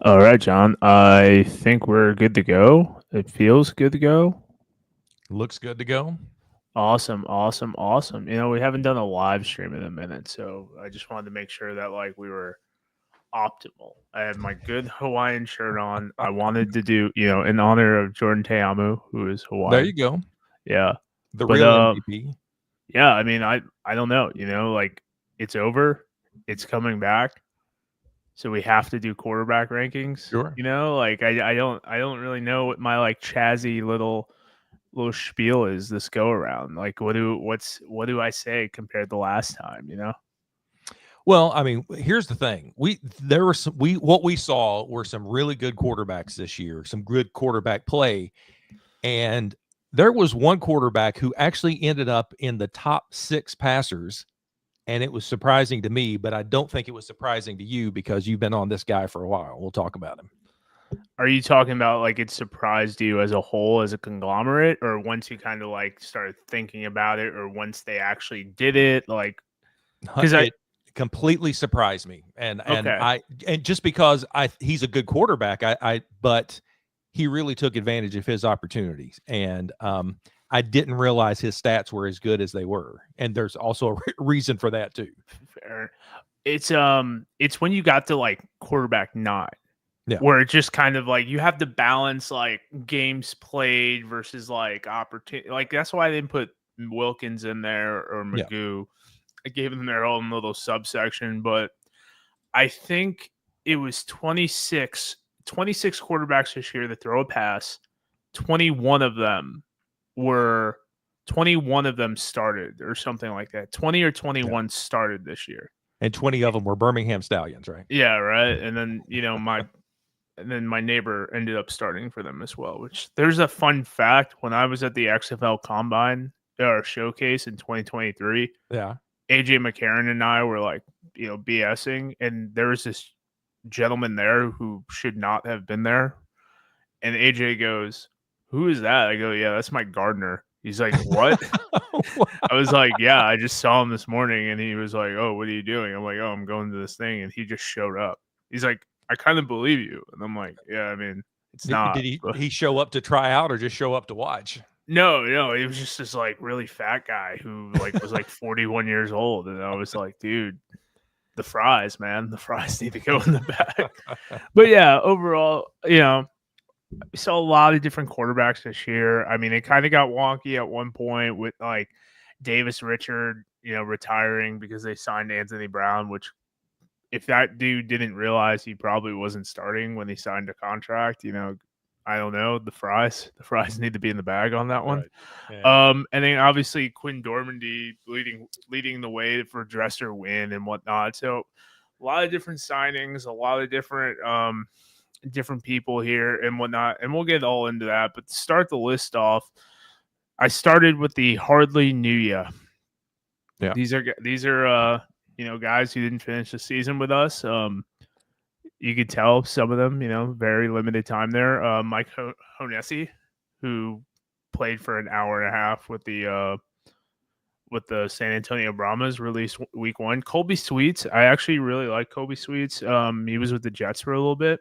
All right, John. I think we're good to go. It feels good to go. Looks good to go. Awesome, awesome, awesome. We haven't done a live stream in a minute, so I just wanted to make sure that like we were optimal. I had my good Hawaiian shirt on. I wanted to do, in honor of Jordan Teamu, who is There you Hawaiian. go. Yeah. The But real MVP. yeah, I mean, I don't know, like it's over. It's coming back. So we have to do quarterback rankings. Sure. Like I don't really know what my like chazzy little spiel is this go around. Like what do I say compared to last time? Well, I mean, here's the thing. What we saw were some really good quarterbacks this year, some good quarterback play, and there was one quarterback who actually ended up in the top 6 passers, and it was surprising to me, but I don't think it was surprising to you because you've been on this guy for a while. We'll talk about him. Are you talking about like it surprised you as a whole as a conglomerate, or once you kind of like started thinking about it, or once they actually did it? Like, because I It completely surprised me, okay, and just because he's a good quarterback, but he really took advantage of his opportunities, and I didn't realize his stats were as good as they were, and there's also a reason for that too. fair. It's when you got to like quarterback 9. Yeah, Where it's just kind of like you have to balance like games played versus like opportunity. Like that's why I didn't put Wilkins in there or yeah, Magoo. I gave them their own little subsection, but I think it was 26 quarterbacks this year that throw a pass. 21 of them were 21 of them started or something like that. 20 or yeah. 21 started this year. And 20 of them were Birmingham Stallions, right? Yeah, right. And then, my neighbor ended up starting for them as well, which there's a fun fact. When I was at the XFL Combine or Showcase in 2023, Yeah. AJ McCarron and I were like, BSing, and there was this gentleman there who should not have been there. And AJ goes, "Who is that?" I go, "Yeah, that's my gardener." He's like, "What?" I was like, "Yeah, I just saw him this morning." And he was like, "Oh, what are you doing?" I'm like, "Oh, I'm going to this thing." And he just showed up. He's like, "I kind of believe you." And I'm like, "Yeah, I mean, it's Did not." he But he show up to try out or just show up to watch? no, no, it was just this like really fat guy who like was like 41 years old. And I was like, dude, the fries, man, the fries need to go in the back. But yeah, overall, we saw a lot of different quarterbacks this year. I mean, it kind of got wonky at one point with like Davis Richard, retiring because they signed Anthony Brown, which if that dude didn't realize he probably wasn't starting when he signed a contract, I don't know. The fries need to be in the bag on that one. Right. Yeah. And then obviously Quinn Dormandy leading the way for Dresser win and whatnot. So a lot of different signings, a lot of different people here and whatnot, and we'll get all into that. But to start the list off, I started with the hardly knew ya. Yeah. These are guys who didn't finish the season with us. You could tell some of them, very limited time there. Mike Honesi, who played for an hour and a half with the San Antonio Brahmas, released week 1. Colby Sweets, I actually really like Colby Sweets. He was with the Jets for a little bit.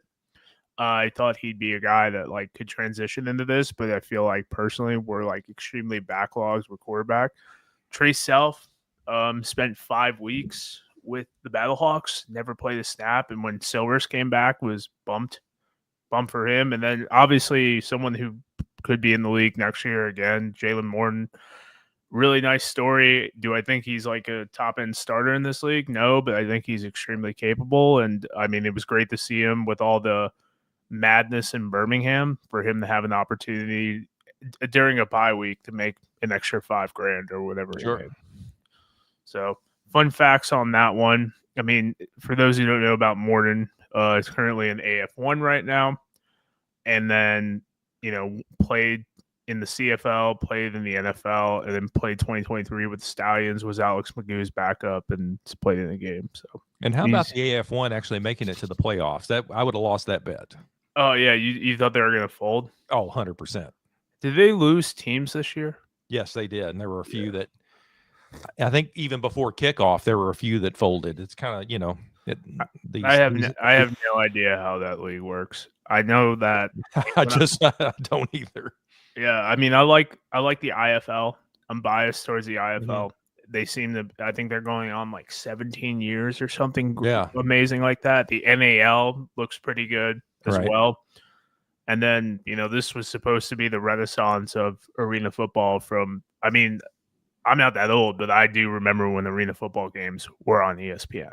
I thought he'd be a guy that like could transition into this, but I feel like personally we're like extremely backlogged with quarterback. Trey Self spent 5 weeks with the Battlehawks, never played a snap, and when Silvers came back was bump for him. And then obviously someone who could be in the league next year again, Jalen Morton. Really nice story. Do I think he's like a top end starter in this league? No, but I think he's extremely capable. And I mean, it was great to see him with all the madness in Birmingham for him to have an opportunity during a bye week to make an extra $5,000 or whatever he Sure. made. So fun facts on that one. I mean, for those who don't know about Morton, he's currently in AF1 right now, and then played in the CFL, played in the NFL, and then played 2023 with the Stallions. Was Alex Magoo's backup and played in the game. So And how about he's. the AF1 actually making it to the playoffs? That I would have lost that bet. Oh yeah, you thought they were gonna fold? Oh, 100%. Did they lose teams this year? Yes, they did. And there were a few Yeah. that I think even before kickoff, there were a few that folded. It's kind of, It, I have no idea how that league works. I know that I don't either. yeah, I mean, I like the IFL. I'm biased towards the IFL. They seem to. I think they're going on like 17 years or something Yeah. amazing like that. The NAL looks pretty good as Right. well. And then this was supposed to be the renaissance of arena football. I mean, I'm not that old, but I do remember when arena football games were on ESPN.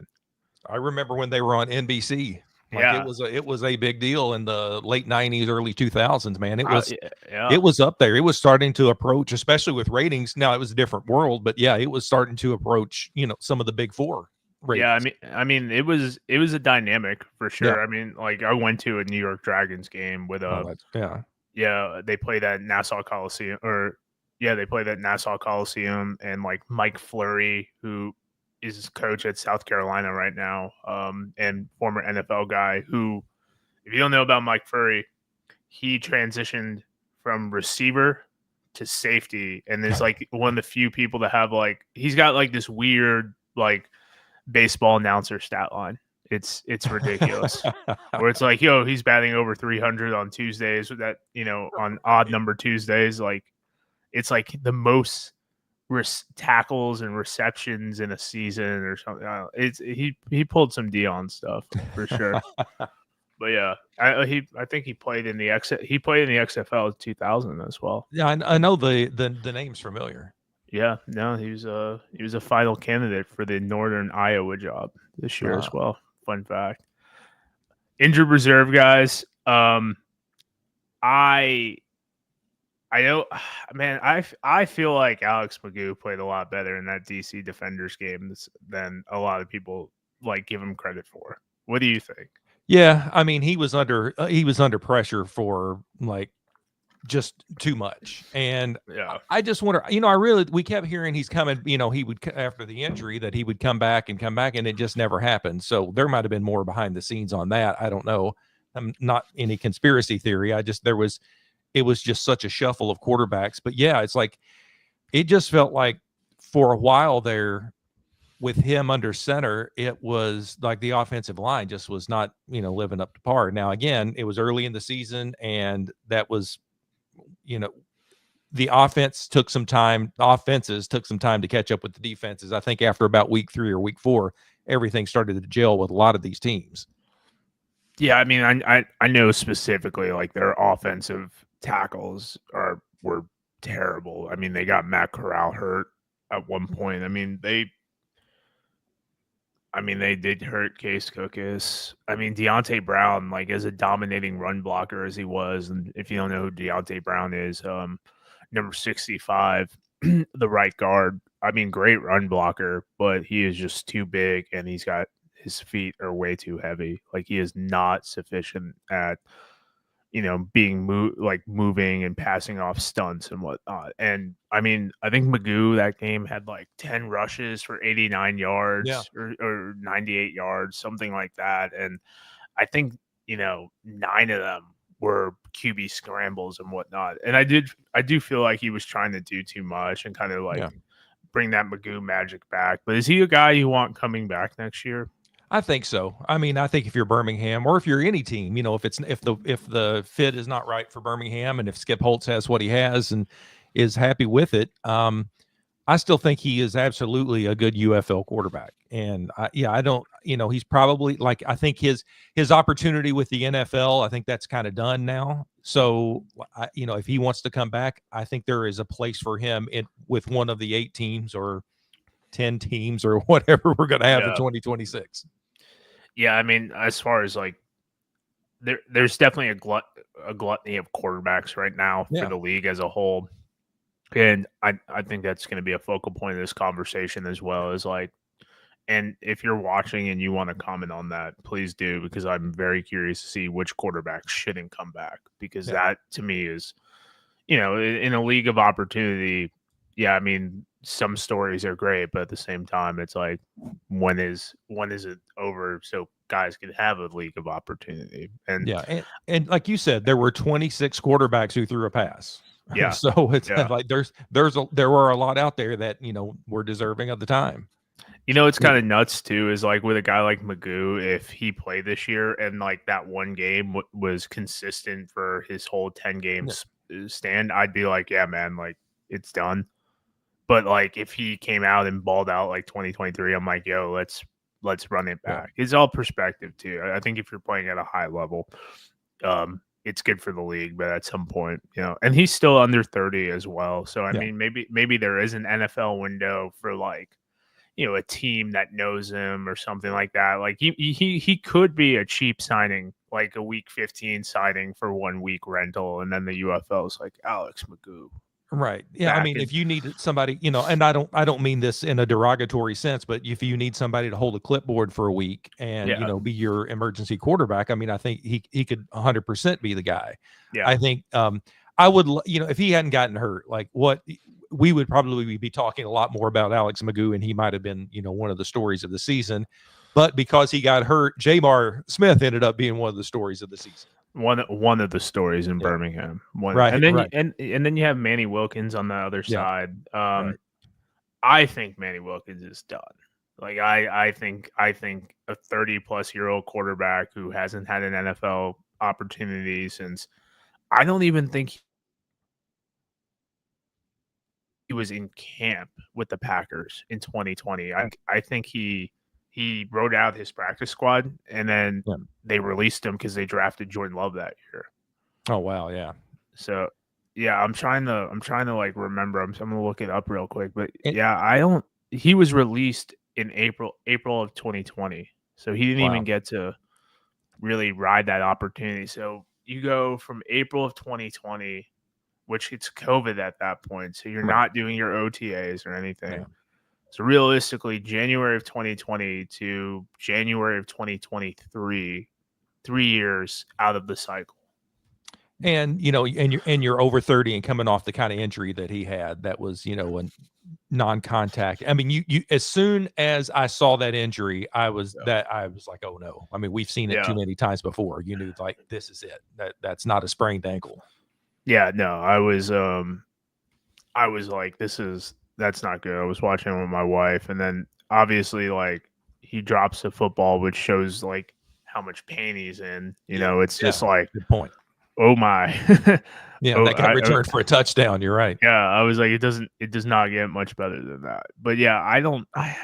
I remember when they were on NBC. Like Yeah, it was a big deal in the late 90s, early 2000s, man. yeah. It was up there. It was starting to approach, especially with ratings. Now it was a different world, but yeah, it was starting to approach, some of the big four ratings. Yeah, I mean, it was a dynamic for Yeah. sure. I mean, like I went to a New York Dragons game with yeah. they played at Nassau Coliseum, they played at Nassau Coliseum, and like Mike Fleury, who is coach at South Carolina right now, and former NFL guy who, if you don't know about Mike Fleury, he transitioned from receiver to safety, and is like one of the few people to have he's got like this weird like baseball announcer stat line. It's ridiculous. Where it's like, yo, he's batting over 300 on Tuesdays. That on odd number Tuesdays, like it's like the most tackles and receptions in a season or something. It's he pulled some Dion stuff for sure. But yeah, I think he played in the XFL in 2000 as well. Yeah, I know the name's familiar. Yeah, no, he was a final candidate for the Northern Iowa job this year as well. Fun fact. Injured reserve guys. I know, man. I feel like Alex Magoo played a lot better in that DC Defenders game than a lot of people give him credit for. What do you think? Yeah, I mean, he was under pressure for just too much. And yeah, I just wonder, we kept hearing he's coming, he would, after the injury, that he would come back, and it just never happened. So there might have been more behind the scenes on that. I don't know. I'm not any conspiracy theory. It was just such a shuffle of quarterbacks. But yeah, it's like, it just felt like for a while there with him under center, it was like the offensive line just was not, living up to par. Now, again, it was early in the season, and that was, the offenses took some time to catch up with the defenses. I think after about week 3 or week 4, everything started to gel with a lot of these teams. Yeah, I mean, I know specifically like their offensive tackles were terrible. I mean, they got Matt Corral hurt at one point. I mean, they did hurt Case Cookus. I mean, Deontay Brown, like as a dominating run blocker as he was, and if you don't know who Deontay Brown is, number 65, the right guard. I mean, great run blocker, but he is just too big, and his feet are way too heavy. Like he is not sufficient at being moving and passing off stunts and whatnot. And I mean, I think Magoo that game had like 10 rushes for 89 yards or 98 yards, something like that. And I think 9 of them were QB scrambles and whatnot. And I do feel like he was trying to do too much and kind of bring that Magoo magic back. But is he a guy you want coming back next year? I think so. I mean, I think if you're Birmingham, or if you're any team, if the fit is not right for Birmingham, and if Skip Holtz has what he has and is happy with it, I still think he is absolutely a good UFL quarterback. And I don't, he's probably I think his opportunity with the NFL, I think that's kind of done now. So, if he wants to come back, I think there is a place for him with one of the 8 teams or 10 teams or whatever we're going to have in 2026. Yeah, I mean, as far as there's definitely a gluttony of quarterbacks right now for the league as a whole. And I think that's going to be a focal point of this conversation as well as and if you're watching and you want to comment on that, please do, because I'm very curious to see which quarterbacks shouldn't come back, because that to me is, in a league of opportunity. Yeah, I mean, some stories are great, but at the same time, it's like, when is it over so guys can have a league of opportunity? And and like you said, there were 26 quarterbacks who threw a pass. Yeah. So it's like there were a lot out there that were deserving of the time. You know, it's kind of nuts too. Is like with a guy like Magoo, if he played this year and like that one game was consistent for his whole 10 games stand, I'd be like, yeah, man, like it's done. But like if he came out and balled out like 2023, I'm like, yo, let's run it Yeah. back. It's all perspective too. I think if you're playing at a high level, it's good for the league. But at some point, and he's still under 30 as well. So I Yeah. mean, maybe there is an NFL window for like a team that knows him or something like that. Like he could be a cheap signing, like a week 15 signing for 1 week rental, and then the UFL is like Alex Magoo. Right. Yeah. I mean, if you need somebody, and I don't mean this in a derogatory sense, but if you need somebody to hold a clipboard for a week and, be your emergency quarterback, I mean, I think he could 100% be the guy. Yeah. I think I would, if he hadn't gotten hurt, like what we would probably be talking a lot more about Alex Magoo, and he might have been, one of the stories of the season. But because he got hurt, Jamar Smith ended up being one of the stories of the season. One of the stories in Birmingham, right? And then right. and then you have Manny Wilkins on the other side. Right. I think Manny Wilkins is done. Like I think a 30-plus-year-old quarterback who hasn't had an NFL opportunity since, I don't even think he was in camp with the Packers in 2020. I think he wrote out his practice squad, and then they released him because they drafted Jordan Love that year. Oh wow, yeah. So yeah, I'm trying to like remember. I'm gonna look it up real quick, but he was released in April of 2020, so he didn't even get to really ride that opportunity. So you go from April of 2020, which it's COVID at that point, so you're not doing your OTAs or anything. So realistically, January of 2020 to January of 2023, 3 years out of the cycle. And you're over 30 and coming off the kind of injury that he had, that was a non-contact. I mean, you as soon as I saw that injury, I was like, oh no. I mean, we've seen it too many times before. You knew, like, this is it. That's not a sprained ankle. Yeah, no, I was like, that's not good. I was watching with my wife, and then obviously, like, he drops the football, which shows like how much pain he's in. It's just like, good point. Oh my. That got returned for a touchdown. You're right. Yeah, I was like, it does not get much better than that. But yeah,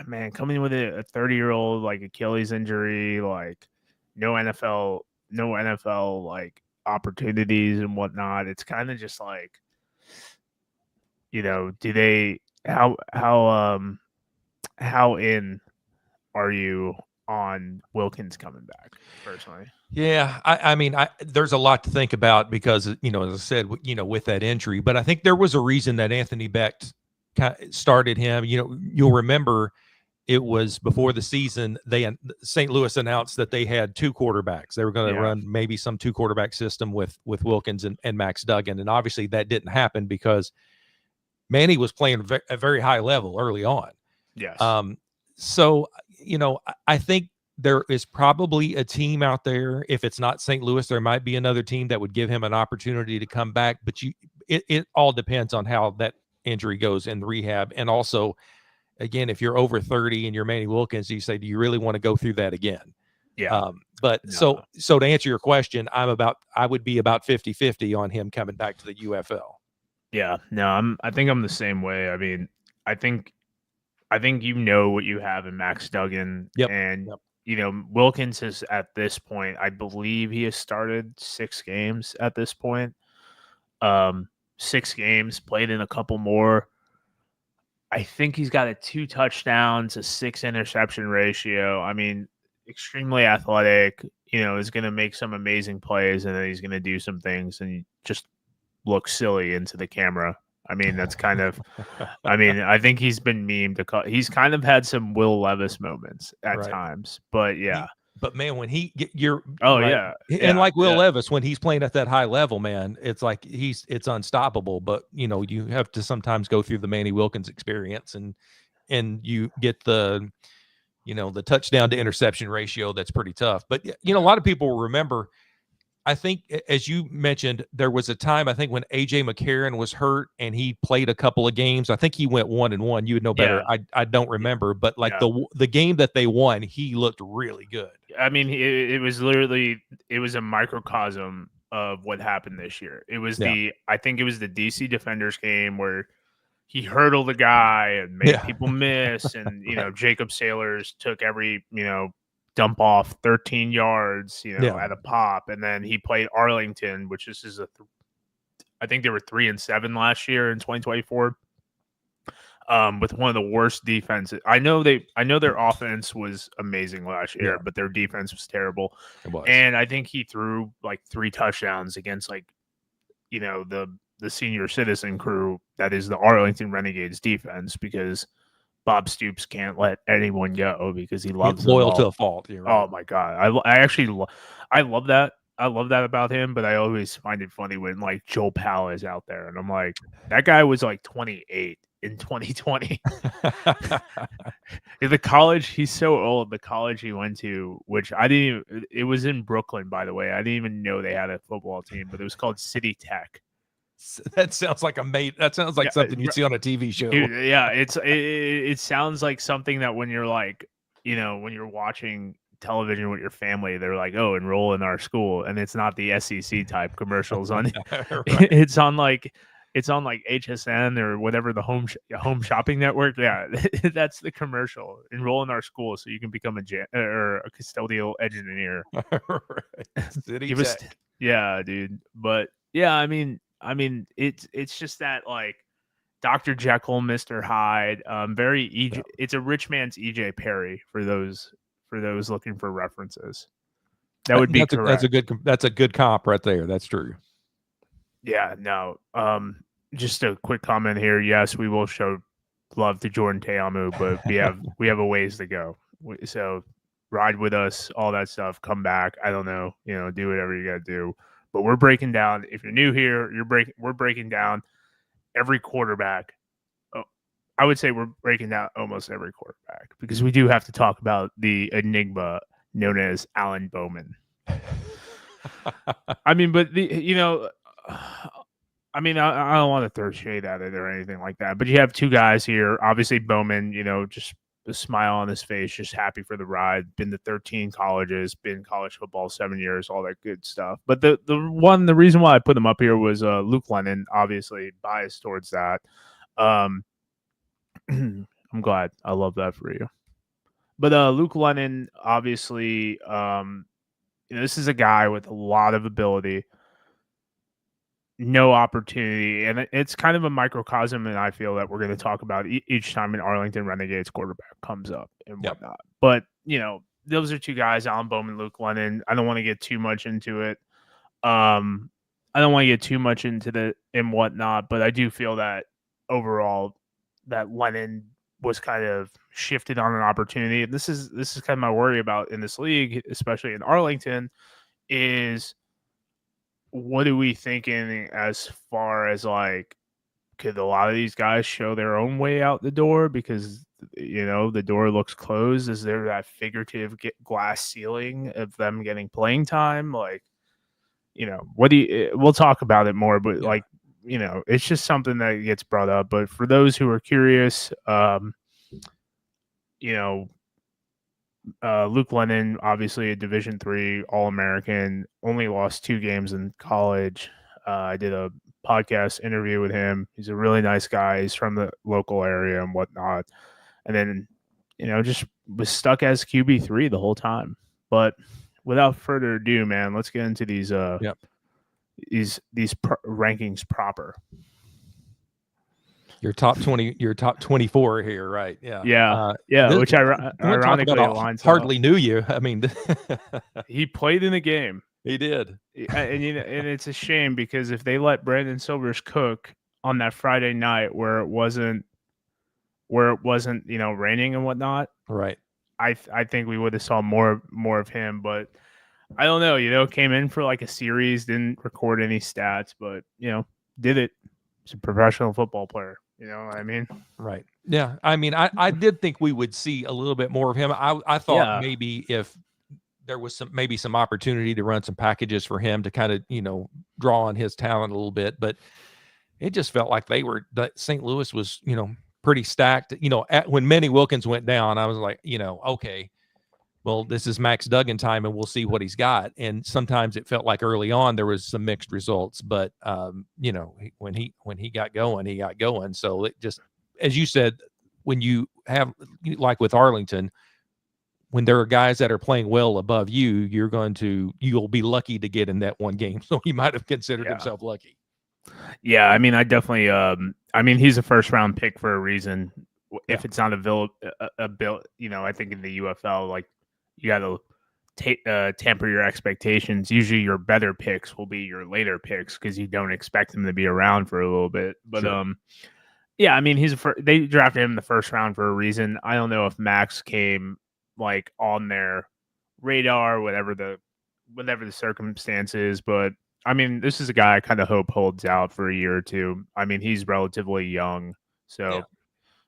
man, coming with a 30-year-old like Achilles injury, like no NFL like opportunities and whatnot. It's kind of just like, do they how in are you on Wilkins coming back personally? Yeah, I mean, there's a lot to think about because, as I said, with that injury, but I think there was a reason that Anthony Beck started him. You'll remember it was before the season, St. Louis announced that they had two quarterbacks. They were going to run maybe some two quarterback system with Wilkins and Max Duggan. And obviously that didn't happen because Manny was playing a very high level early on. Yes. So, I think there is probably a team out there. If it's not St. Louis, there might be another team that would give him an opportunity to come back. But it all depends on how that injury goes in rehab. And also, again, if you're over 30 and you're Manny Wilkins, you say, do you really want to go through that again? Yeah. So to answer your question, I would be about 50-50 on him coming back to the UFL. Yeah, no, I think I'm the same way. I mean, I think what you have in Max Duggan, and Wilkins is at this point, I believe he has started 6 games at this point. 6 games, played in a couple more. I think he's got a 2 touchdowns, a 6 interception ratio. I mean, extremely athletic, is going to make some amazing plays, and then he's going to do some things and just look silly into the camera. I mean, that's kind of, I think he's been memed. He's kind of had some Will Levis moments at times, but yeah. But man, when and like Will Levis, when he's playing at that high level, man, it's like it's unstoppable. But you have to sometimes go through the Manny Wilkins experience, and you get the touchdown to interception ratio that's pretty tough. But a lot of people remember I think, as you mentioned, there was a time, I think, when AJ McCarron was hurt and he played a couple of games. I think he went 1-1. You would know better. Yeah, I don't remember, but like yeah. the game that they won, he looked really good. I mean, it was literally it was a microcosm of what happened this year. It was Yeah. I think it was the DC Defenders game where he hurdled a guy and made Yeah. people miss, and Right. Jacob Sailors took every dump off 13 yards, Yeah. at a pop, and then he played Arlington, which is I think they were 3-7 last year in 2024. With one of the worst defenses. I know their offense was amazing last year, Yeah. but their defense was terrible. It was. And I think he threw like 3 touchdowns against the senior citizen crew that is the Arlington Renegades defense, because Bob Stoops can't let anyone go because he loves them Loyal to all. a fault. You're right. Oh my god, I actually I love that. I love that about him, but I always find it funny when like Joe Powell is out there, and I'm like, that guy was like 28 in 2020. The college, he's so old. The college he went to, which I didn't even, it was in Brooklyn, by the way. I didn't even know they had a football team, but it was called City Tech. That sounds like that sounds like something you'd see on a TV show. Dude, yeah, it sounds like something that when you're like, when you're watching television with your family, they're like, "Oh, enroll in our school," and it's not the SEC type commercials on it. Right. It's on like HSN or whatever, the home shopping network. Yeah, that's the commercial. Enroll in our school so you can become or a custodial engineer. Right. City Give us, Tech. yeah, dude. But yeah, I mean, it's just that like Dr. Jekyll, Mr. Hyde. Very EJ. Yeah. It's a rich man's EJ Perry for those looking for references. That would be correct. That's a good comp right there. That's true. Yeah. No. Just a quick comment here. Yes, we will show love to Jordan Teamu, but we have a ways to go. So ride with us, all that stuff. Come back. I don't know. Do whatever you got to do. But we're breaking down. If you're new here, we're breaking down every quarterback. Oh, I would say we're breaking down almost every quarterback, because we do have to talk about the enigma known as Alan Bowman. I mean, but I don't want to throw shade at it or anything like that, but you have 2 guys here. Obviously, Bowman, just a smile on his face, just happy for the ride. Been to 13 colleges, been college football 7 years, all that good stuff. But the reason why I put him up here was Luke Lennon, obviously biased towards that. I'm glad. I love that for you. But Luke Lennon, obviously, this is a guy with a lot of ability, no opportunity, and it's kind of a microcosm, and I feel that we're going to talk about each time an Arlington Renegades quarterback comes up and whatnot. But those are 2 guys, Alan Bowman, Luke Lennon. I don't want to get too much into it. I don't want to get too much into the and whatnot, but I do feel that overall that Lennon was kind of shifted on an opportunity, and this is kind of my worry about in this league, especially in Arlington, is what are we thinking as far as like, could a lot of these guys show their own way out the door because the door looks closed? Is there that figurative glass ceiling of them getting playing time? Like, what do you? We'll talk about it more, but like, it's just something that gets brought up. But for those who are curious, Luke Lennon, obviously a Division III All-American, only lost 2 games in college. I did a podcast interview with him. He's a really nice guy. He's from the local area and whatnot. And then, just was stuck as QB3 the whole time. But without further ado, man, let's get into these rankings proper. Your top 20, your top 24 here, right? Yeah. Yeah. Which ironically aligns. Hardly knew you. I mean, he played in the game. He did. And it's a shame because if they let Brandon Silvers cook on that Friday night where it wasn't raining and whatnot, right? I think we would have saw more of him, but I don't know. Came in for like a series, didn't record any stats, but did it. He's a professional football player. You know what I mean? Right. Yeah. I mean, I did think we would see a little bit more of him. I thought maybe if there was maybe some opportunity to run some packages for him to kind of, draw on his talent a little bit, but it just felt like that St. Louis was, pretty stacked. When Manny Wilkins went down, I was like, okay, well, this is Max Duggan time, and we'll see what he's got. And sometimes it felt like early on there was some mixed results, but when he got going, he got going. So it just, as you said, when you have, like with Arlington, when there are guys that are playing well above you, you'll be lucky to get in that one game. So he might have considered himself lucky. Yeah, I mean, I definitely. I mean, he's a first round pick for a reason. If it's not a bill, I think in the UFL, like you got to tamper your expectations. Usually, your better picks will be your later picks because you don't expect them to be around for a little bit. But Sure. yeah, I mean, they drafted him in the first round for a reason. I don't know if Max came like on their radar, whatever the circumstances, but I mean, this is a guy I kind of hope holds out for a year or two. I mean, he's relatively young, so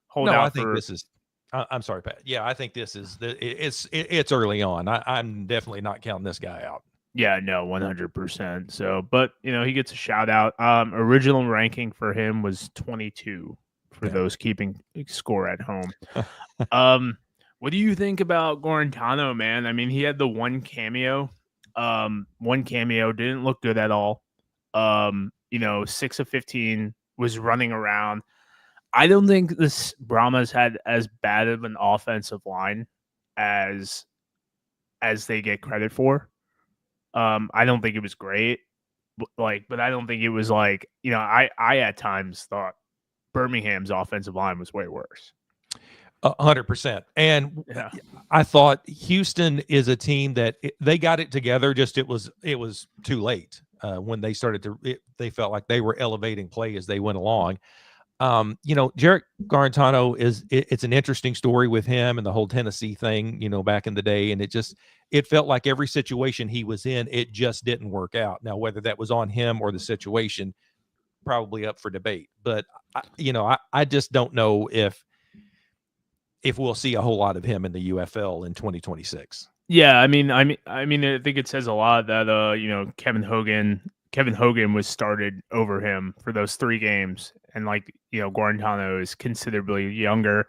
hold I out think for. this is. I'm sorry, Pat. Yeah, I think this is it's early on. I'm definitely not counting this guy out. Yeah, no, 100%. So, but he gets a shout out. Original ranking for him was 22 for those keeping score at home. What do you think about Guarantano, man? I mean, he had the one cameo. Didn't look good at all. 6 of 15 was running around. I don't think this Brahmas had as bad of an offensive line as they get credit for. I don't think it was great, but I don't think it was like, I at times thought Birmingham's offensive line was way worse. 100%. And I thought Houston is a team that they got it together. Just it was too late when they started they felt like they were elevating play as they went along. Jarek Garantano it's an interesting story with him and the whole Tennessee thing, back in the day. And it felt like every situation he was in, it just didn't work out. Now, whether that was on him or the situation, probably up for debate. But, I just don't know if we'll see a whole lot of him in the UFL in 2026. Yeah, I mean, I think it says a lot that Kevin Hogan was started over him for those 3 games, and Guarantano is considerably younger.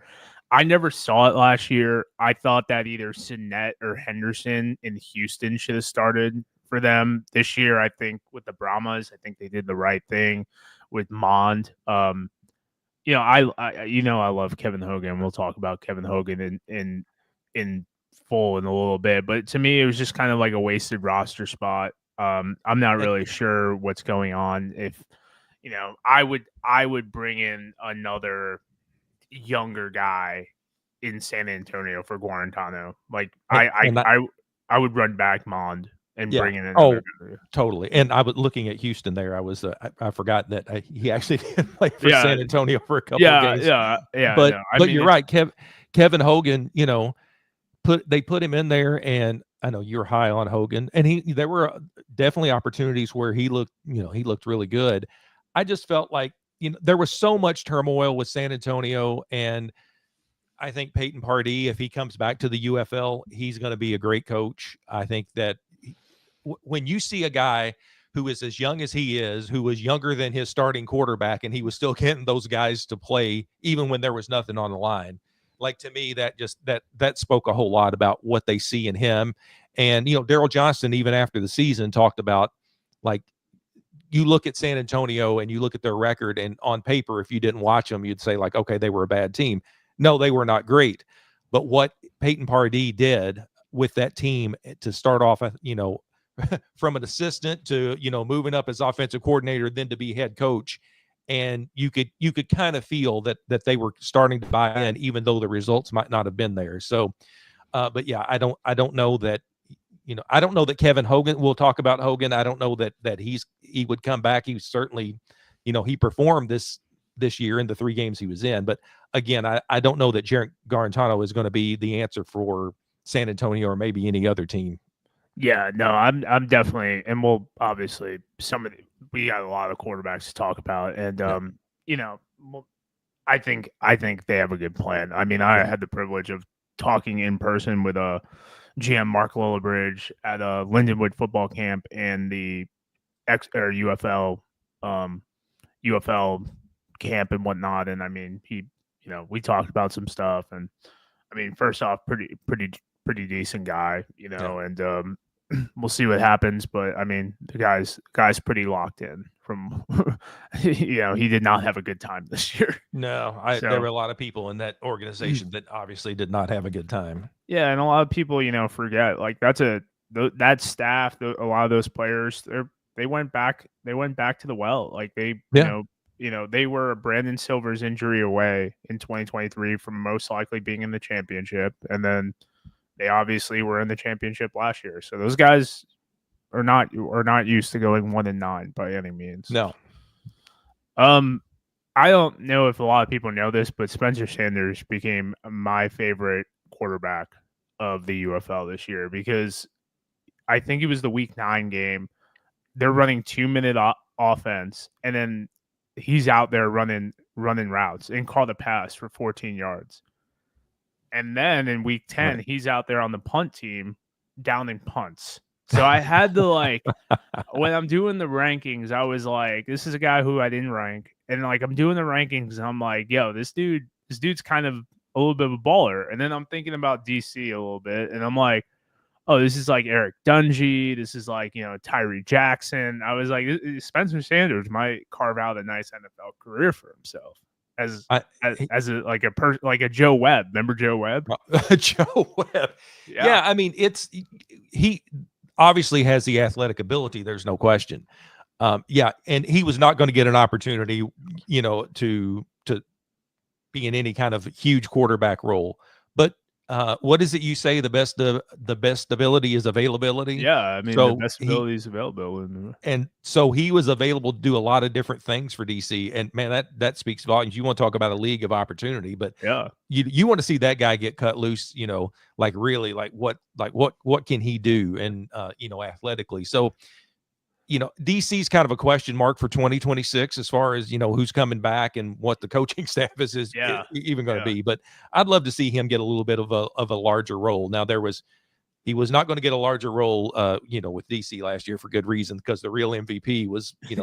I never saw it last year. I thought that either Sinnett or Henderson in Houston should have started for them this year. I think with the Brahmas, I think they did the right thing with Mond. I love Kevin Hogan. We'll talk about Kevin Hogan in full in a little bit, but to me, it was just kind of like a wasted roster spot. I'm not really sure what's going on. If I would bring in another younger guy in San Antonio for Guarantano. Like I would run back Mond and bring in another guy. Totally. And I was looking at Houston there. I was I forgot that he actually did play for San Antonio for a couple of games. Yeah. But you're right, Kevin Hogan. They put him in there, and I know you're high on Hogan, and there were definitely opportunities where he looked really good. I just felt like there was so much turmoil with San Antonio, and I think Peyton Pardee, if he comes back to the UFL, he's going to be a great coach. I think that when you see a guy who is as young as he is, who was younger than his starting quarterback, and he was still getting those guys to play even when there was nothing on the line, like, to me, that spoke a whole lot about what they see in him. And Daryl Johnston, even after the season, talked about, like, you look at San Antonio and you look at their record, and on paper, if you didn't watch them, you'd say, like, okay, they were a bad team. No, they were not great. But what Peyton Pardee did with that team to start off, from an assistant to moving up as offensive coordinator, then to be head coach, and you could kind of feel that they were starting to buy in, even though the results might not have been there. So, but yeah, I don't know that I don't know that Kevin Hogan. We'll talk about Hogan. I don't know that he would come back. He certainly, he performed this year in the 3 games he was in. But again, I don't know that Jarek Garantano is going to be the answer for San Antonio or maybe any other team. Yeah, no, I'm definitely, and we'll obviously we got a lot of quarterbacks to talk about, and I think they have a good plan. I mean, I had the privilege of talking in person with GM Mark Lillibridge at a Lindenwood football camp and the UFL UFL camp and whatnot. And I mean, we talked about some stuff, and I mean, first off, pretty decent guy, Yeah. and we'll see what happens. But I mean, the guy's pretty locked in. From he did not have a good time this year. No, there were So a lot of people in that organization that obviously did not have a good time. yeah, and a lot of people forget like that staff, a lot of those players, they went back to the well. Like they Yeah. they were Brandon Silver's injury away in 2023 from most likely being in the championship, and then they obviously were in the championship last year. So those guys are not used to going 1-9 by any means. No. I don't know if a lot of people know this, but Spencer Sanders became my favorite quarterback of the UFL this year because I think it was the week 9 game. They're running 2-minute offense, and then he's out there running routes and called a pass for 14 yards. And then in week 10, he's out there on the punt team downing punts. So I had to when I'm doing the rankings, I was like, this is a guy who I didn't rank. And I'm doing the rankings and I'm like, yo, this dude's kind of a little bit of a baller. And then I'm thinking about DC a little bit and I'm like, oh, this is like Eric Dungy. This is Tyree Jackson. I was like, Spencer Sanders might carve out a nice NFL career for himself as a Joe Webb. Remember Joe Webb? Joe Webb. Yeah. I mean, he obviously has the athletic ability. There's no question. Yeah. And he was not going to get an opportunity, to be in any kind of huge quarterback role. But what is it you say? The best ability is availability. Yeah, I mean the best ability is available, and so he was available to do a lot of different things for DC. And man, that speaks volumes. You want to talk about a league of opportunity, but yeah, you want to see that guy get cut loose. Really, what can he do? And athletically. So DC's kind of a question mark for 2026 as far as, who's coming back and what the coaching staff is even going to be. But I'd love to see him get a little bit of a larger role. Now he was not going to get a larger role, with DC last year for good reason, because the real MVP was, he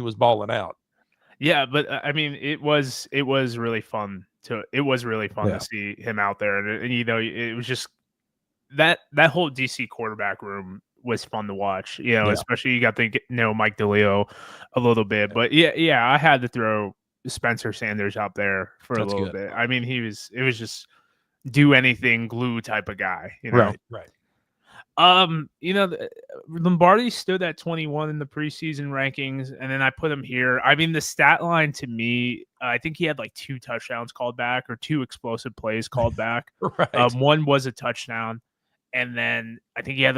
was balling out. Yeah. But I mean, it was really fun to see him out there. And it was just that whole DC quarterback room was fun to watch, especially you got to know Mike DeLeo a little bit. But yeah, I had to throw Spencer Sanders out there for a little bit. I mean, it was just do anything glue type of guy, Right. Lombardi stood at 21 in the preseason rankings, and then I put him here. I mean, the stat line to me, I think he had 2 touchdowns called back or 2 explosive plays called back. Right. One was a touchdown, and then I think he had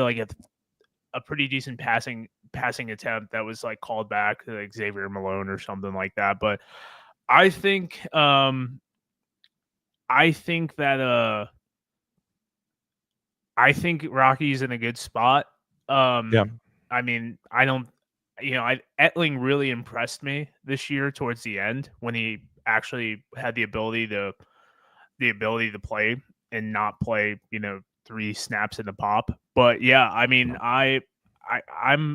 a pretty decent passing attempt that was called back to Xavier Malone or something like that. But I think that I think Rocky's in a good spot. Yeah. I mean, I don't, Etling really impressed me this year towards the end when he actually had the ability to play and not play, 3 snaps in the pop. But yeah, I mean, I'm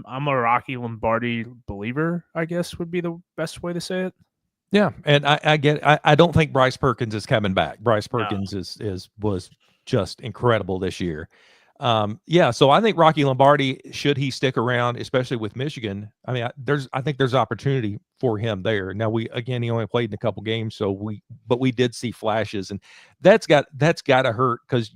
a Rocky Lombardi believer, I guess would be the best way to say it. Yeah, and I don't think Bryce Perkins is coming back. Bryce Perkins was just incredible this year. Yeah, so I think Rocky Lombardi, should he stick around, especially with Michigan, I mean, I think there's opportunity for him there. Now he only played in a couple games, but we did see flashes, and that's got to hurt, because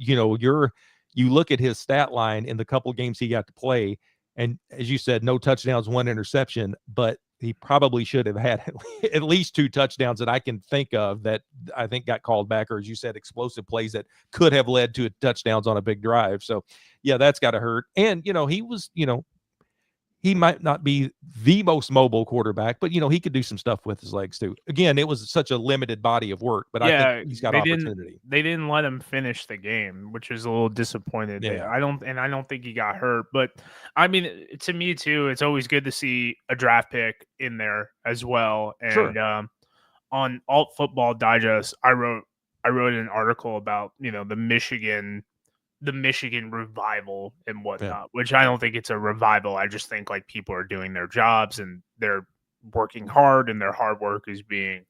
you look at his stat line in the couple games he got to play, and as you said, no touchdowns, 1 interception, but he probably should have had at least 2 touchdowns that I can think of that I think got called back, or as you said, explosive plays that could have led to touchdowns on a big drive. So yeah, that's got to hurt. And, he was, he might not be the most mobile quarterback, but he could do some stuff with his legs too. Again, it was such a limited body of work, but I think he's got opportunity. They didn't let him finish the game, which is a little disappointed. Yeah. I don't think he got hurt, but I mean, to me too, it's always good to see a draft pick in there as well. And Sure. On Alt Football Digest, I wrote an article about the Michigan the Michigan revival and Yeah. whatnot, which I don't think it's a revival. I just think like people are doing their jobs and they're working hard and their hard work is being,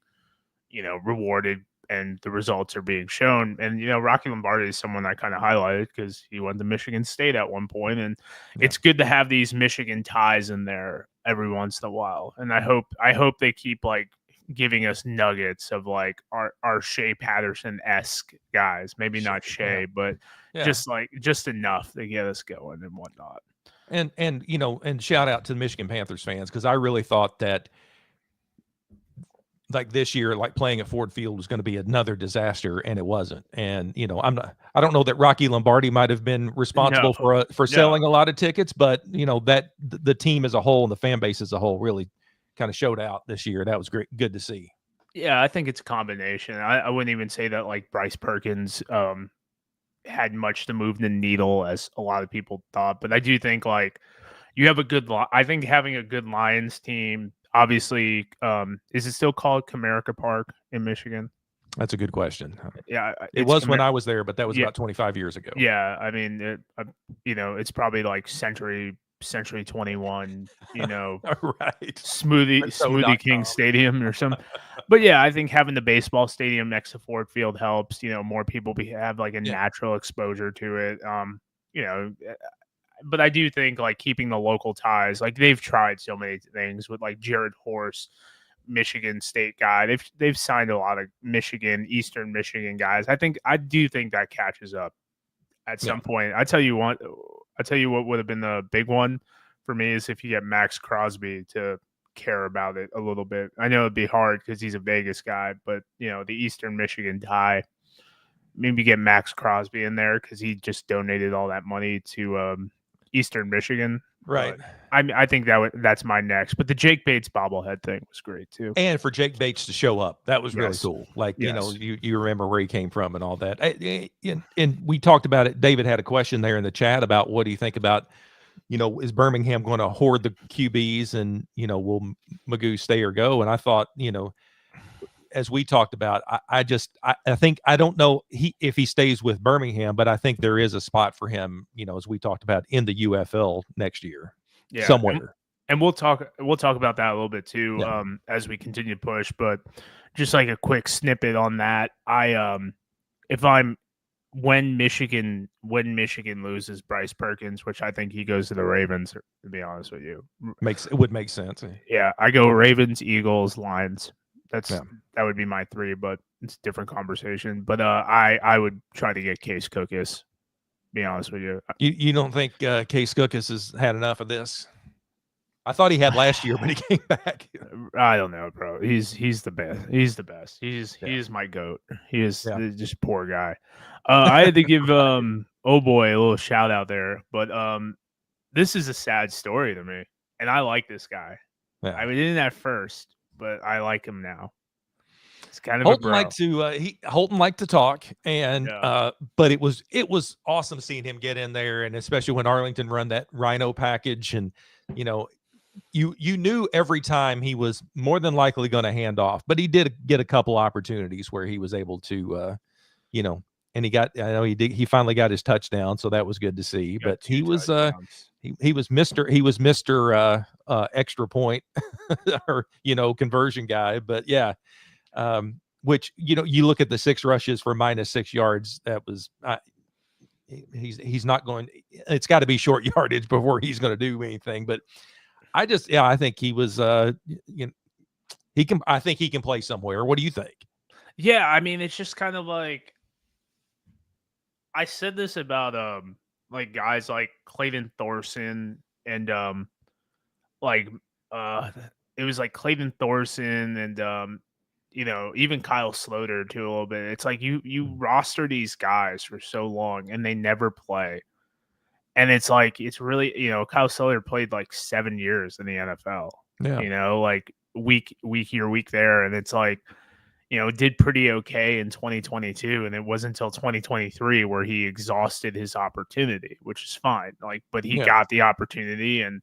rewarded and the results are being shown. And, Rocky Lombardi is someone I kind of highlighted because he went to Michigan State at one point, and Yeah. it's good to have these Michigan ties in there every once in a while. And I hope they keep like giving us nuggets of like our Shea Patterson-esque guys. Maybe not Yeah. Shea, but Yeah. just enough to get us going and whatnot. And and shout out to the Michigan Panthers fans, because I really thought that like this year, like playing at Ford Field was going to be another disaster, and it wasn't. And I don't know that Rocky Lombardi might have been No, responsible for no. selling a lot of tickets, but that the team as a whole and the fan base as a whole really kind of showed out this year. That was great, good to see. Yeah, I think it's a combination. I wouldn't even say that like Bryce Perkins had much to move the needle as a lot of people thought, but I do think like you have a good I think having a good Lions team, obviously, is it still called Comerica Park in Michigan? That's a good question. Yeah, It it's was when I was there, but that was yeah, about 25 years ago. yeah. I mean, it's probably like Century 21, Right. Smoothie King So.com. Stadium or something. But yeah, I think having the baseball stadium next to Ford Field helps. More people have like a Yeah. natural exposure to it. You know, but I do think like keeping the local ties, like they've tried so many things with like Jared Horst, Michigan State guy. They've signed a lot of Eastern Michigan guys. I do think that catches up at Yeah. some point. I tell you what would have been the big one for me is if you get Max Crosby to care about it a little bit. I know it'd be hard because he's a Vegas guy, but the Eastern Michigan tie, maybe get Max Crosby in there because he just donated all that money to Eastern Michigan. Right. But I think that's my next. But the Jake Bates bobblehead thing was great too. And for Jake Bates to show up, that was really Yes. cool. Like, Yes. you remember where he came from and all that. And we talked about it. David had a question there in the chat about what do you think about, is Birmingham going to hoard the QBs and, will Magoo stay or go? And I thought, as we talked about, I think, I don't know if he stays with Birmingham, but I think there is a spot for him, as we talked about, in the UFL next year, somewhere. And we'll talk about that a little bit too, as we continue to push. But just like a quick snippet on that, if I'm when Michigan loses Bryce Perkins, which I think he goes to the Ravens, to be honest with you, It would make sense. Yeah, I go Ravens, Eagles, Lions. That would be my three, but it's a different conversation. But I would try to get Case Cookus. Be honest with you. You don't think Case Cookus has had enough of this? I thought he had last year, but he came back. I don't know, bro. He's the best. He's the best. He is my goat. He is just poor guy. I had to give oh boy a little shout out there, but this is a sad story to me, and I like this guy. Yeah. I didn't at first, but I like him now. It's kind of Holton liked to talk, and but it was awesome seeing him get in there, and especially when Arlington run that Rhino package, and you knew every time he was more than likely going to hand off, but he did get a couple opportunities where he was able to, and he finally got his touchdown, so that was good to see. But he was Mr. Extra point or conversion guy. But yeah. Which you look at the 6 rushes for -6 yards. That was he's not going. It's got to be short yardage before he's going to do anything. But I think he was. He can. I think he can play somewhere. What do you think? Yeah, I mean, it's just kind of like I said this about like guys like Clayton Thorson and it was like Clayton Thorson and even Kyle Sloter too a little bit. It's like you roster these guys for so long and they never play. And it's like it's really, Kyle Sloter played like 7 years in the NFL. Yeah. Like week here, week there. And it's like, did pretty okay in 2022. And it wasn't until 2023 where he exhausted his opportunity, which is fine. Like, but he got the opportunity and,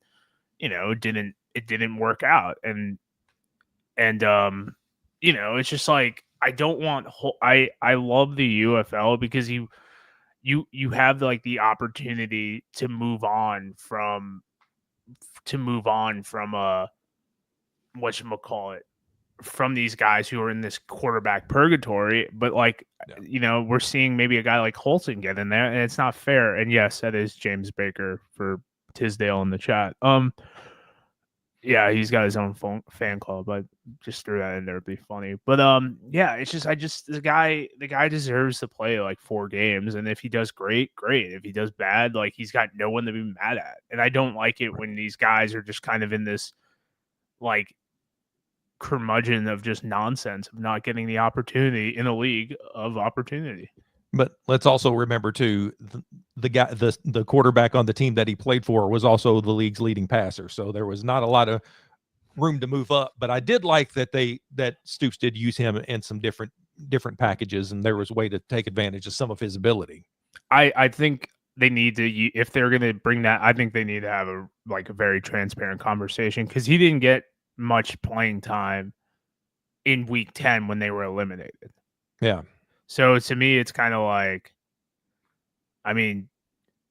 it didn't work out. And it's just like I don't want I love the UFL because you you have like the opportunity to move on from whatchamacallit, from these guys who are in this quarterback purgatory. But like, we're seeing maybe a guy like Holton get in there, and it's not fair. And yes, that is James Baker for Tisdale in the chat. Yeah, he's got his own fan club. I just threw that in there to be funny. But yeah, it's just the guy deserves to play like 4 games, and if he does great, great. If he does bad, like he's got no one to be mad at. And I don't like it when these guys are just kind of in this like curmudgeon of just nonsense of not getting the opportunity in a league of opportunity. But let's also remember too, the quarterback on the team that he played for was also the league's leading passer. So there was not a lot of room to move up. But I did like that Stoops did use him in some different packages, and there was a way to take advantage of some of his ability. I think they need to, if they're going to bring that, I think they need to have a very transparent conversation, because he didn't get much playing time in week 10 when they were eliminated. Yeah. So to me, it's kind of like, I mean,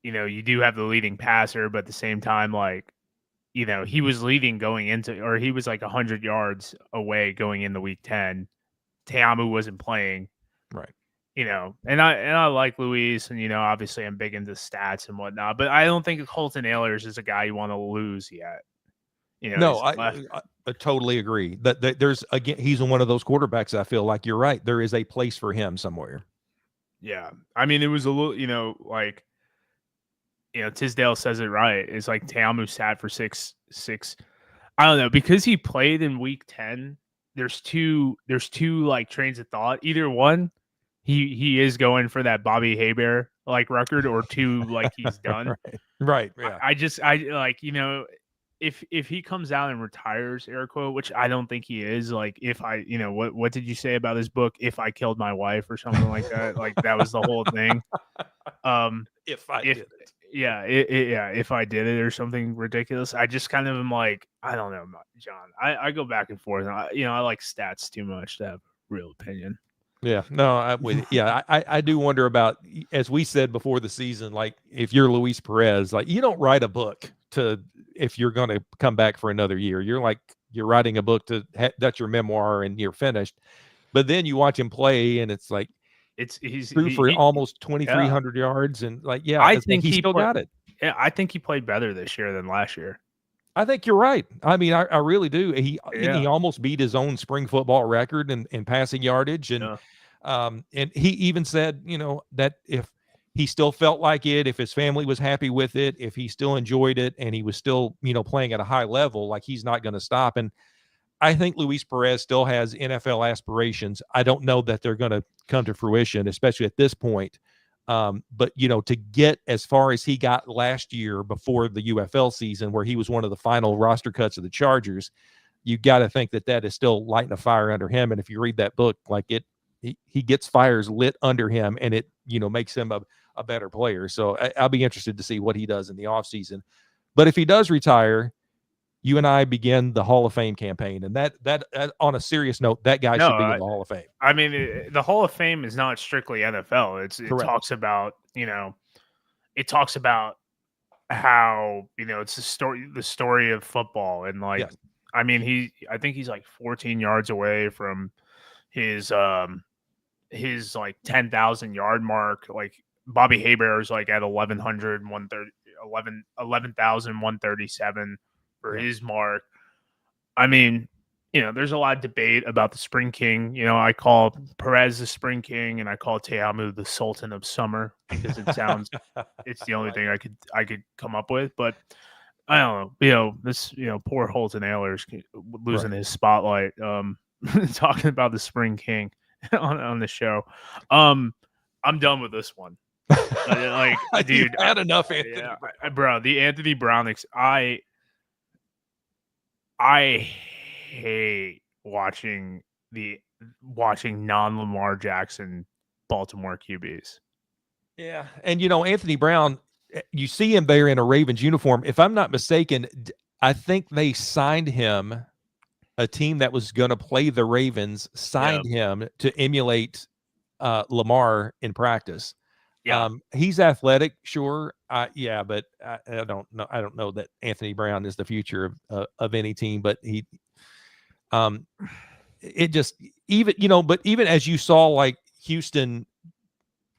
you do have the leading passer, but at the same time, like, he was leading going into, or he was like 100 yards away going into week 10. Teamu wasn't playing. Right. And I like Luis, and obviously I'm big into stats and whatnot, but I don't think Colton Ahlers is a guy you want to lose yet. No, I totally agree. That there's, again, he's one of those quarterbacks. I feel like you're right. There is a place for him somewhere. Yeah, I mean, it was a little, Tisdale says it right. It's like Teamu sat for six. I don't know, because he played in week 10. There's two like trains of thought. Either one, he is going for that Bobby Hebert like record, or 2, like he's done. Right. Yeah. I like, if he comes out and retires, air quote, which I don't think he is, like, if I, what did you say about his book? If I Killed My Wife or something like that. Like, that was the whole thing. If I did it. Yeah, if I did it or something ridiculous. I just kind of am like, I don't know, John. I go back and forth. I like stats too much to have a real opinion. Yeah, no, I do wonder about, as we said before the season, like, if you're Luis Perez, like, you don't write a book if you're going to come back for another year. You're writing a book that's your memoir and you're finished. But then you watch him play, and it's like, he's threw for almost 2,300 yards, and like, yeah, I think he still got it. Yeah, I think he played better this year than last year. I think you're right. I mean, I really do. He almost beat his own spring football record in passing yardage, and he even said, that if he still felt like it, if his family was happy with it, if he still enjoyed it, and he was still, playing at a high level, like, he's not going to stop. And I think Luis Perez still has NFL aspirations. I don't know that they're going to come to fruition, especially at this point. But, to get as far as he got last year before the UFL season, where he was one of the final roster cuts of the Chargers, you got to think that is still lighting a fire under him. And if you read that book, like, he gets fires lit under him, and it, makes him a better player. So I'll be interested to see what he does in the offseason. But if he does retire, you and I begin the Hall of Fame campaign. And that on a serious note, that guy should be in the Hall of Fame. I mean, the Hall of Fame is not strictly NFL. It talks about, it talks about how, it's the story of football. And like, yes. I mean, I think he's like 14 yards away from his like 10,000 yard mark. Like, Bobby Hebert is like at 11,137 for his mark. I mean, there's a lot of debate about the Spring King. I call Perez the Spring King, and I call Teamu the Sultan of Summer, because it sounds it's the only thing I could come up with. But I don't know. This poor Holton Ahlers losing his spotlight. Talking about the Spring King on the show. I'm done with this one. Like, dude, you had enough, Anthony. Bro, the Anthony Brown. I hate watching non-Lamar Jackson Baltimore QBs. Yeah, and Anthony Brown, you see him there in a Ravens uniform. If I'm not mistaken, I think they signed him. A team that was going to play the Ravens signed him to emulate Lamar in practice. Yeah. He's athletic, sure. Yeah, but I don't know. I don't know that Anthony Brown is the future of any team. But um, it just but even as you saw, like Houston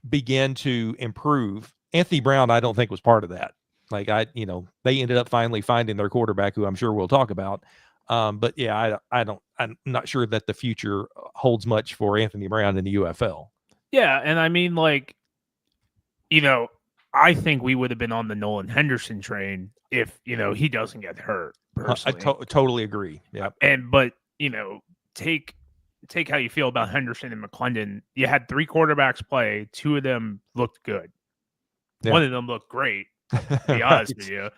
began to improve, Anthony Brown, I don't think was part of that. Like they ended up finally finding their quarterback, who I'm sure we'll talk about. But yeah, I'm not sure that the future holds much for Anthony Brown in the UFL. Yeah, and I mean, like, I think we would have been on the Nolan Henderson train if he doesn't get hurt I personally. totally agree. Yeah, But take how you feel about Henderson and McClendon. You had 3 quarterbacks play. 2 of them looked good. Yeah. One of them looked great, to be honest with you.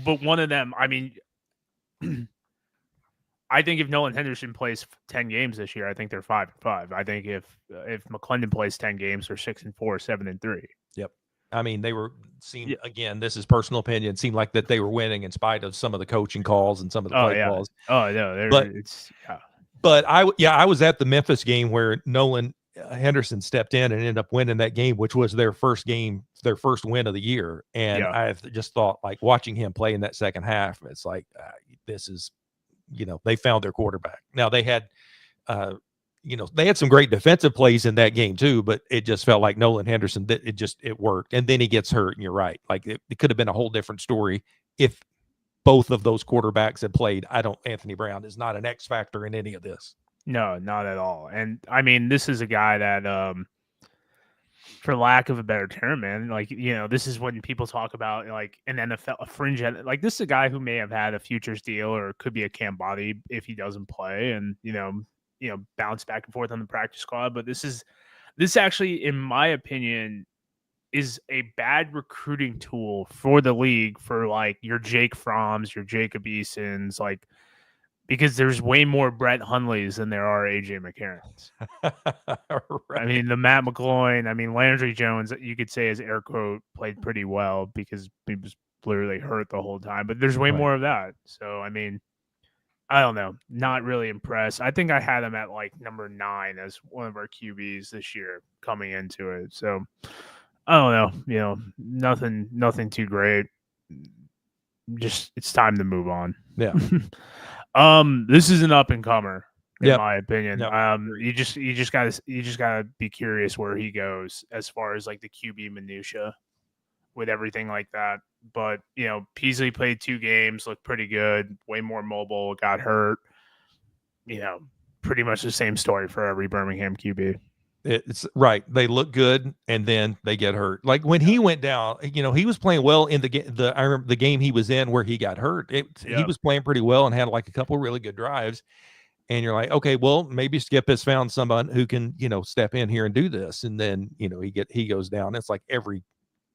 But one of them, I mean, I think if Nolan Henderson plays 10 games this year, I think they're 5-5. I think if McClendon plays 10 games, they're 6-4, 7-3. Yep. I mean, they were seen again. This is personal opinion. Seemed like that they were winning in spite of some of the coaching calls and some of the play calls. Oh no, but it's But I was at the Memphis game where Nolan Henderson stepped in and ended up winning that game, which was their first game, their first win of the year. And I just thought, like, watching him play in that second half, it's like this is, they found their quarterback. Now they had. They had some great defensive plays in that game too, but it just felt like Nolan Henderson, that it worked. And then he gets hurt, and you're right. Like it could have been a whole different story if both of those quarterbacks had played. Anthony Brown is not an X factor in any of this. No, not at all. And I mean, this is a guy that, for lack of a better term, man, like, this is when people talk about like an NFL, a fringe, like this is a guy who may have had a futures deal or could be a camp body if he doesn't play and, bounce back and forth on the practice squad. But this actually, in my opinion, is a bad recruiting tool for the league for like your Jake Fromms, your Jacob Easons, like, because there's way more Brett Hundleys than there are AJ McCarrons. Right. I mean, the Matt McGloin, I mean, Landry Jones, you could say, as air quote, played pretty well because he was literally hurt the whole time. But there's way more of that. So, I mean, I don't know. Not really impressed. I think I had him at like number 9 as one of our QBs this year coming into it. So I don't know. Nothing too great. Just it's time to move on. Yeah. This is an up and comer, in my opinion. Yep. You just gotta be curious where he goes as far as like the QB minutia with everything like that. But Peasley played 2 games, looked pretty good, way more mobile, got hurt. Pretty much the same story for every Birmingham QB. It's right. They look good, and then they get hurt. Like when he went down, he was playing well in I remember the game he was in where he got hurt. He was playing pretty well and had like a couple really good drives. And you're like, okay, well, maybe Skip has found someone who can, step in here and do this. And then, he goes down. It's like every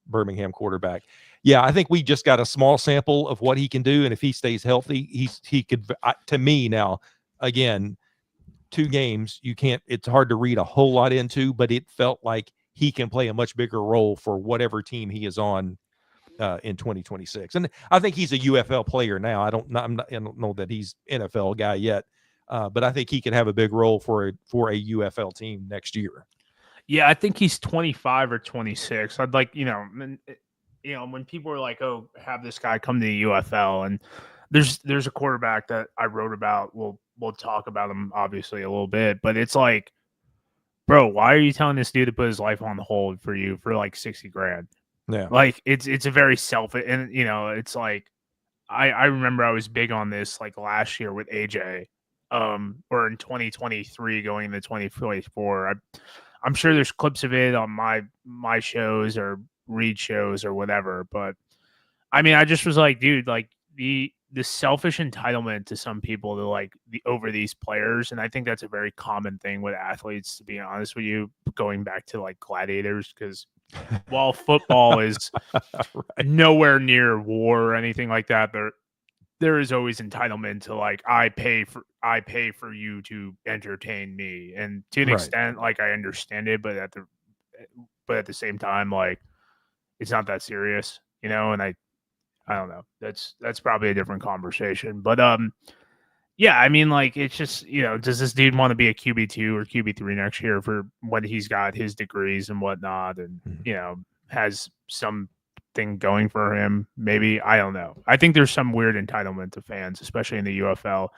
Birmingham quarterback. Yeah, I think we just got a small sample of what he can do, and if he stays healthy, he could. To me now, again, 2 games, it's hard to read a whole lot into, but it felt like he can play a much bigger role for whatever team he is on in 2026. And I think he's a UFL player now. I don't know that he's NFL guy yet, but I think he could have a big role for a UFL team next year. Yeah, I think he's 25 or 26. I'd like, when people are like, "Oh, have this guy come to the UFL," and there's a quarterback that I wrote about. We'll talk about him obviously a little bit, but it's like, bro, why are you telling this dude to put his life on hold for you for like $60,000? Yeah, like it's a very selfish, and it's like I remember I was big on this like last year with AJ, or in 2023 going into 2024. I'm sure there's clips of it on my shows or read shows or whatever, but I mean, I just was like, dude, like the selfish entitlement to some people to like over these players, and I think that's a very common thing with athletes, to be honest with you, going back to like gladiators, because while football is right. nowhere near war or anything like that, there is always entitlement to like I pay for you to entertain me, and to an extent, like I understand it, but at the same time, like it's not that serious, and I don't know. That's probably a different conversation, but yeah, I mean, like it's just does this dude want to be a QB2 or QB3 next year for when he's got his degrees and whatnot, and has something going for him. Maybe, I don't know. I think there's some weird entitlement to fans, especially in the UFL,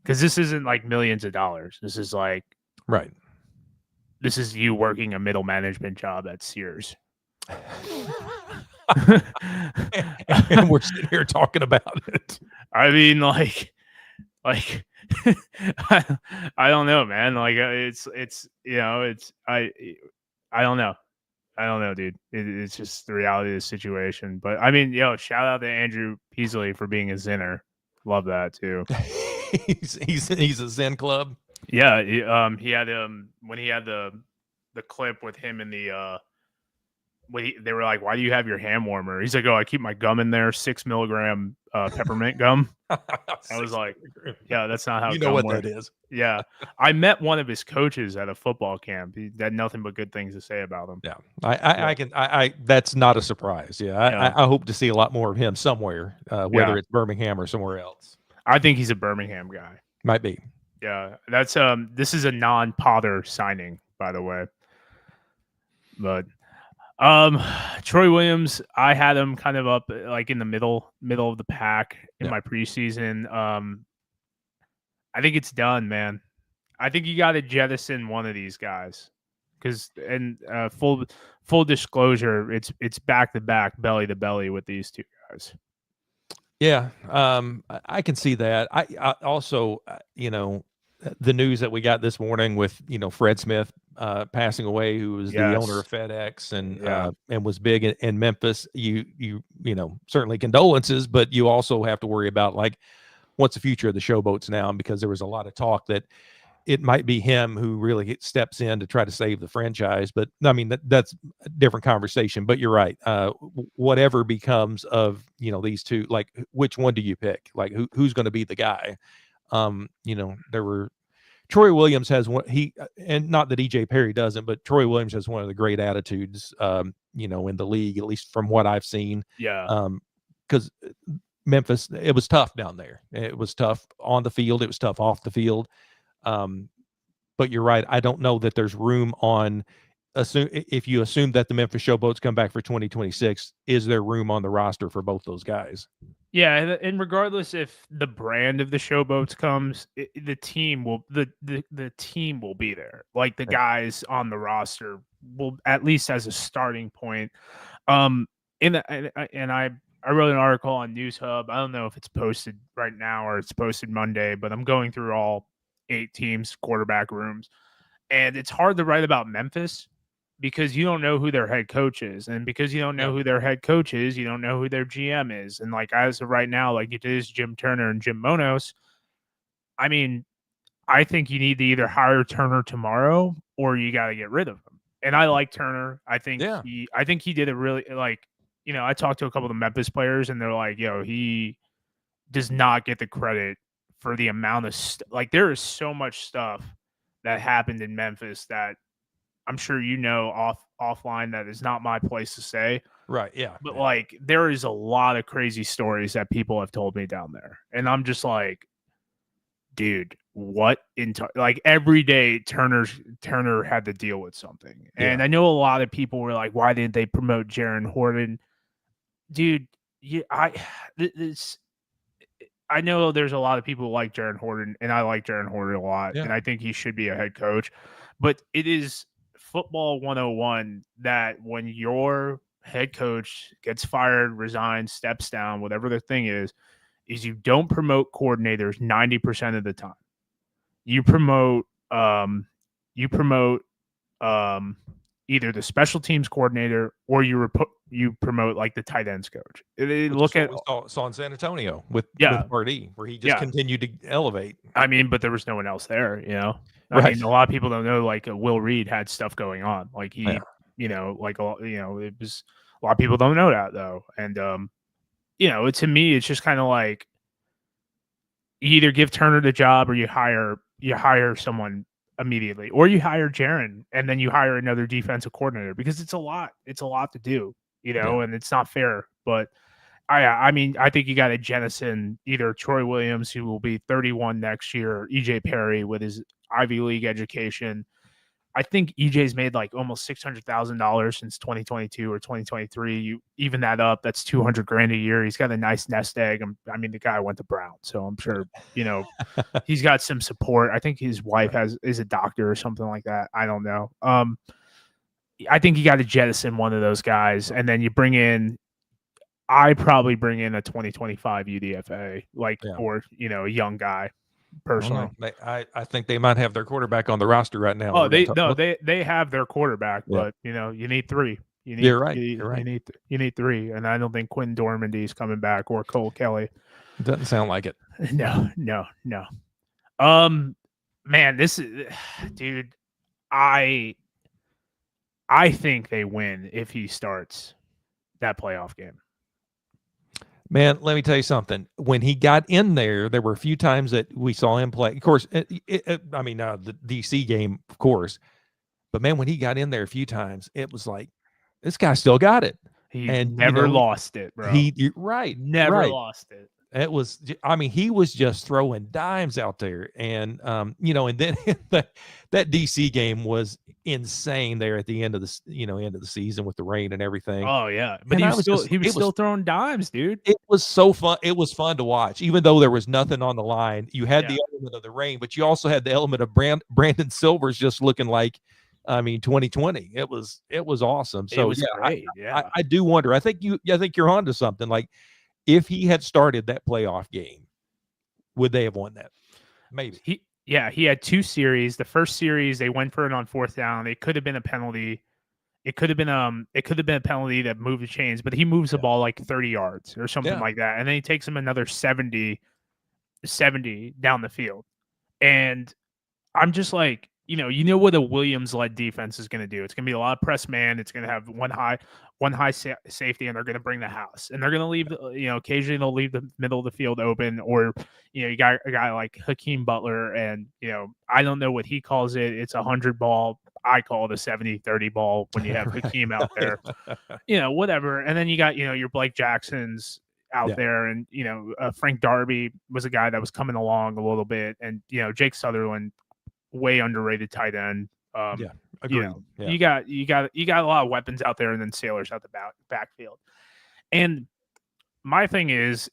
because this isn't like millions of dollars. This is like Right. this is you working a middle management job at Sears. And we're sitting here talking about it. I mean, like I don't know, man. Like it's I don't know. I don't know, dude. It's just the reality of the situation. But I mean, shout out to Andrew Peasley for being a Zinner. Love that too. he's a Zen club. Yeah, he had when he had the clip with him in the they were like, "Why do you have your hand warmer?" He's like, "Oh, I keep my gum in there, 6 milligram peppermint gum." I was like, "Yeah, that's not how you know gum what works." that is. Yeah, I met one of his coaches at a football camp. He had nothing but good things to say about him. Yeah, I that's not a surprise. Yeah, Yeah. I hope to see a lot more of him somewhere, whether Yeah. it's Birmingham or somewhere else. I think he's a Birmingham guy. Might be. Yeah, that's this is a non-Potter signing, by the way. But Troy Williams, I had him kind of up like in the middle of the pack in my preseason. I think it's done, man. I think you got to jettison one of these guys because, and full disclosure, it's back to back, belly to belly with these two guys. Yeah, I can see that. I also, the news that we got this morning with Fred Smith passing away, who was the owner of FedEx and was big in Memphis. You certainly condolences, but you also have to worry about like what's the future of the showboats now, because there was a lot of talk that it might be him who really steps in to try to save the franchise. But I mean, that's a different conversation. But you're right. Whatever becomes of, these two, like, which one do you pick? Like, who's going to be the guy? There were Troy Williams has one, and not that EJ Perry doesn't, but Troy Williams has one of the great attitudes, in the league, at least from what I've seen. Yeah. Because Memphis, it was tough down there. It was tough on the field. It was tough off the field. But you're right. I don't know that there's room on if you assume that the Memphis Showboats come back for 2026, is there room on the roster for both those guys? Yeah, and regardless if the brand of the Showboats comes, the team will the team will be there. Like the guys on the roster will, at least as a starting point. And I wrote an article on News Hub. I don't know if it's posted right now or it's posted Monday, but I'm going through all 8 teams' quarterback rooms. And it's hard to write about Memphis because you don't know who their head coach is. And because you don't know who their head coach is, you don't know who their GM is. And like as of right now, like it is Jim Turner and Jim Monos. I mean, I think you need to either hire Turner tomorrow or you got to get rid of him. And I like Turner. I think he did a really, like, I talked to a couple of the Memphis players and they're like, he does not get the credit for the amount of like there is so much stuff that happened in Memphis that I'm sure offline that is not my place to say. Right, yeah. But like there is a lot of crazy stories that people have told me down there. And I'm just like, dude, what like every day Turner had to deal with something. And I know a lot of people were like, why didn't they promote Jaron Horton? Dude, I know there's a lot of people who like Jaron Horton, and I like Jaron Horton a lot, and I think he should be a head coach. But it is football 101 that when your head coach gets fired, resigns, steps down, whatever the thing is you don't promote coordinators 90% of the time. You promote either the special teams coordinator or you promote like the tight ends coach. Look at we saw in San Antonio with Pardee, where he just continued to elevate. I mean, but there was no one else there, I mean, a lot of people don't know, like Will Reed had stuff going on. Like he, it was a lot of people don't know that though. And, to me, it's just kind of like you either give Turner the job or you hire someone immediately, or you hire Jaron and then you hire another defensive coordinator, because it's a lot to do, and it's not fair. But I mean, I think you got to jettison either Troy Williams, who will be 31 next year, or EJ Perry with his Ivy League education, I think EJ's made like almost $600,000 since 2022 or 2023. You even that up, that's 200 grand a year. He's got a nice nest egg. I mean, the guy went to Brown, so I'm sure he's got some support. I think his wife is a doctor or something like that. I don't know. I think you got to jettison one of those guys, and then you bring in. I probably bring in a 2025 UDFA, or a young guy. Personally, I think they might have their quarterback on the roster right now. Oh, they have their quarterback, but you need three. You're right. You're right. You need three, and I don't think Quinn Dormandy is coming back or Cole Kelly. Doesn't sound like it. No. Man, this is, dude. I think they win if he starts that playoff game. Man, let me tell you something. When he got in there, there were a few times that we saw him play. Of course, the DC game, of course. But, man, when he got in there a few times, it was like, this guy still got it. He never lost it, bro. Never lost it. It was, he was just throwing dimes out there. And, and then that DC game was insane there at the end of the season with the rain and everything. Oh yeah. But he was still throwing dimes, dude. It was so fun. It was fun to watch, even though there was nothing on the line. You had the element of the rain, but you also had the element of Brandon Silvers just looking like, 2020. It was awesome. So it was great. I do wonder. I think you're onto something. Like, if he had started that playoff game, would they have won that? Maybe. He had two series. The first series they went for it on fourth down. It could have been a penalty. It could have been a penalty that moved the chains, but he moves the ball like 30 yards or something like that. And then he takes him another 70 down the field. And I'm just like, what a Williams-led defense is going to do. It's going to be a lot of press man. It's going to have one high safety, and they're going to bring the house. And they're going to leave, occasionally they'll leave the middle of the field open, or, you got a guy like Hakeem Butler, and, I don't know what he calls it. It's 100 ball. I call it a 70-30 ball when you have Hakeem out there, whatever. And then you got, your Blake Jacksons out there, and, Frank Darby was a guy that was coming along a little bit, and, Jake Sutherland, way underrated tight end. Agreed. You got a lot of weapons out there, and then Sailors out the backfield. And my thing is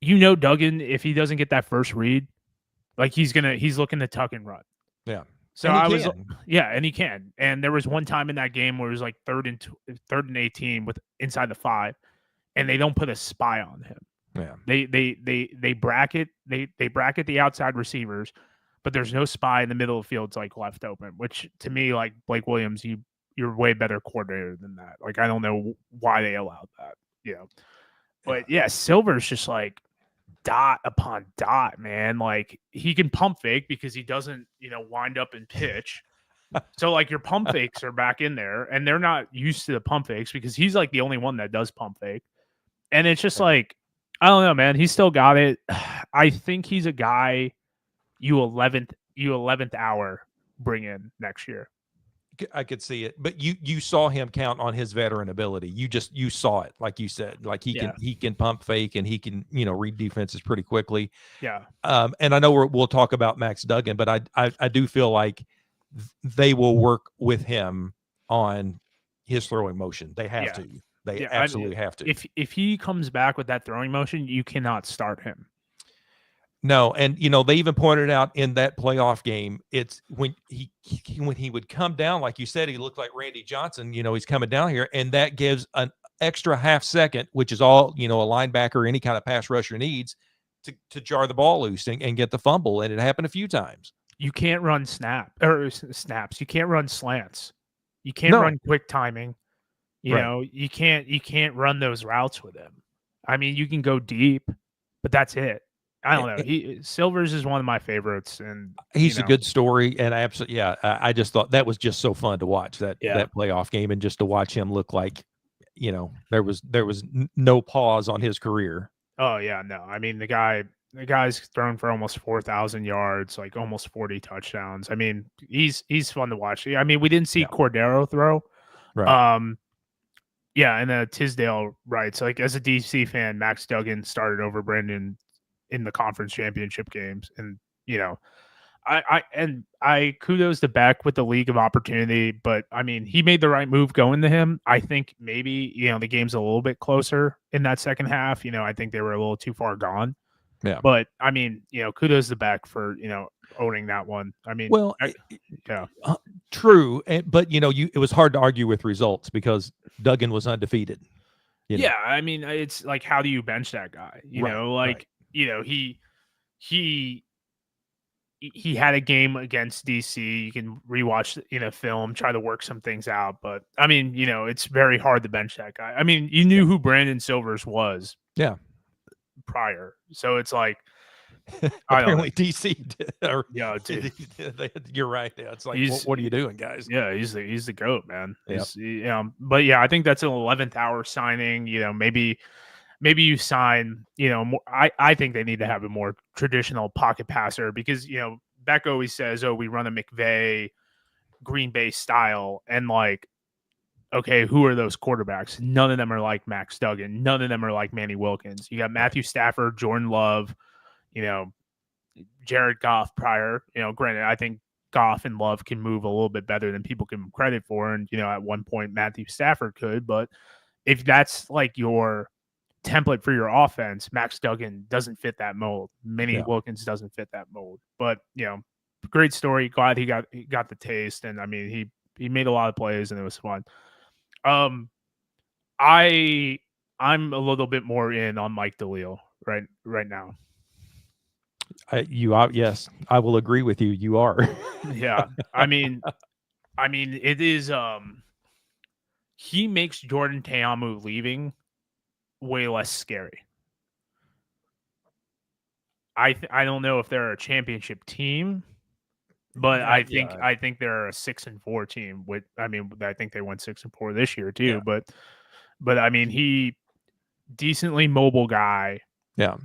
Duggan, if he doesn't get that first read, like he's looking to tuck and run. Yeah. So and he can. And there was one time in that game where it was like third and 18 with inside the 5, and they don't put a spy on him. Yeah. They bracket the outside receivers, but there's no spy in the middle of the field. It's like left open, which to me, like Blake Williams, you're way better coordinator than that. Like, I don't know why they allowed that, But Silver's just like dot upon dot, man. Like, he can pump fake because he doesn't, wind up and pitch. So like your pump fakes are back in there, and they're not used to the pump fakes because he's like the only one that does pump fake. And it's just like, I don't know, man. He's still got it. I think he's a guy you 11th hour bring in next year. I could see it, but you saw him count on his veteran ability. You saw it, like you said, like he can pump fake, and he can read defenses pretty quickly. Yeah. And I know we'll talk about Max Duggan, but I do feel like they will work with him on his throwing motion. They have to. They absolutely have to. If he comes back with that throwing motion, you cannot start him. No, and they even pointed out in that playoff game, it's when he would come down, like you said, he looked like Randy Johnson. He's coming down here, and that gives an extra half second, which is all a linebacker or any kind of pass rusher needs to jar the ball loose and get the fumble. And it happened a few times. You can't run snaps. You can't run slants. You can't run quick timing. You can't run those routes with him. I mean, you can go deep, but that's it. I don't know. Silvers is one of my favorites, and he's a good story. And absolutely, I just thought that was just so fun to watch that playoff game, and just to watch him look like, there was no pause on his career. Oh yeah, no. I mean, the guy's thrown for almost 4,000 yards, like almost 40 touchdowns. I mean, he's fun to watch. I mean, we didn't see Cordero throw, right? And Tisdale, right? So like as a DC fan, Max Duggan started over Brandon in the conference championship games. And, I kudos to Beck with the league of opportunity, but I mean, he made the right move going to him. I think maybe, the game's a little bit closer in that second half. I think they were a little too far gone. Yeah. But I mean, kudos to Beck for, owning that one. I mean, Well, yeah. True, but it was hard to argue with results because Duggan was undefeated. Yeah, I mean, it's like, how do you bench that guy? Right. He had a game against DC. You can rewatch film, try to work some things out, but I mean, it's very hard to bench that guy. I mean, you knew who Brandon Silvers was, prior, so it's like, apparently DC did. Dude. You're right. Yeah, it's like, what are you doing, guys? Yeah, he's the GOAT, man. But yeah, I think that's an 11th hour signing. Maybe you sign, I think they need to have a more traditional pocket passer because, Beck always says, oh, we run a McVay Green Bay style. And like, okay, who are those quarterbacks? None of them are like Max Duggan. None of them are like Manny Wilkins. You got Matthew Stafford, Jordan Love, Jared Goff prior. Granted, I think Goff and Love can move a little bit better than people give them credit for. And, at one point, Matthew Stafford could. But if that's like your template for your offense, Max Duggan doesn't fit that mold. Manny Wilkins doesn't fit that mold. But, great story. Glad he got the taste. And I mean, he made a lot of plays and it was fun. I'm a little bit more in on Mike DeLeo right now. Yes, I will agree with you. You are. Yeah. I mean, it is, he makes Jordan Teamu leaving way less scary. I don't know if they're a championship team, but I think they're a 6-4 team. I think they went 6-4 this year too. Yeah. But I mean, he decently mobile guy. Yeah.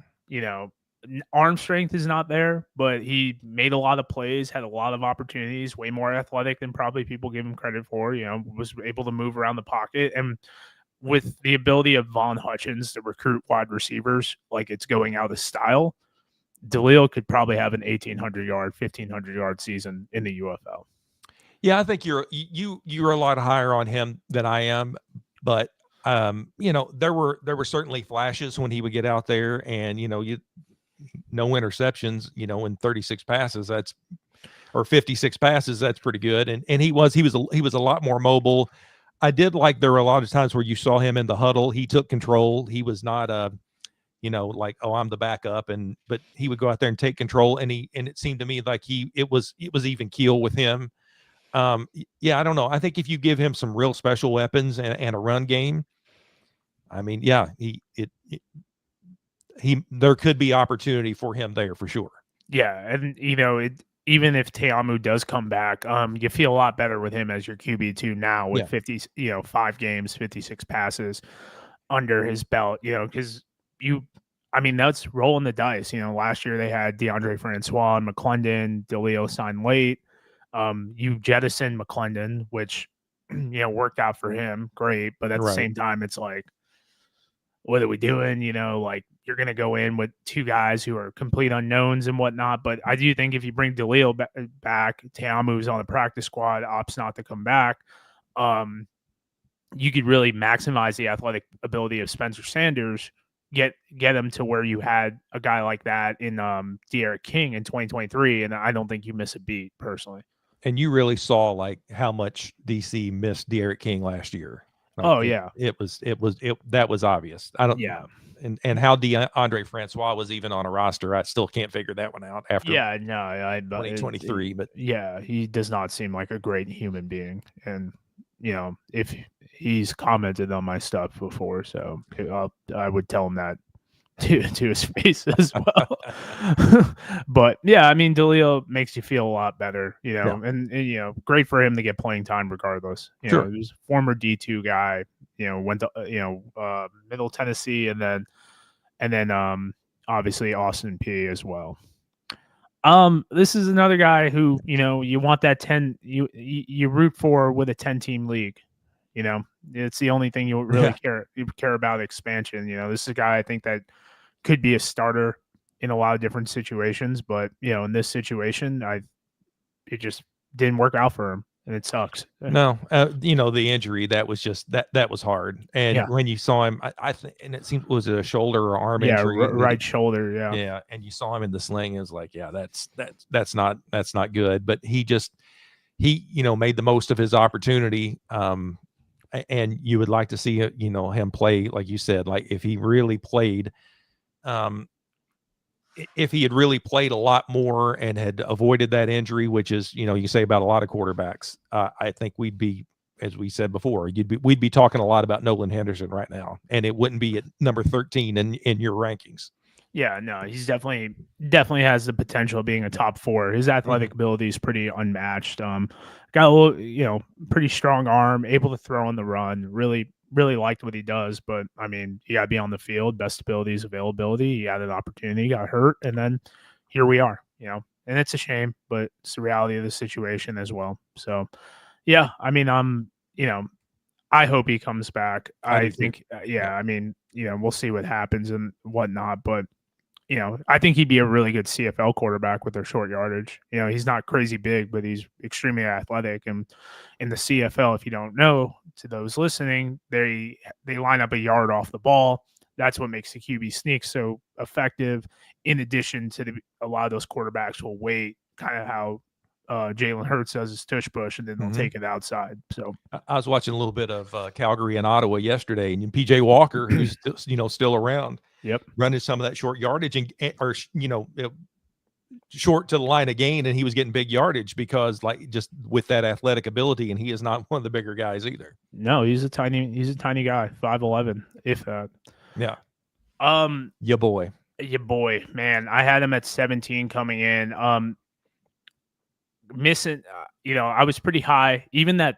Arm strength is not there, but he made a lot of plays, had a lot of opportunities, way more athletic than probably people give him credit for. Was able to move around the pocket, and with the ability of Von Hutchins to recruit wide receivers like it's going out of style, DeLeo could probably have an 1,800-yard, 1,500-yard season in the UFL. Yeah, I think you're a lot higher on him than I am, but there were certainly flashes when he would get out there, and no interceptions, in 36 passes, or 56 passes, that's pretty good. And he was a lot more mobile. I did like, there were a lot of times where you saw him in the huddle. He took control. He was not like, oh, I'm the backup, but he would go out there and take control. And it seemed to me like it was even keel with him. I don't know. I think if you give him some real special weapons and a run game, I mean, there could be opportunity for him there for sure. Yeah, and even if Teamu does come back, you feel a lot better with him as your QB2 now with 5 games, 56 passes under his belt. Because that's rolling the dice. Last year they had DeAndre Francois and McClendon. DeLeo signed late. You jettison McClendon, which worked out for him, great. But at the same time, it's like, what are we doing? Like, you're going to go in with 2 guys who are complete unknowns and whatnot. But I do think if you bring DeLeo back, Teamu's on the practice squad, opts not to come back, you could really maximize the athletic ability of Spencer Sanders, get him to where you had a guy like that in De'Aaron King in 2023. And I don't think you miss a beat personally. And you really saw like how much DC missed De'Aaron King last year. That was obvious. I don't. Yeah. And how DeAndre Francois was even on a roster, I still can't figure that one out after 2023. But yeah, he does not seem like a great human being. And, if he's commented on my stuff before, so I would tell him that to his face as well. But yeah, I mean, DeLeo makes you feel a lot better, and great for him to get playing time regardless. Sure. He was a former D2 guy, went to Middle Tennessee and then obviously Austin P as well. This is another guy who, you want that 10 you root for with a 10-team league. It's the only thing you really care about expansion. This is a guy I think that could be a starter in a lot of different situations, but in this situation, it just didn't work out for him, and it sucks. No, the injury that was just that was hard. And Yeah, when you saw him, I think, and it seemed was it a shoulder or arm yeah, injury, and right shoulder. Yeah, yeah, and you saw him in the sling. It was like, yeah, that's not good. But he made the most of his opportunity. And you would like to see him play, like you said, like if he really played. If he had really played a lot more and had avoided that injury, which is, you say about a lot of quarterbacks, I think we'd be, as we said before, we'd be talking a lot about Nolan Henderson right now, and it wouldn't be at number 13 in your rankings. yeah, no, he's definitely has the potential of being a top 4. His athletic ability is pretty unmatched. Got a little, pretty strong arm, able to throw on the run. Really liked what he does, but I mean, you gotta be on the field. Best ability is availability. He had an opportunity, got hurt, and then here we are. And it's a shame, but it's the reality of the situation as well. So, yeah, I mean, I hope he comes back. I do I too. think, yeah, I mean, we'll see what happens and whatnot, but I think he'd be a really good CFL quarterback with their short yardage. He's not crazy big, but he's extremely athletic. And in the CFL, if you don't know, to those listening, they line up a yard off the ball. That's what makes the QB sneak so effective. In addition to a lot of those quarterbacks will wait, kind of how Jalen Hurts does his tush push, and then they'll take it outside. So I was watching a little bit of Calgary and Ottawa yesterday, and PJ Walker, who's still around, yep, running some of that short yardage or short to the line of gain, and he was getting big yardage because just with that athletic ability, and he is not one of the bigger guys either. no, he's a tiny guy, 5'11", if that. Yeah. Your boy, man, I had him at 17 coming in. Missing, I was pretty high. Even that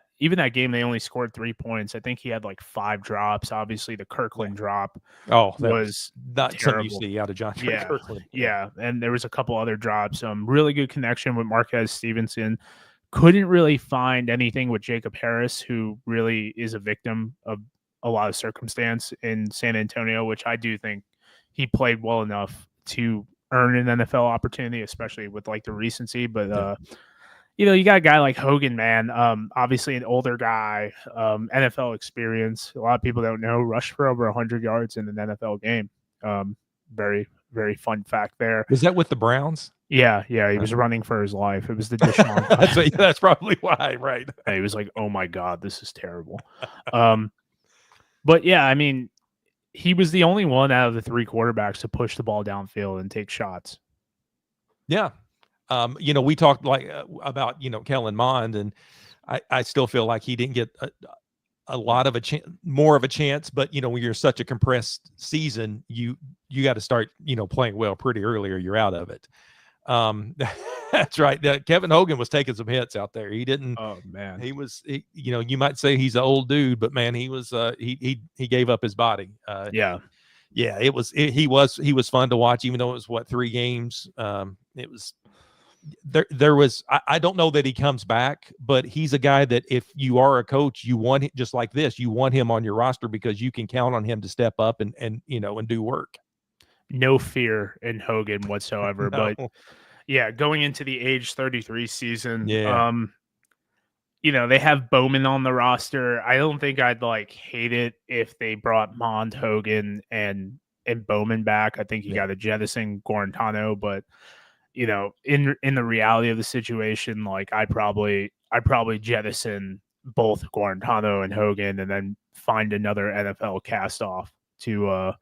game, they only scored 3 points. I think he had like 5 drops. Obviously, the Kirkland drop was not terrible. something you see out of John Kirkland. Yeah, and there was a couple other drops. Really good connection with Marquez Stevenson. Couldn't really find anything with Jacob Harris, who really is a victim of a lot of circumstance in San Antonio, which I do think he played well enough to earn an NFL opportunity, especially with like the recency. But you got a guy like Hogan, man. Obviously an older guy, NFL experience. A lot of people don't know, rushed for over 100 yards in an NFL game. Very, very fun fact there. Was that with the Browns? Yeah, he was running for his life. It was the Deshaun. That's probably why, right? He was like, "Oh my God, this is terrible." But yeah, I mean, he was the only one out of the 3 quarterbacks to push the ball downfield and take shots. Yeah. We talked about, Kellen Mond, and I still feel like he didn't get a lot of more of a chance, but when you're such a compressed season, you got to start, playing well pretty early or you're out of it. That's right. Kevin Hogan was taking some hits out there. He didn't. Oh man, you might say he's an old dude, but man, he was. He gave up his body. Yeah. He was fun to watch, even though it was 3 games. It was. There was. I don't know that he comes back, but he's a guy that if you are a coach, you want just like this. You want him on your roster because you can count on him to step up and do work. No fear in Hogan whatsoever, No. but yeah, going into the age 33 season, they have Bowman on the roster. I don't think I'd hate it if they brought Mond, Hogan, and Bowman back. I think you got to jettison Guarantano, but in the reality of the situation, I probably jettison both Guarantano and Hogan, and then find another NFL cast off to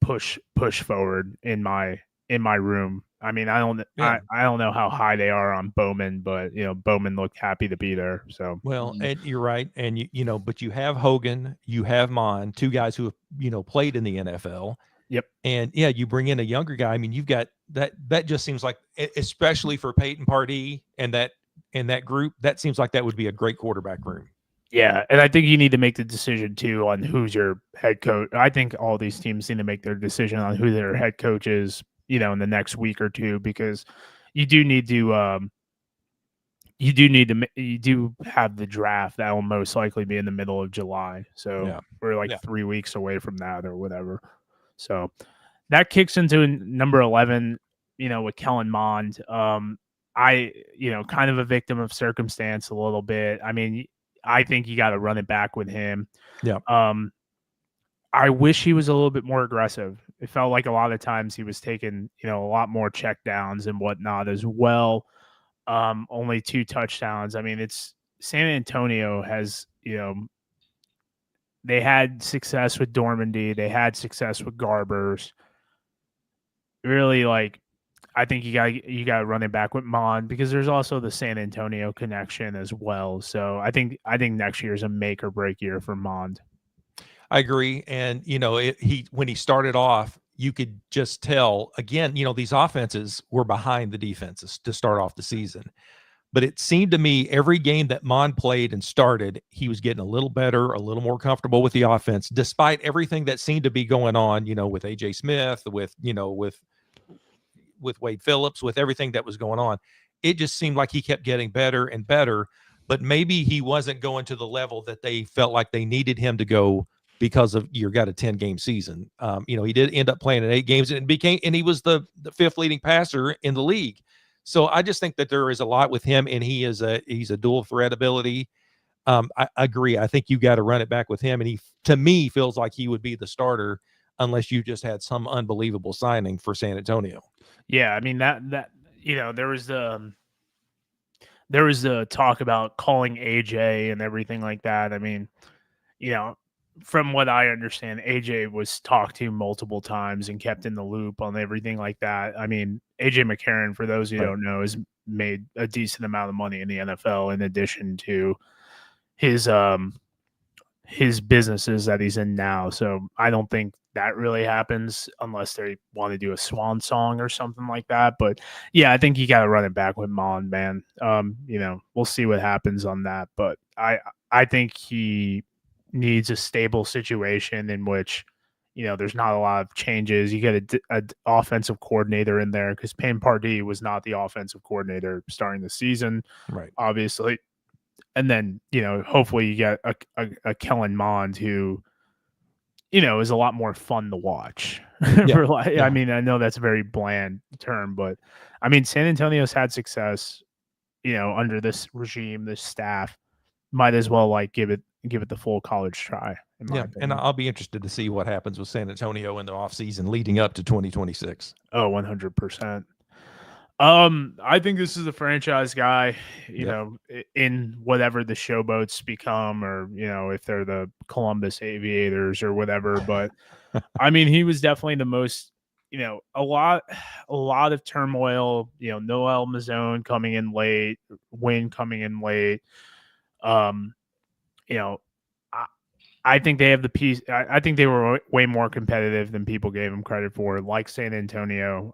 push forward in my room. I mean, I don't know how high they are on Bowman, but Bowman looked happy to be there. So and you're right, and but you have Hogan, you have Mon, 2 guys who have played in the NFL. Yep. And you bring in a younger guy. I mean, you've got that just seems like, especially for Peyton Pardee and that group, that seems like that would be a great quarterback room. Yeah, and I think you need to make the decision too on who's your head coach. I think all these teams need to make their decision on who their head coach is, in the next week or two, because you do have the draft that will most likely be in the middle of July. So we're 3 weeks away from that or whatever. So that kicks into number 11. with Kellen Mond. Kind of a victim of circumstance a little bit. I mean, I think you got to run it back with him. Yeah. I wish he was a little bit more aggressive. It felt like a lot of times he was taking, a lot more check downs and whatnot as well. Only 2 touchdowns. I mean, it's San Antonio has, they had success with Dormandy. They had success with Garbers. Really, like, I think you got to run it back with Mon because there's also the San Antonio connection as well. So I think next year is a make or break year for Mond. I agree. And, when he started off, you could just tell again, these offenses were behind the defenses to start off the season. But it seemed to me every game that Mon played and started, he was getting a little better, a little more comfortable with the offense, despite everything that seemed to be going on, with AJ Smith, with Wade Phillips, with everything that was going on. It just seemed like he kept getting better and better, but maybe he wasn't going to the level that they felt like they needed him to go because of you got a 10-game season. He did end up playing in 8 games and he was the 5th leading passer in the league. So I just think that there is a lot with him, and he's a dual threat ability. I agree. I think you got to run it back with him, and he, to me, feels like he would be the starter unless you just had some unbelievable signing for San Antonio. Yeah, I mean that there was the talk about calling AJ and everything like that. I mean, from what I understand, AJ was talked to multiple times and kept in the loop on everything like that. I mean, AJ McCarron, for those who Right. don't know, has made a decent amount of money in the NFL in addition to his businesses that he's in now. So I don't think that really happens unless they want to do a swan song or something like that. But yeah, I think you got to run it back with Mon, man. We'll see what happens on that. But I think he needs a stable situation in which there's not a lot of changes. You get a offensive coordinator in there because Payne Pardee was not the offensive coordinator starting the season, Right. obviously. And then hopefully you get a Kellen Mond who is a lot more fun to watch. Yeah. I mean, I know that's a very bland term, but I mean, San Antonio's had success, under this regime, this staff. Might as well give it the full college try. In my And opinion. I'll be interested to see what happens with San Antonio in the offseason leading up to 2026. Oh, 100%. I think this is a franchise guy, in whatever the showboats become, or if they're the Columbus Aviators or whatever. But I mean, he was definitely the most, a lot of turmoil. Noel Mazzone coming in late, Wynn coming in late. Um, you know, I think they have the piece. I think they were way more competitive than people gave them credit for. Like San Antonio,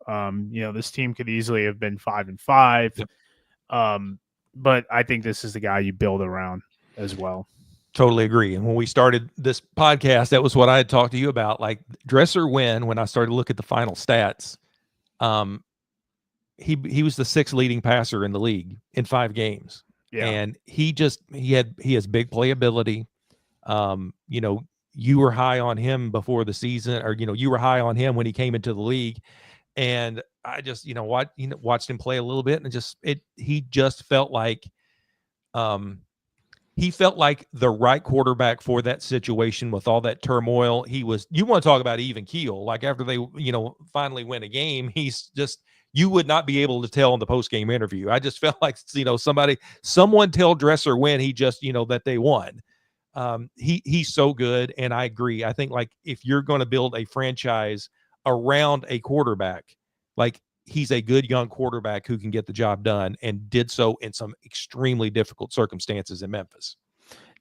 this team could easily have been 5-5. Yep. But I think this is the guy you build around as well. Totally agree. And when we started this podcast, that was what I had talked to you about. Like Dresser Wynn, when I started to look at the final stats, he was the 6th leading passer in the league in 5 games. Yeah. And he has big playability. You were high on him before the season, or you were high on him when he came into the league, and I just watched him play a little bit, and he just felt like the right quarterback for that situation with all that turmoil. You want to talk about even keel, like after they finally win a game, he's just, you would not be able to tell in the post-game interview. I just felt like someone tell Dresser when he just that they won. He's so good, and I agree. I think like if you're going to build a franchise around a quarterback, like he's a good young quarterback who can get the job done, and did so in some extremely difficult circumstances in Memphis.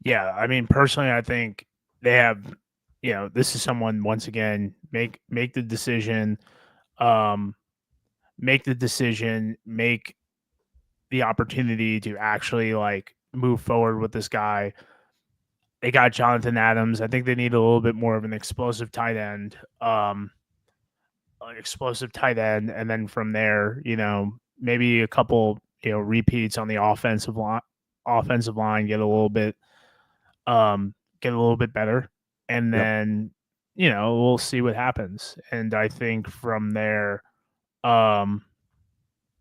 Yeah, I mean, personally, I think they have. This is someone, once again, make the decision, make the opportunity to actually move forward with this guy. They got Jonathan Adams. I think they need a little bit more of an explosive tight end. And then from there, maybe a couple, repeats on the offensive line, get a little bit better, and Yep. then we'll see what happens. And I think from there,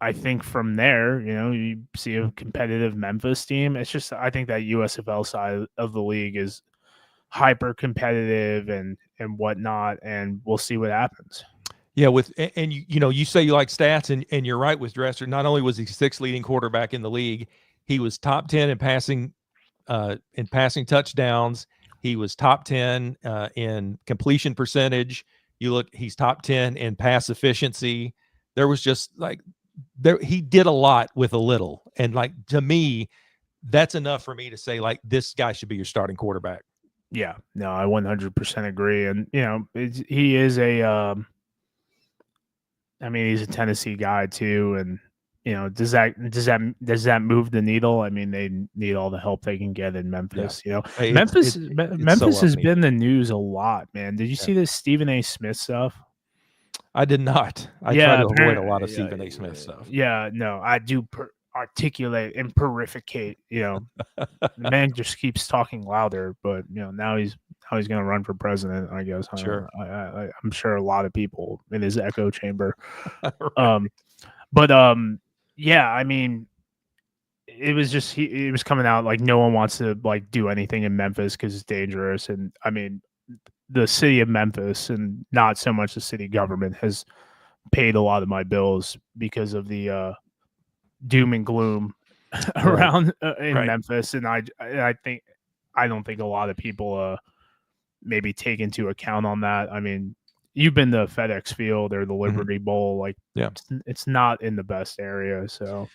I think from there, you see a competitive Memphis team. It's just I think that USFL side of the league is hyper competitive and whatnot, and we'll see what happens. Yeah, and you say you like stats, and you're right with Dresser. Not only was he sixth leading quarterback in the league, he was top 10 in passing touchdowns. He was top 10 in completion percentage. He's top 10 in pass efficiency. There was just like he did a lot with a little, and like to me, that's enough for me to say like this guy should be your starting quarterback. Yeah, no, I 100% agree, and he is a. I mean, he's a Tennessee guy too, and does that move the needle? I mean, they need all the help they can get in Yeah, Memphis. it's so Memphis up has in the been air. the news a lot, man. Did you Yeah. see this Stephen A. Smith stuff? I did not. I try Yeah, to avoid a lot of apparently, Stephen A. Smith stuff. yeah, no, I do articulate and purificate. The man just keeps talking louder, but now he's going to run for president. I guess I don't. Sure. I'm sure a lot of people in his echo chamber. Right. Um, but yeah, I mean, it was just it was coming out like no one wants to like do anything in Memphis because it's dangerous, and I mean, the city of Memphis and not so much the city government has paid a lot of my bills because of the doom and gloom Right. around in Right. Memphis, and I don't think a lot of people maybe take into account on that. I mean, you've been to FedEx Field or the Mhm. Liberty Bowl, like Yeah. it's not in the best area, so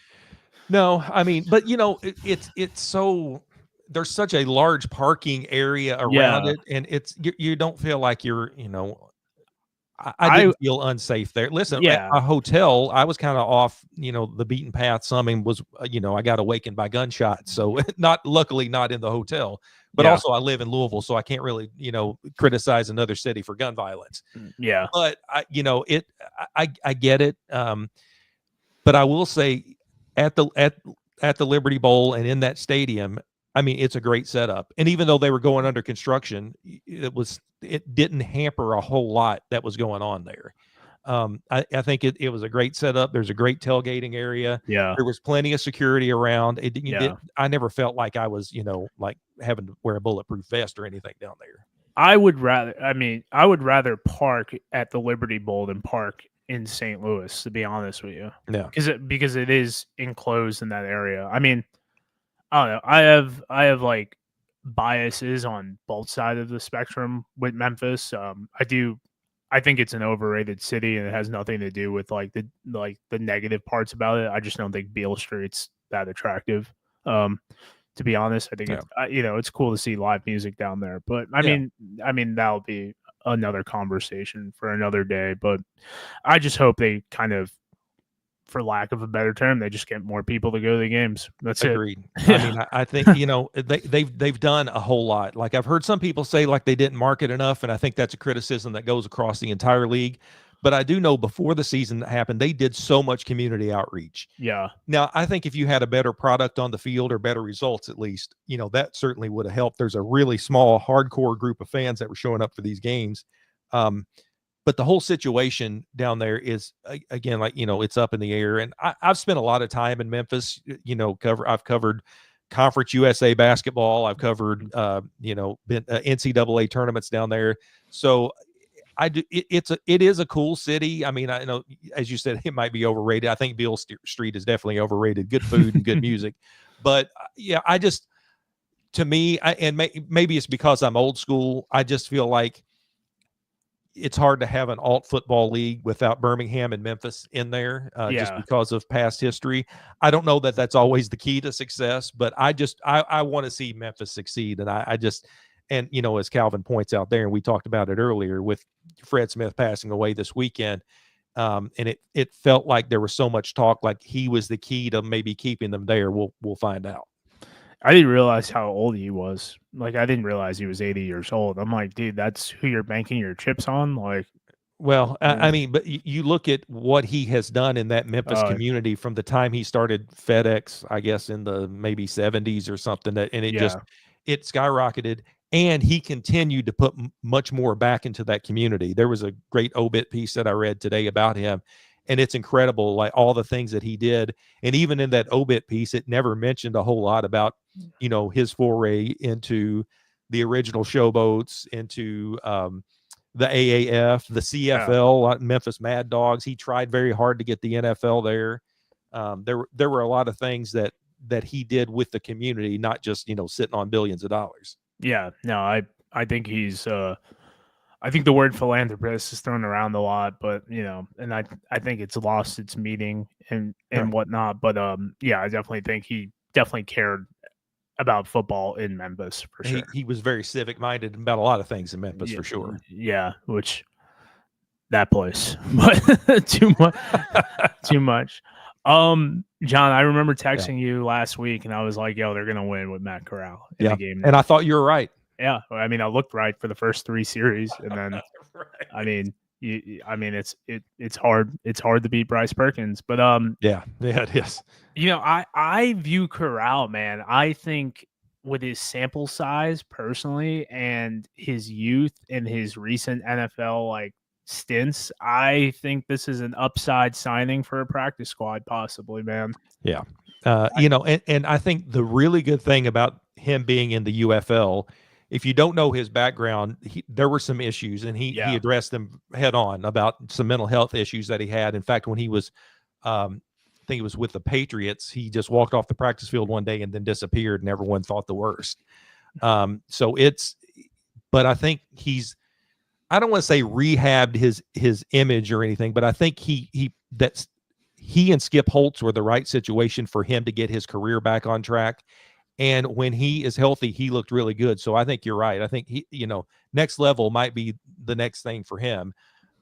No, I mean, but it's so there's such a large parking area around yeah, it, and you don't feel like I I didn't feel unsafe there. Listen, at yeah, a hotel, I was kind of off, the beaten path. Something was, I got awakened by gunshots. So luckily not in the hotel, but yeah, also I live in Louisville, so I can't really, criticize another city for gun violence. yeah, But I get it. But I will say at the Liberty Bowl and in that stadium, I mean, it's a great setup. And even though they were going under construction, it didn't hamper a whole lot that was going on there. I think it was a great setup. There's a great tailgating area. yeah, There was plenty of security around. yeah. I never felt like I was, like having to wear a bulletproof vest or anything down there. I would rather park at the Liberty Bowl than park in St. Louis, to be honest with you, Yeah. because it is enclosed in that area. I mean, I don't know. I have like biases on both sides of the spectrum with Memphis. I think it's an overrated city, and it has nothing to do with the negative parts about it. I just don't think Beale Street's that attractive. Um, to be honest, I think Yeah. it's cool to see live music down there. But Yeah. I mean that'll be another conversation for another day. But I just hope they kind of, for lack of a better term, they just get more people to go to the games. That's it. Agreed. I Yeah. mean, I think they've done a whole lot. Like I've heard some people say like they didn't market enough, and I think that's a criticism that goes across the entire league. But I do know before the season happened, they did so much community outreach. Yeah. Now, I think if you had a better product on the field or better results, at least, that certainly would have helped. There's a really small, hardcore group of fans that were showing up for these games. But the whole situation down there is again, like, it's up in the air. And I've spent a lot of time in Memphis, I've covered Conference USA basketball. I've covered, been NCAA tournaments down there. So I do. It is a cool city. I mean, I know, as you said, it might be overrated. I think Beale Street is definitely overrated. Good food and good music, but yeah, to me, maybe it's because I'm old school. I just feel like it's hard to have an alt football league without Birmingham and Memphis in there, just Yeah. because of past history. I don't know that that's always the key to success, but I want to see Memphis succeed, and and as Calvin points out there, and we talked about it earlier with Fred Smith passing away this weekend, and it felt like there was so much talk like he was the key to maybe keeping them there. We'll find out. I didn't realize how old he was. Like, I didn't realize he was 80 years old. I'm like, dude, that's who you're banking your chips on? Like, Well, I yeah. mean, but you look at what he has done in that Memphis community from the time he started FedEx, I guess in the maybe 70s or something, and Yeah. it skyrocketed, and he continued to put much more back into that community. There was a great obit piece that I read today about him, and it's incredible, like all the things that he did. And even in that obit piece, it never mentioned a whole lot about, his foray into the original Showboats, into the AAF, the Yeah. CFL, Memphis Mad Dogs. He tried very hard to get the NFL there. There were a lot of things that he did with the community, not just sitting on billions of dollars. Yeah. No, I think he's I think the word philanthropist is thrown around a lot, but and I think it's lost its meaning and Right. whatnot. But yeah, I definitely think he definitely cared about football in Memphis for sure. He was very civic minded about a lot of things in Memphis Yeah, for sure. yeah, which that place, but too much, too much. John, I remember texting you last week, and I was like, "Yo, they're gonna win with Matt Corral in Yeah. the game." And I thought you were right. Yeah, I mean, I looked right for the first 3 series, and then I Right. mean, I mean, it's hard. It's hard to beat Bryce Perkins, but Yeah, it is. I view Corral, man. I think with his sample size personally, and his youth and his recent NFL stints, I think this is an upside signing for a practice squad, possibly, man. Yeah. And I think the really good thing about him being in the UFL, if you don't know his background, there were some issues, and he Yeah. addressed them head on about some mental health issues that he had. In fact, when he was, I think it was with the Patriots, he just walked off the practice field one day and then disappeared, and everyone thought the worst. But I think I don't want to say rehabbed his image or anything, but I think he and Skip Holtz were the right situation for him to get his career back on track. And when he is healthy, he looked really good. So I think you're right. I think next level might be the next thing for him.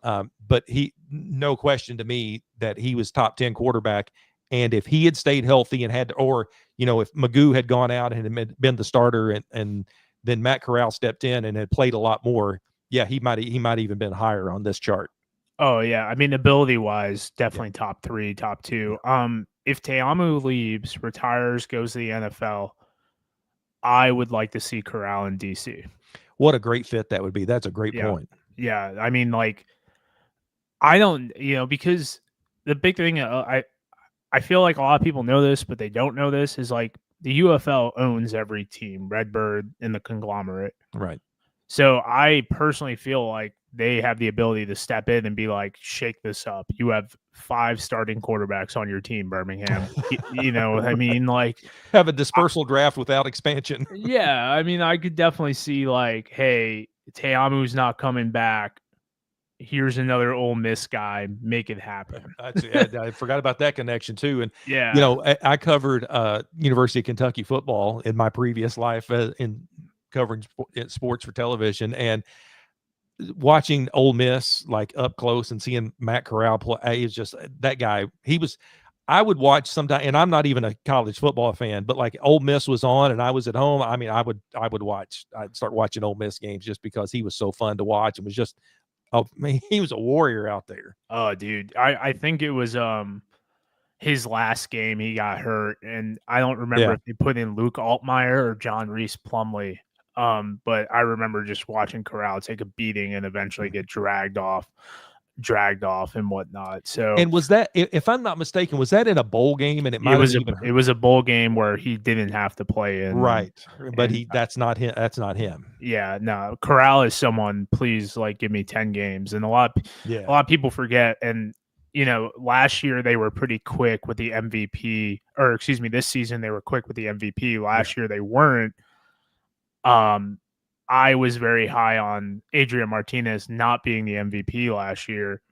But no question to me that he was top 10 quarterback. And if he had stayed healthy and if Magoo had gone out and had been the starter and then Matt Corral stepped in and had played a lot more, yeah, he might even been higher on this chart. Oh yeah, I mean, ability wise, definitely Yeah. top 3, top 2. Yeah. If Te'amu leaves, retires, goes to the NFL, I would like to see Corral in DC. What a great fit that would be. That's a great Yeah. point. Yeah. I mean, I don't, because the big thing, I feel like a lot of people know this, but they don't know this, is the UFL owns every team, Redbird and the conglomerate. Right. So I personally feel like they have the ability to step in and be like, shake this up. You have 5 starting quarterbacks on your team, Birmingham. You know what I mean? Have a dispersal draft without expansion. Yeah, I mean, I could definitely see hey, Te'amu's not coming back. Here's another Ole Miss guy. Make it happen. I forgot about that connection too. And yeah, I covered University of Kentucky football in my previous life in covering sports for television, and watching Ole Miss up close and seeing Matt Corral play is just that guy. I would watch sometime, and I'm not even a college football fan, but Ole Miss was on and I was at home. I mean, I'd start watching Ole Miss games just because he was so fun to watch. It was just, he was a warrior out there. Oh, dude, I think it was his last game he got hurt, and I don't remember if they put in Luke Altmaier or John Reese Plumley. But I remember just watching Corral take a beating and eventually get dragged off and whatnot. So, and was that, if I'm not mistaken, was that in a bowl game? And it might have even it was a bowl game where he didn't have to play in, right? But and that's not him. That's not him. Yeah, no, Corral is someone. Please, give me 10 games, and a lot of people forget. And last year they were pretty quick with the MVP, or excuse me, this season they were quick with the MVP. Last year they weren't. I was very high on Adrian Martinez not being the MVP last year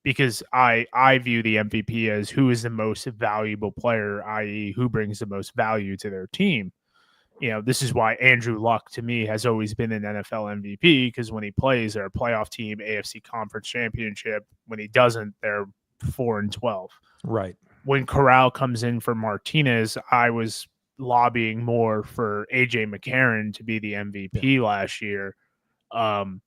because I view the MVP as who is the most valuable player, i.e., who brings the most value to their team. This is why Andrew Luck to me has always been an NFL MVP, because when he plays, they're a playoff team, AFC Conference Championship. When he doesn't, they're 4-12. Right. When Corral comes in for Martinez, I was lobbying more for AJ McCarron to be the MVP last year. And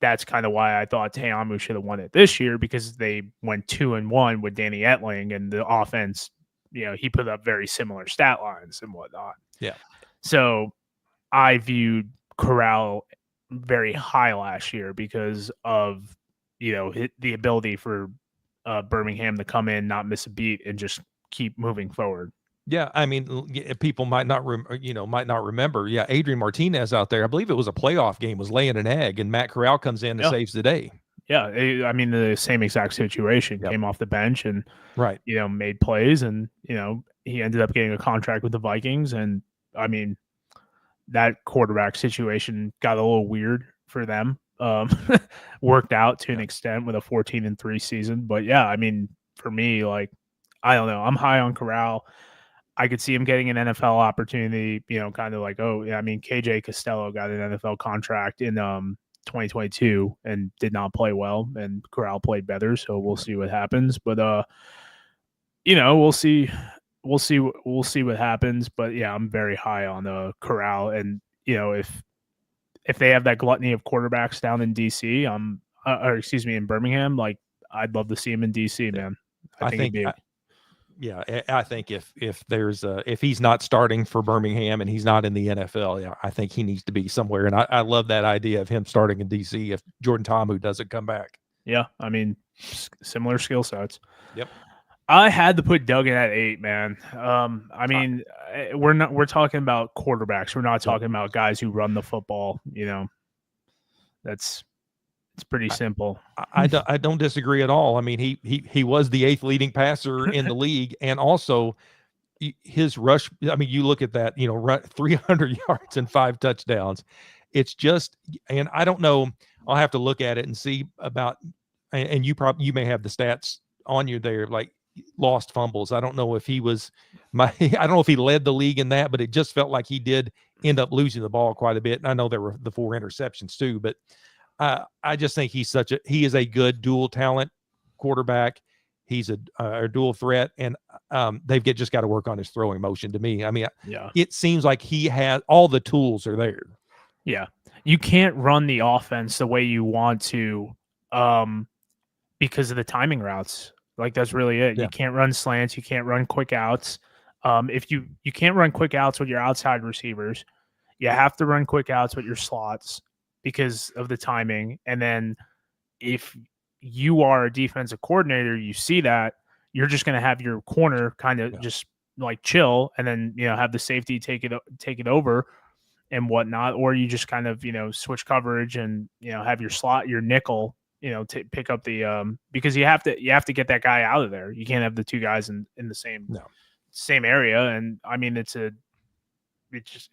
that's kind of why I thought Te'amu should have won it this year, because they went 2-1 with Danny Etling, and the offense, he put up very similar stat lines and whatnot. Yeah. So I viewed Corral very high last year because of, the ability for Birmingham to come in, not miss a beat, and just keep moving forward. Yeah, I mean, people might not, might not remember. Yeah, Adrian Martinez out there, I believe it was a playoff game, was laying an egg, and Matt Corral comes in and saves the day. Yeah, I mean the same exact situation. Yep. Came off the bench and right, made plays, and he ended up getting a contract with the Vikings. And I mean that quarterback situation got a little weird for them. Worked out to an extent with a 14-3 season, but yeah, I mean for me, like I don't know, I'm high on Corral. I could see him getting an NFL opportunity, kind of like, oh, yeah, I mean, KJ Costello got an NFL contract in 2022 and did not play well, and Corral played better, so we'll see what happens. But we'll see. We'll see what happens. But yeah, I'm very high on Corral, and if they have that gluttony of quarterbacks down in DC, or excuse me, in Birmingham, like I'd love to see him in DC, man. I think it'd be I think if there's if he's not starting for Birmingham and he's not in the NFL, yeah, I think he needs to be somewhere. And I love that idea of him starting in DC if Jordan Ta'amu doesn't come back. Yeah, I mean, similar skill sets. Yep. I had to put Duggan at 8, man. I mean, we're talking about quarterbacks. We're not talking about guys who run the football. It's pretty simple. I don't disagree at all. I mean, he was the 8th leading passer in the league, and also his rush. I mean, you look at that. 300 yards and 5 touchdowns. It's just, and I don't know. I'll have to look at it and see about. And you may have the stats on you there, like lost fumbles. I don't know if he was I don't know if he led the league in that, but it just felt like he did end up losing the ball quite a bit. And I know there were the 4 interceptions too, but I just think he is a good dual talent quarterback. He's a dual threat, and they've just got to work on his throwing motion. To me, I mean, it seems like he has all the tools are there. Yeah, you can't run the offense the way you want to, because of the timing routes. Like that's really it. Yeah. You can't run slants. You can't run quick outs. If you can't run quick outs with your outside receivers, you have to run quick outs with your slots because of the timing. And then if you are a defensive coordinator, you see that, you're just going to have your corner kind of just like chill, and then have the safety take it over and whatnot, or you just kind of switch coverage and have your slot, your nickel, pick up the because you have to get that guy out of there. You can't have the two guys in the same area. And I mean it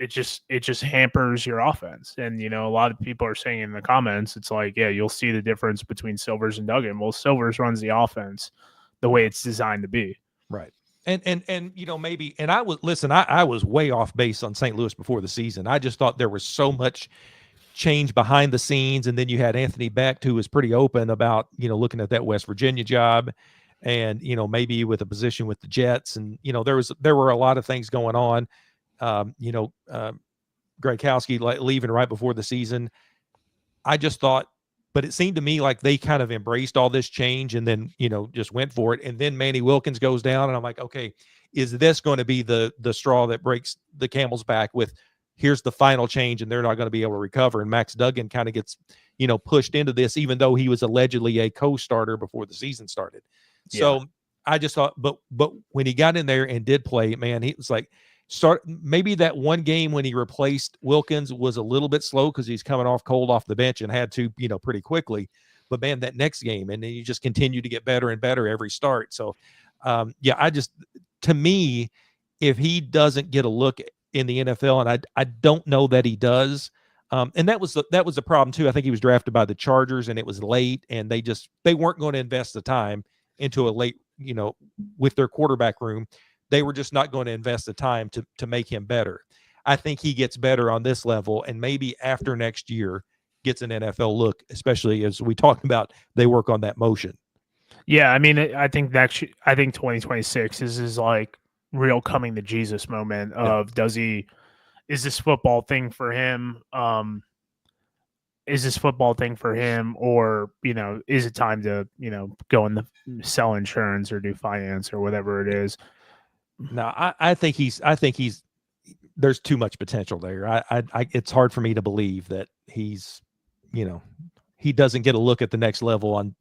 just hampers your offense. And a lot of people are saying in the comments, it's like, yeah, you'll see the difference between Silvers and Duggan. Well, Silvers runs the offense the way it's designed to be. Right. And maybe, and I was way off base on St. Louis before the season. I just thought there was so much change behind the scenes. And then you had Anthony Becht, who was pretty open about, looking at that West Virginia job and, maybe with a position with the Jets. And, there were a lot of things going on. Gronkowski leaving right before the season. I just thought, but it seemed to me like they kind of embraced all this change and then, just went for it. And then Manny Wilkins goes down and I'm like, okay, is this going to be the straw that breaks the camel's back with here's the final change and they're not going to be able to recover? And Max Duggan kind of gets, pushed into this, even though he was allegedly a co-starter before the season started. Yeah. So I just thought, but when he got in there and did play, man, he was like, maybe that one game when he replaced Wilkins was a little bit slow because he's coming off cold off the bench and had to, pretty quickly. But man, that next game, and then you just continue to get better and better every start. So, to me, if he doesn't get a look in the NFL, and I don't know that he does, and that was the problem too. I think he was drafted by the Chargers, and it was late, and they weren't going to invest the time into a late, with their quarterback room. They were just not going to invest the time to make him better. I think he gets better on this level, and maybe after next year gets an NFL look, especially as we talked about, they work on that motion. Yeah, I mean, I think 2026 is like real coming to Jesus moment of is this football thing for him? Is this football thing for him, or is it time to go and sell insurance or do finance or whatever it is? No, I think there's too much potential there. It's hard for me to believe that he's, he doesn't get a look at the next level on,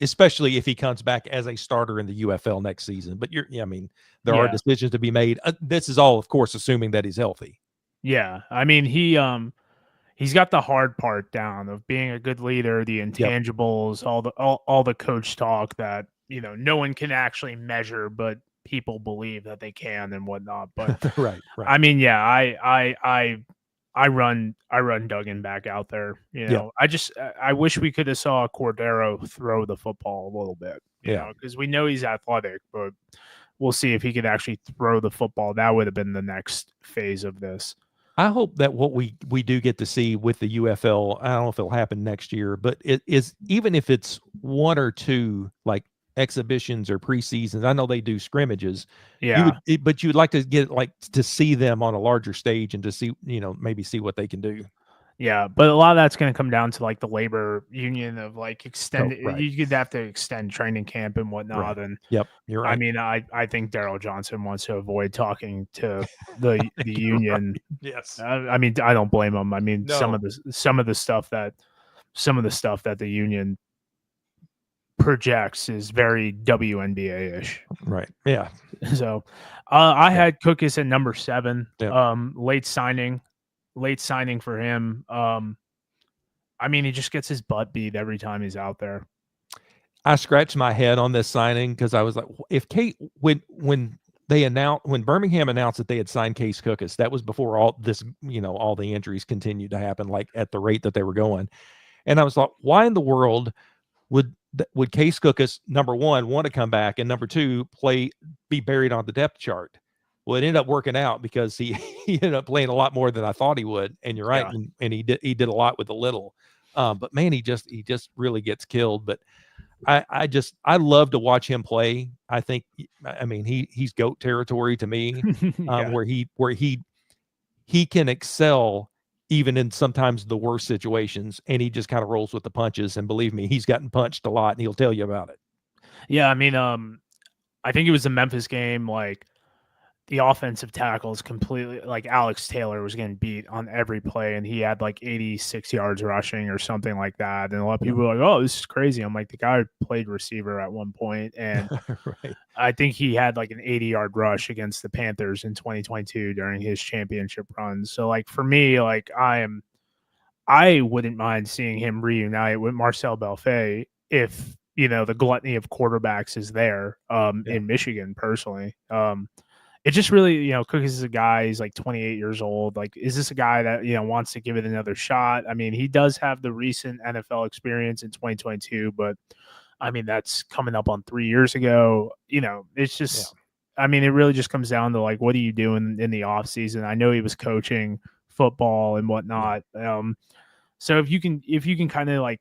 especially if he comes back as a starter in the UFL next season. But I mean, there are Yeah. decisions to be made. This is all, of course, assuming that he's healthy. Yeah. I mean, he's got the hard part down of being a good leader, the Yep. intangibles, all the coach talk that, no one can actually measure, but people believe that they can and whatnot. But Right. I mean, yeah, I run Duggan back out there. Yep. I wish we could have saw Cordero throw the football a little bit, Yeah. because we know he's athletic, but we'll see if he could actually throw the football. That would have been the next phase of this. I hope that what we do get to see with the UFL, I don't know if it'll happen next year, but it is, even if it's one or two like exhibitions or preseasons. I know they do scrimmages. Yeah. But you would like to get like to see them on a larger stage and to see, maybe see what they can do. Yeah, but a lot of that's going to come down to like the labor union of like Oh, extend. right. You could have to extend training camp and Right. whatnot. And Yep. You're I right. mean, I think Daryl Johnson wants to avoid talking to the You're right. union. Yes. I mean, I don't blame him. I mean, No. some of the stuff that the union projects is very WNBA ish. Right. Yeah. So, I Yeah. had Cookus at number 7. Yep. Late signing for him. I mean, he just gets his butt beat every time he's out there. I scratched my head on this signing because I was like, if Kate, when Birmingham announced that they had signed Case Cookus, that was before all this, all the injuries continued to happen, like at the rate that they were going. And I was like, why in the world would Case Cookus, number one, want to come back, and number two, be buried on the depth chart? Well, it ended up working out because he ended up playing a lot more than I thought he would. And you're right, Yeah. and he did a lot with a little. But man, he just really gets killed. But I love to watch him play. I think, I mean, he's GOAT territory to me, Yeah. where he can excel even in sometimes the worst situations, and he just kind of rolls with the punches. And believe me, he's gotten punched a lot, and he'll tell you about it. Yeah, I mean, I think it was the Memphis game. Like the offensive tackles completely, like Alex Taylor was getting beat on every play, and he had like 86 yards rushing or something like that. And a lot of people were like, "Oh, this is crazy." I'm like, the guy played receiver at one point, and Right. I think he had like an 80-yard rush against the Panthers in 2022 during his championship run. So, like for me, like I wouldn't mind seeing him reunite with Marcel Belfait if the gluttony of quarterbacks is there in Michigan. Personally, it just really, Cookies is a guy. He's like 28 years old. Like, is this a guy that wants to give it another shot? I mean, he does have the recent NFL experience in 2022, but I mean that's coming up on 3 years ago. It's just. I mean, it really just comes down to like, what are you doing in the off season? I know he was coaching football and whatnot. So if you can kind of like,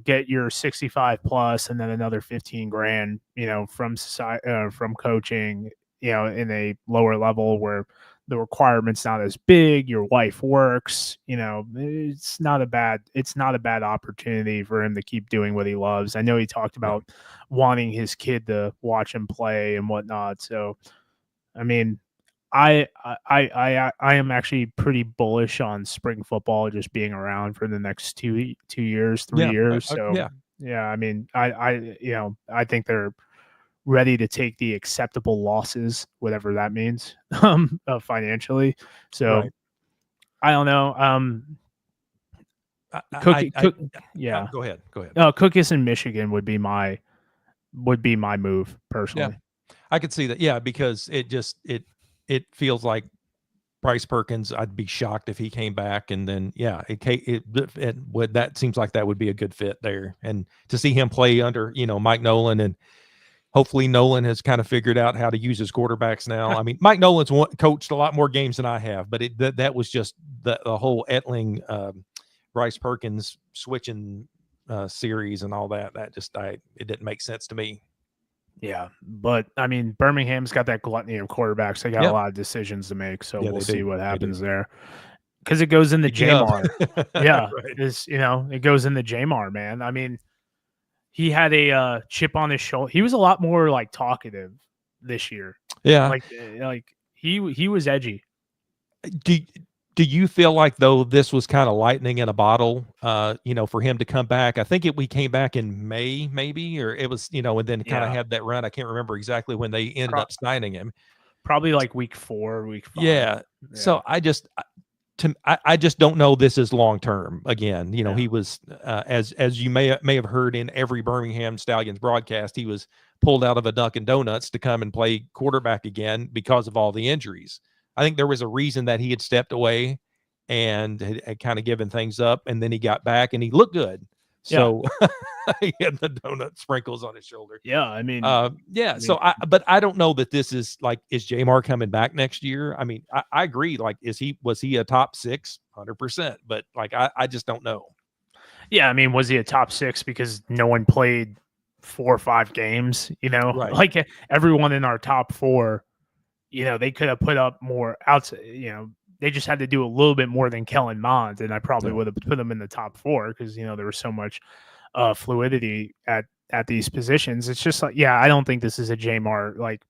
get your 65 plus and then another 15 grand, from society, from coaching, in a lower level where the requirement's not as big, your wife works, it's not a bad opportunity for him to keep doing what he loves. I know he talked about wanting his kid to watch him play and whatnot. So, I mean, I am actually pretty bullish on spring football just being around for the next 2 years, 3 years. So yeah, I mean, I think they're ready to take the acceptable losses, whatever that means, financially. So I don't know. Yeah. Go ahead. Cookies in Michigan would be my move personally. Yeah, I could see that. Yeah, because it feels like Bryce Perkins. I'd be shocked if he came back, and then it would. That seems like that would be a good fit there, and to see him play under Mike Nolan, and hopefully Nolan has kind of figured out how to use his quarterbacks now. I mean, Mike Nolan's coached a lot more games than I have, but that was just the whole Etling, Bryce Perkins switching series and all that. That just it didn't make sense to me. Yeah, but I mean, Birmingham's got that gluttony of quarterbacks. They got a lot of decisions to make, so we'll see what happens there. Because it goes in the JMAR. Yeah, it goes in the JMAR, man. I mean, he had a chip on his shoulder. He was a lot more like talkative this year. Yeah, like he was edgy. Do Do you feel like though this was kind of lightning in a bottle, for him to come back? I think we came back in May, maybe, or it was, and then kind of Yeah, had that run. I can't remember exactly when they ended pro- up signing him. probably like week 4, week 5. Yeah. Yeah, So I just don't know this is long term. Again, yeah, he was as you may have heard in every Birmingham Stallions broadcast, he was pulled out of a Dunkin' Donuts to come and play quarterback again because of all the injuries. I think there was a reason that he had stepped away and had kind of given things up, and then he got back and he looked good. yeah, So he had the donut sprinkles on his shoulder. yeah. Yeah. I So mean, but I don't know that this is like, is Jamar coming back next year? I mean, I agree. Like, was he a top 6? 100%. But like, I just don't know. yeah. I mean, was he a top 6 because no one played 4 or 5 games? Right. Like everyone in our top 4, they could have put up more outside. They just had to do a little bit more than Kellen Mond, and I probably Yeah. would have put them in the top 4 because there was so much fluidity at these positions. It's just like, yeah, I don't think this is a Jamar, like,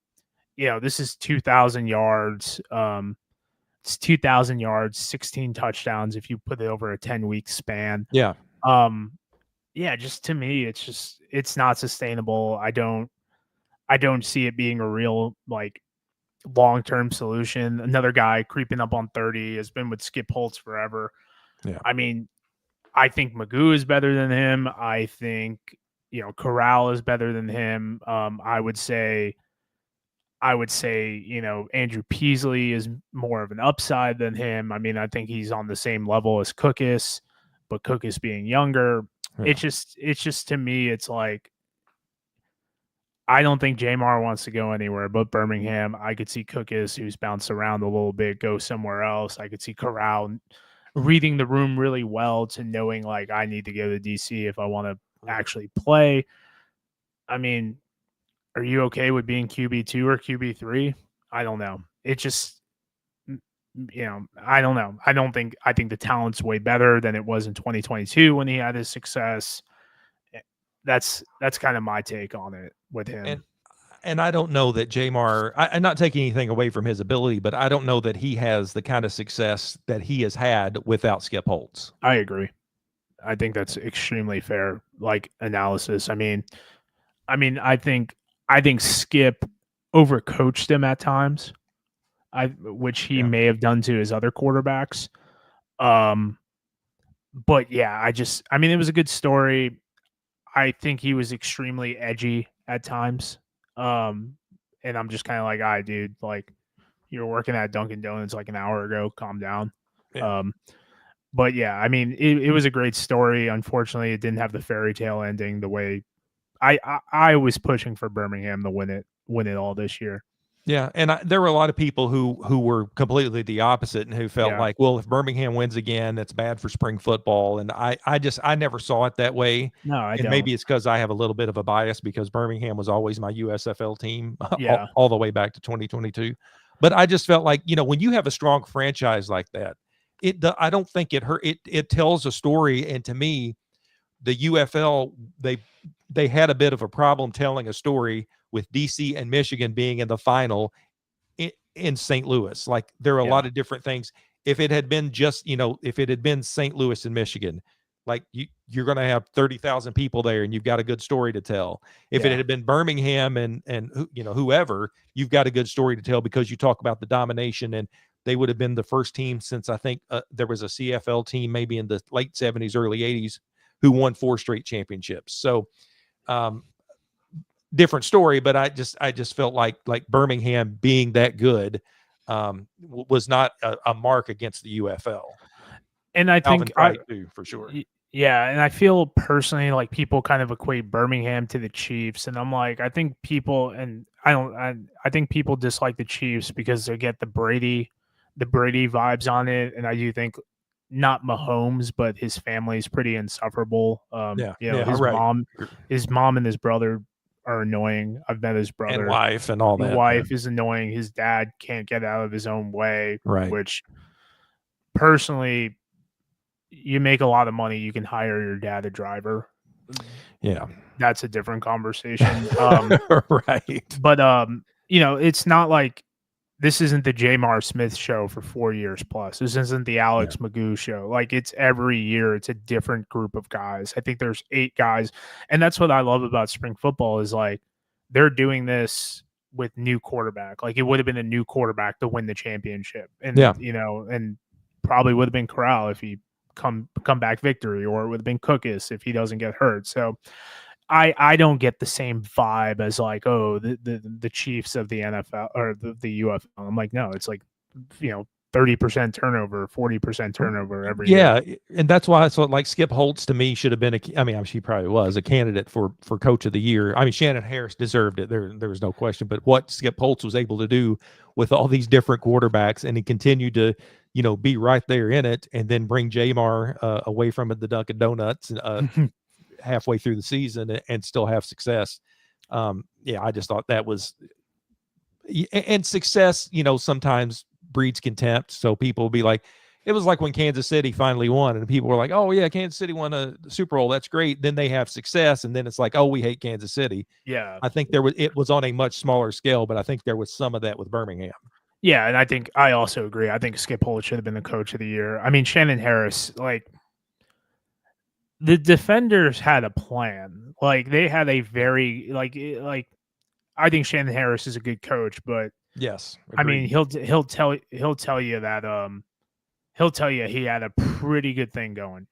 this is 2,000 yards. It's 2,000 yards, 16 touchdowns if you put it over a 10-week span. Yeah. Um, yeah, just to me, it's not sustainable. I don't see it being a real, like, long-term solution. Another guy creeping up on 30 has been with Skip Holtz forever. Yeah. I mean, I think Magoo is better than him. I think, Corral is better than him. I would say, Andrew Peasley is more of an upside than him. I mean, I think he's on the same level as Cookus, but Cookus being younger, Yeah. it's just to me, it's like, I don't think Jamar wants to go anywhere but Birmingham. I could see Cookus, who's bounced around a little bit, go somewhere else. I could see Corral reading the room really well to knowing, like, I need to go to DC if I want to actually play. I mean, are you okay with being QB2 or QB3? I don't know. It just, I don't know. I think the talent's way better than it was in 2022 when he had his success. That's kind of my take on it with him. And I don't know that Jamar, I'm not taking anything away from his ability, but I don't know that he has the kind of success that he has had without Skip Holtz. I agree. I think that's extremely fair, like, analysis. I think Skip overcoached him at times, which he Yeah. may have done to his other quarterbacks. But yeah, it was a good story. I think he was extremely edgy at times. And I'm just kind of like, all right, dude, like, you were working at Dunkin' Donuts like an hour ago. Calm down. Yeah. But yeah, it was a great story. Unfortunately, it didn't have the fairy tale ending the way I was pushing for Birmingham to win it all this year. Yeah, and there were a lot of people who were completely the opposite and who felt Yeah. like, well, if Birmingham wins again, that's bad for spring football. And I never saw it that way. No, I And don't. maybe it's because I have a little bit of a bias because Birmingham was always my USFL team Yeah. all the way back to 2022. But I just felt like, when you have a strong franchise like that, I don't think it hurt. It tells a story. And to me, the UFL, they had a bit of a problem telling a story with DC and Michigan being in the final in St. Louis. Like, there are a lot of different things. If it had been just, if it had been St. Louis and Michigan, like, you're going to have 30,000 people there and you've got a good story to tell. If it had been Birmingham and whoever, you've got a good story to tell because you talk about the domination, and they would have been the first team since I think there was a CFL team maybe in the late 70s, early 80s who won 4 straight championships. So, different story, but I just felt like Birmingham being that good was not a mark against the UFL. And I Alvin think too, for sure. Yeah, and I feel personally like people kind of equate Birmingham to the Chiefs, and I'm like, I think people, and I think people dislike the Chiefs because they get the Brady vibes on it, and I do think not Mahomes, but his family is pretty insufferable. His mom and his brother are annoying. I've met his brother And wife and all The that. wife is annoying. His dad can't get out of his own way, Right. which personally, you make a lot of money, you can hire your dad a driver. Yeah. That's a different conversation. Right. But it's not like this isn't the Jamar Smith show for 4 years plus. This isn't the Alex Magoo show. Like, it's every year, it's a different group of guys. I think there's 8 guys, and that's what I love about spring football is like they're doing this with new quarterback. Like, it would have been a new quarterback to win the championship, and and probably would have been Corral if he come back victory, or it would have been Cookus if he doesn't get hurt. So I don't get the same vibe as like, oh, the Chiefs of the NFL or the UFL. I'm like, no, it's like 30% turnover, 40% turnover every year. Yeah, and that's why I thought like Skip Holtz to me should have been she probably was a candidate for coach of the year. I mean, Shannon Harris deserved it. There was no question. But what Skip Holtz was able to do with all these different quarterbacks, and he continued to be right there in it, and then bring Jamar away from the Dunkin' Donuts halfway through the season and still have success. I just thought that was, and success, sometimes breeds contempt. So people will be like, it was like when Kansas City finally won and people were like, oh yeah, Kansas City won a Super Bowl. That's great. Then they have success. And then it's like, oh, we hate Kansas City. Yeah. I think it was on a much smaller scale, but I think there was some of that with Birmingham. Yeah. And I also agree. I think Skip Holtz should have been the coach of the year. I mean, Shannon Harris, like, the defenders had a plan. Like, they had a very like I think Shannon Harris is a good coach, but yes, agreed. I mean he'll tell you that he'll tell you he had a pretty good thing going.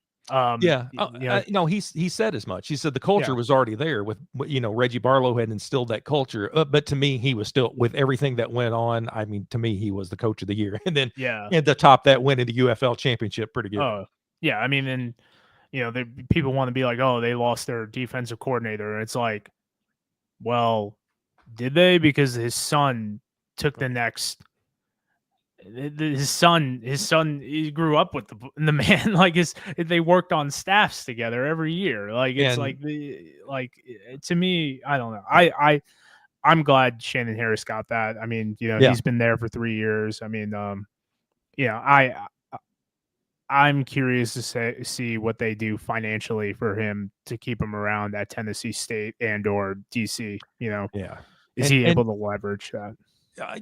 He said as much. He said the culture was already there with Reggie Barlow had instilled that culture. But to me, he was still with everything that went on. I mean, to me, he was the coach of the year, and then at the top that winning the UFL championship, pretty good. Oh yeah, I mean, and people want to be like, oh, they lost their defensive coordinator. And it's like, well, did they? Because his son took the next. His son, he grew up with the man. Like they worked on staffs together every year. Like it's to me, I don't know. I'm glad Shannon Harris got that. I mean, he's been there for 3 years. I mean, I'm curious to see what they do financially for him to keep him around at Tennessee State and or DC. Is he able to leverage that?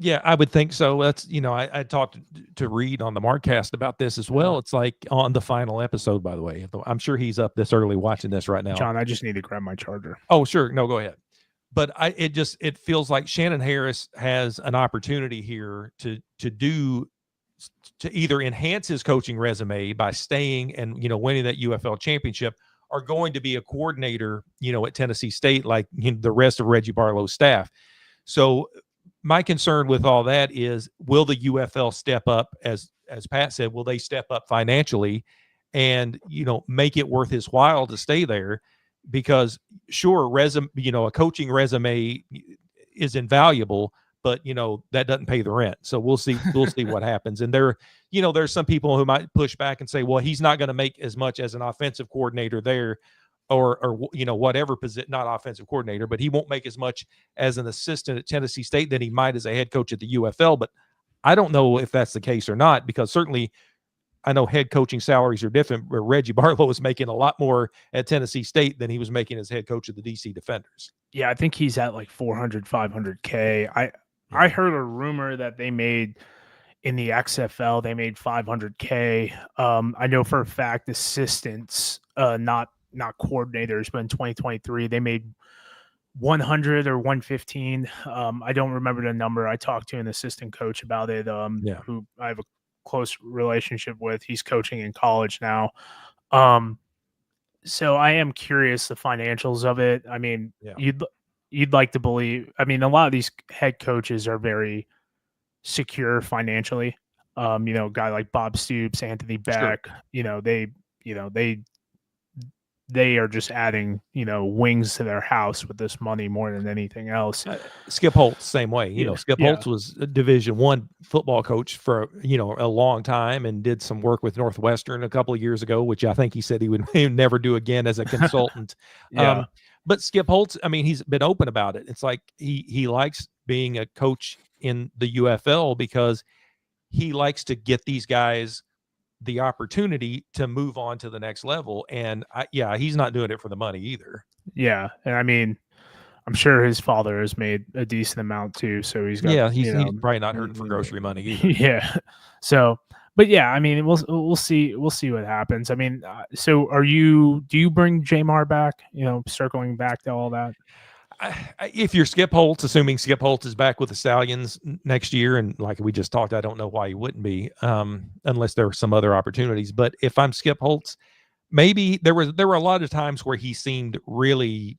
Yeah, I would think so. That's I talked to Reed on the Markcast about this as well. It's like on the final episode, by the way. I'm sure he's up this early watching this right now. John, I just need to grab my charger. Oh, sure. No, go ahead. But it feels like Shannon Harris has an opportunity here to either enhance his coaching resume by staying and winning that UFL championship, or going to be a coordinator at Tennessee State like the rest of Reggie Barlow's staff. So my concern with all that is, will the UFL step up, as Pat said, will they step up financially and make it worth his while to stay there? Because sure, a coaching resume is invaluable, but that doesn't pay the rent. So we'll see what happens. And there's some people who might push back and say, well, he's not going to make as much as an offensive coordinator there, or whatever position, not offensive coordinator, but he won't make as much as an assistant at Tennessee State than he might as a head coach at the UFL. But I don't know if that's the case or not, because certainly I know head coaching salaries are different, but Reggie Barlow was making a lot more at Tennessee State than he was making as head coach of the DC Defenders. Yeah, I think he's at like 400, 500K. I heard a rumor that they made in the XFL, they made 500K. I know for a fact assistants, not coordinators, but in 2023 they made 100 or 115. I don't remember the number. I talked to an assistant coach about it, who I have a close relationship with. He's coaching in college now. So I am curious the financials of it. I mean, you'd like to believe. I mean, a lot of these head coaches are very secure financially. A guy like Bob Stoops, Anthony Beck, sure. They are just adding, wings to their house with this money more than anything else. Skip Holtz, same way. Skip Holtz was a Division I football coach for, a long time, and did some work with Northwestern a couple of years ago, which I think he said he would never do again as a consultant. But Skip Holtz, I mean, he's been open about it. It's like he likes being a coach in the UFL because he likes to get these guys the opportunity to move on to the next level. And he's not doing it for the money either. Yeah. And I mean, I'm sure his father has made a decent amount too, so he's got, Yeah, he's probably not hurting for grocery money either. yeah. So, but yeah, I mean, we'll see what happens. I mean, so do you bring Jamar back? Circling back to all that. If you're Skip Holtz, assuming Skip Holtz is back with the Stallions next year, and like we just talked, I don't know why he wouldn't be, unless there were some other opportunities. But if I'm Skip Holtz, maybe there were a lot of times where he seemed really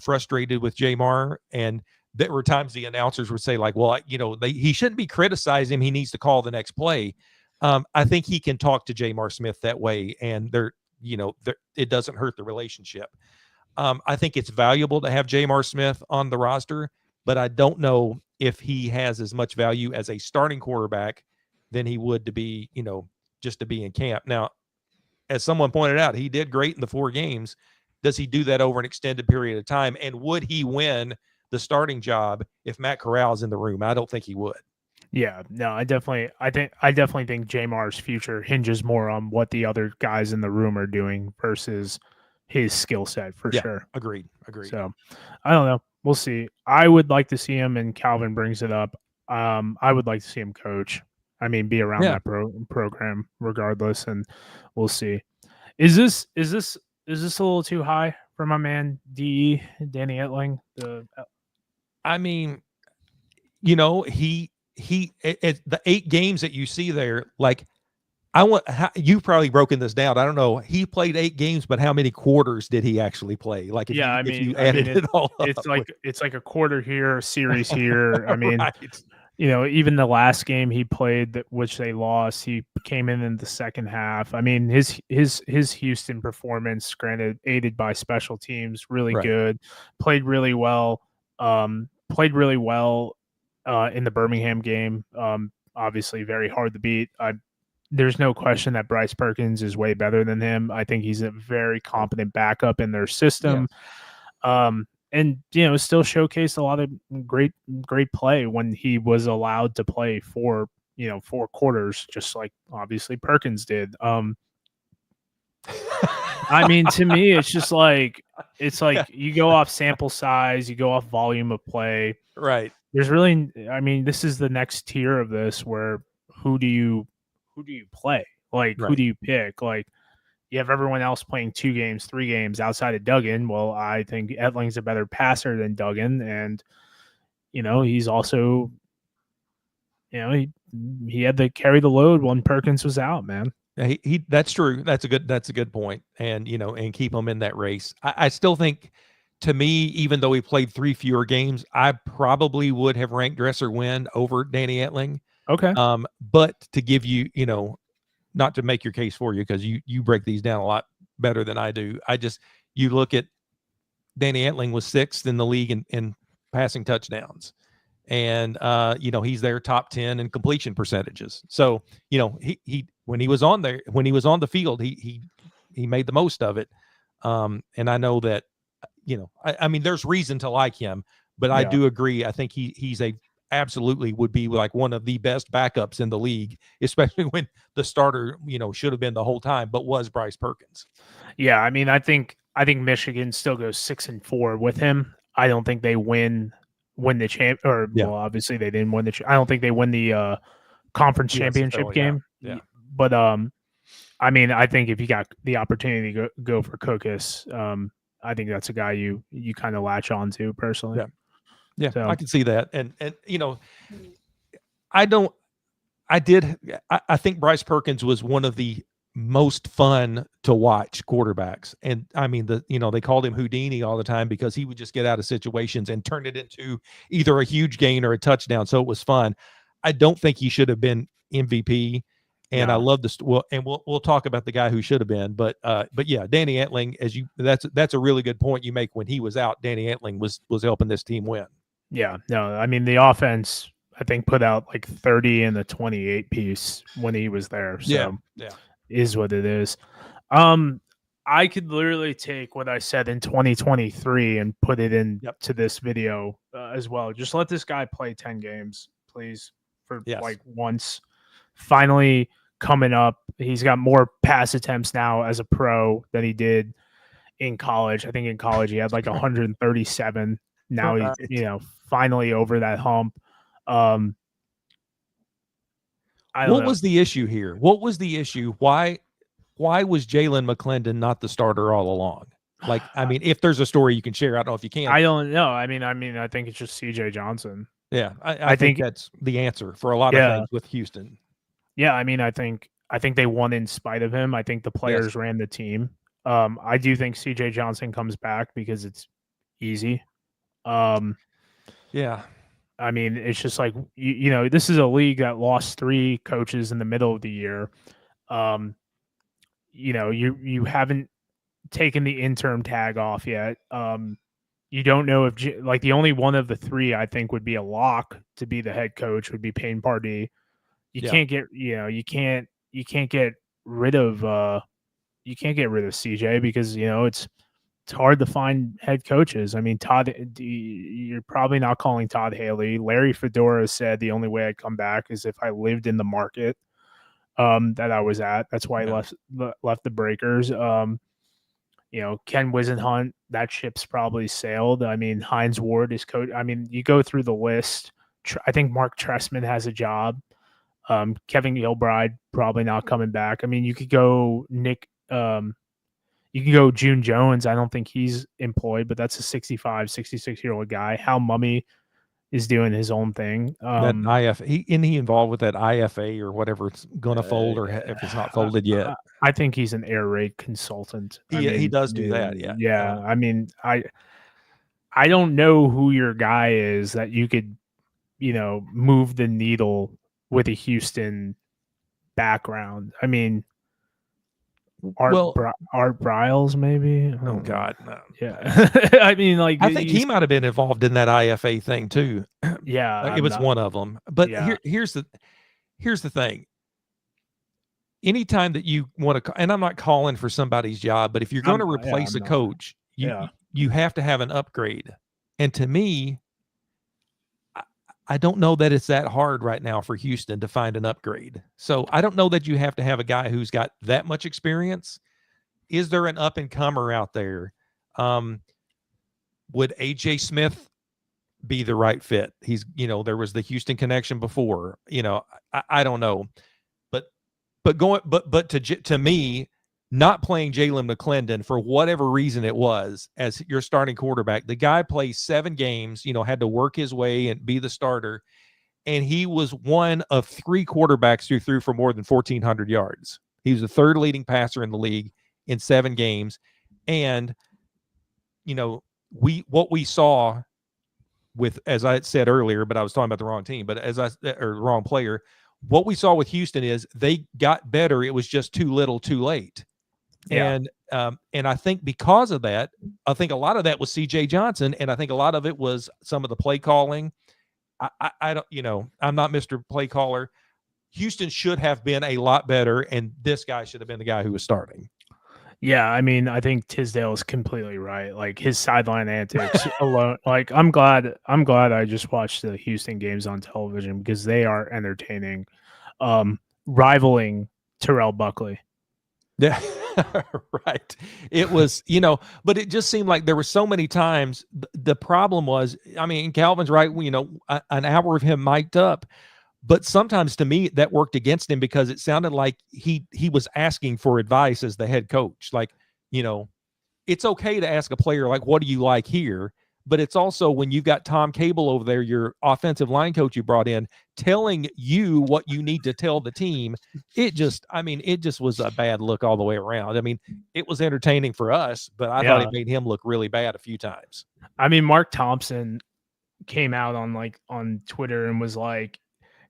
frustrated with Jamar, and there were times the announcers would say like, "Well, he shouldn't be criticizing him. He needs to call the next play." I think he can talk to Jamar Smith that way, and it doesn't hurt the relationship. I think it's valuable to have Jamar Smith on the roster, but I don't know if he has as much value as a starting quarterback than he would to be, just to be in camp. Now, as someone pointed out, he did great in the 4 games. Does he do that over an extended period of time? And would he win the starting job if Matt Corral is in the room? I don't think he would. Yeah, no, I definitely think Jamar's future hinges more on what the other guys in the room are doing versus his skill set for sure. Agreed. So, I don't know. We'll see. I would like to see him, and Calvin brings it up. I would like to see him coach. I mean, be around that program regardless, and we'll see. Is this a little too high for my man Danny Etling? I mean, he the 8 games that you see there, like you've probably broken this down. I don't know. He played 8 games, but how many quarters did he actually play? Like, if you added it all up, it's like a quarter here, a series here. I mean, right. Even the last game he played, which they lost, he came in the second half. I mean, his Houston performance, granted aided by special teams, really good. Played really well. Played really well in the Birmingham game. Obviously, very hard to beat. There's no question that Bryce Perkins is way better than him. I think he's a very competent backup in their system. And still showcased a lot of great play when he was allowed to play for 4 quarters, just like obviously Perkins did. I mean, to me, it's just like you go off sample size, you go off volume of play. Right. There's really, I mean, this is the next tier of this where who do you play? Like, who do you pick? Like, you have everyone else playing 2 games, 3 games outside of Duggan. Well, I think Etling's a better passer than Duggan, and he's also, he had to carry the load when Perkins was out, man. He that's true. That's a good point. And and keep him in that race. I still think, to me, even though he played 3 fewer games, I probably would have ranked Dresser Wynn over Danny Etling. Okay. But to give you, not to make your case for you, because you break these down a lot better than I do. You look at Danny Etling was 6th in the league in passing touchdowns. And he's their top 10 in completion percentages. So, he when he was on the field, he made the most of it. And I know that, I mean, there's reason to like him, but I do agree. I think he's absolutely would be like one of the best backups in the league, especially when the starter, should have been the whole time, but was Bryce Perkins. Yeah. I mean, I think Michigan still goes 6-4 with him. I don't think they win the champ, well, obviously they didn't win I don't think they win the conference championship game. Yeah. But I mean, I think if you got the opportunity to go for Cookus, I think that's a guy you kind of latch on to personally. Yeah, so. I can see that. And I think Bryce Perkins was one of the most fun to watch quarterbacks. And I mean, they called him Houdini all the time because he would just get out of situations and turn it into either a huge gain or a touchdown. So it was fun. I don't think he should have been MVP. And I love this. Well, and we'll talk about the guy who should have been, but yeah, Danny Etling, that's a really good point you make. When he was out, Danny Etling was helping this team win. Yeah, no, I mean, the offense, I think, put out like 30 in the 28 piece when he was there. So yeah. Is what it is. I could literally take what I said in 2023 and put it into this video as well. Just let this guy play 10 games, please, for like once. Finally coming up. He's got more pass attempts now as a pro than he did in college. I think in college he had like 137. Now he's, Right. finally over that hump. Um, I don't What know. was the issue here? What was the issue? Why was Jalen McClendon not the starter all along? Like, I mean, if there's a story you can share, I don't know if you can. I don't know. I think it's just CJ Johnson. Yeah, I I think think, that's the answer for a lot of yeah, things with Houston. yeah. I think they won in spite of him. I think the Yes. players ran the team. I do think CJ Johnson comes back because it's easy. Um, Yeah. it's just like this is a league that lost 3 coaches in the middle of the year. Um, you haven't taken the interim tag off yet. You don't know if like the only one of the 3 I think would be a lock to be the head coach would be Payne Pardee. You Yeah. can't get you can't get rid of CJ because it's hard to find head coaches. Todd, you're probably not calling Todd Haley. Larry Fedora said the only way I'd come back is if I lived in the market that I was at. That's why he Yeah. left the Breakers. Ken Wisenhunt, that ship's probably sailed. Hines Ward is coach. You go through the list. I think Mark Tressman has a job. Kevin Gilbride probably not coming back. You could go Nick. You can go June Jones. I don't think he's employed, but that's a 65, 66-year-old guy. Hal Mummy is doing his own thing. That he involved with that IFA or whatever it's gonna fold or if it's not I, folded yet. I think he's an air raid consultant. He does do that. Yeah. Yeah. I don't know who your guy is that you could, move the needle with a Houston background. Well, Art Briles, maybe. I oh don't know. God, no. Yeah. Like I think he might have been involved in that IFA thing too. yeah, It I'm was not. one of them. But Yeah, here's the thing. Anytime that you want to, and I'm not calling for somebody's job, but if you're going to replace I'm a not. coach, Yeah, you have to have an upgrade. And to me, I don't know that it's that hard right now for Houston to find an upgrade. So I don't know that you have to have a guy who's got that much experience. Is there an up and comer out there? Would AJ Smith be the right fit? He's, there was the Houston connection before. I don't know, but to me, not playing Jalen McClendon for whatever reason it was as your starting quarterback, the guy plays 7 games. Had to work his way and be the starter, and he was one of 3 quarterbacks who threw for more than 1,400 yards. He was the 3rd leading passer in the league in 7 games, and what we saw with, as I said earlier, but I was talking about the wrong team, but or the wrong player. What we saw with Houston is they got better. It was just too little, too late. yeah, And I think because of that, I think a lot of that was CJ Johnson, and I think a lot of it was some of the play calling. I don't, I'm not Mr. Play Caller. Houston should have been a lot better, and this guy should have been the guy who was starting. yeah. I think Tisdale is completely right. Like his sideline antics alone. Like I'm glad I just watched the Houston games on television because they are entertaining, rivaling Terrell Buckley. Yeah, right. It was, but it just seemed like there were so many times. The problem was, Calvin's right. An hour of him mic'd up, but sometimes to me that worked against him because it sounded like he was asking for advice as the head coach. Like, it's okay to ask a player like, "What do you like here?" But it's also when you've got Tom Cable over there, your offensive line coach you brought in, telling you what you need to tell the team. It just was a bad look all the way around. It was entertaining for us, but I thought Yeah, it made him look really bad a few times. Mark Thompson came out on Twitter and was like,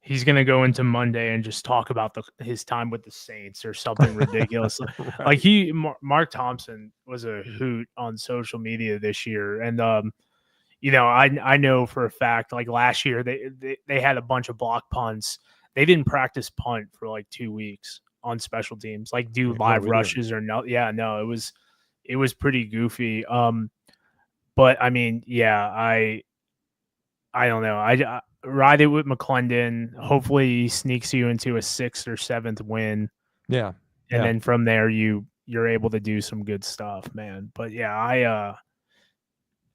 he's gonna go into Monday and just talk about his time with the Saints or something ridiculous. Right. Like Mark Thompson was a hoot on social media this year, and I know for a fact like last year they had a bunch of block punts. They didn't practice punt for like 2 weeks on special teams, like do What are live we doing? rushes or no. Yeah, no, it was pretty goofy. But yeah, I don't know. I ride it with McClendon. Hopefully, he sneaks you into a 6th or 7th win, Yeah. and Yeah. then from there you're able to do some good stuff, man. But yeah,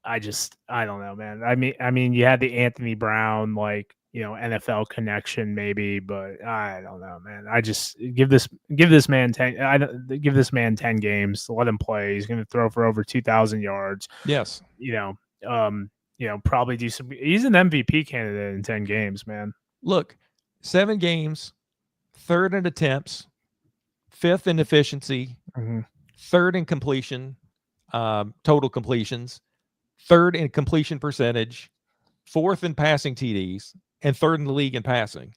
I don't know, man. I mean, you had the Anthony Brown, like, NFL connection maybe, but I don't know, man. I just give this man 10. I don't give this man 10 games. Let him play. He's going to throw for over 2,000 yards. Yes. You probably do some. He's an MVP candidate in 10 games, man. Look, 7 games, third in attempts, fifth in efficiency, third in completion, total completions, third in completion percentage, fourth in passing TDs, and third in the league in passing.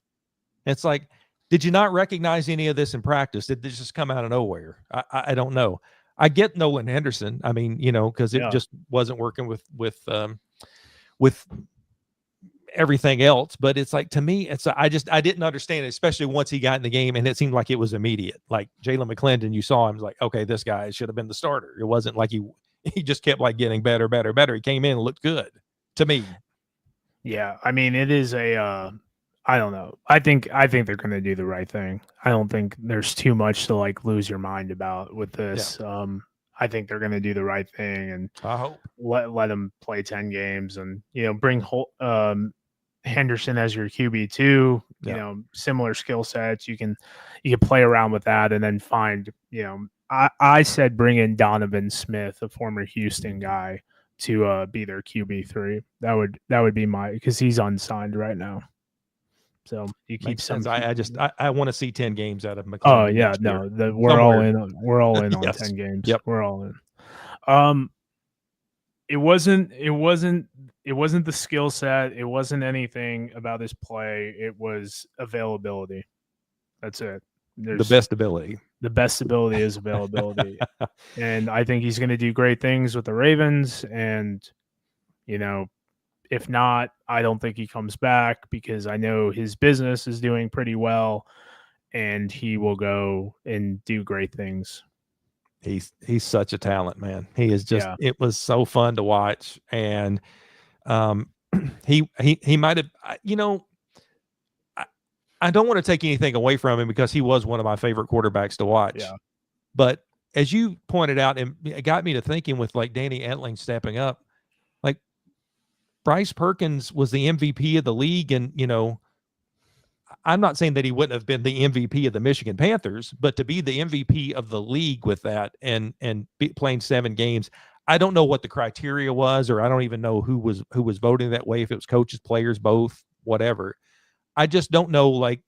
It's like, did you not recognize any of this in practice? Did this just come out of nowhere? I don't know. I get Nolan Henderson. I mean, because it just wasn't working with everything else. But it's like, to me, I didn't understand it, especially once he got in the game, and it seemed like it was immediate. Like Jalen McClendon, you saw him, like, okay, this guy should have been the starter. It wasn't like he just kept like getting better. He came in and looked good to me. Yeah, I mean, it is I don't know. I think they're going to do the right thing. I don't think there's too much to like lose your mind about with this. Yeah. I think they're going to do the right thing, and I hope let them play 10 games, and bring Henderson as your QB too. Similar skill sets. You can play around with that, and then find. I said bring in Donovan Smith, a former Houston guy, to be their QB3. That would be because he's unsigned right now. So you keep some. I want to see 10 games out of McClendon. Oh yeah, no, we're all in. We're all in on Yes. 10 games. Yep. We're all in. It wasn't the skill set. It wasn't anything about his play. It was availability. That's it. The best ability. The best ability is availability. And I think he's going to do great things with the Ravens. And, if not, I don't think he comes back, because I know his business is doing pretty well, and he will go and do great things. He's such a talent, man. He is just, It was so fun to watch. And he might have, I don't want to take anything away from him, because he was one of my favorite quarterbacks to watch. Yeah. But as you pointed out, and it got me to thinking with like Danny Etling stepping up, like Bryce Perkins was the MVP of the league. And, I'm not saying that he wouldn't have been the MVP of the Michigan Panthers, but to be the MVP of the league with that and playing 7 games, I don't know what the criteria was, or I don't even know who was voting that way. If it was coaches, players, both, whatever. I just don't know, like,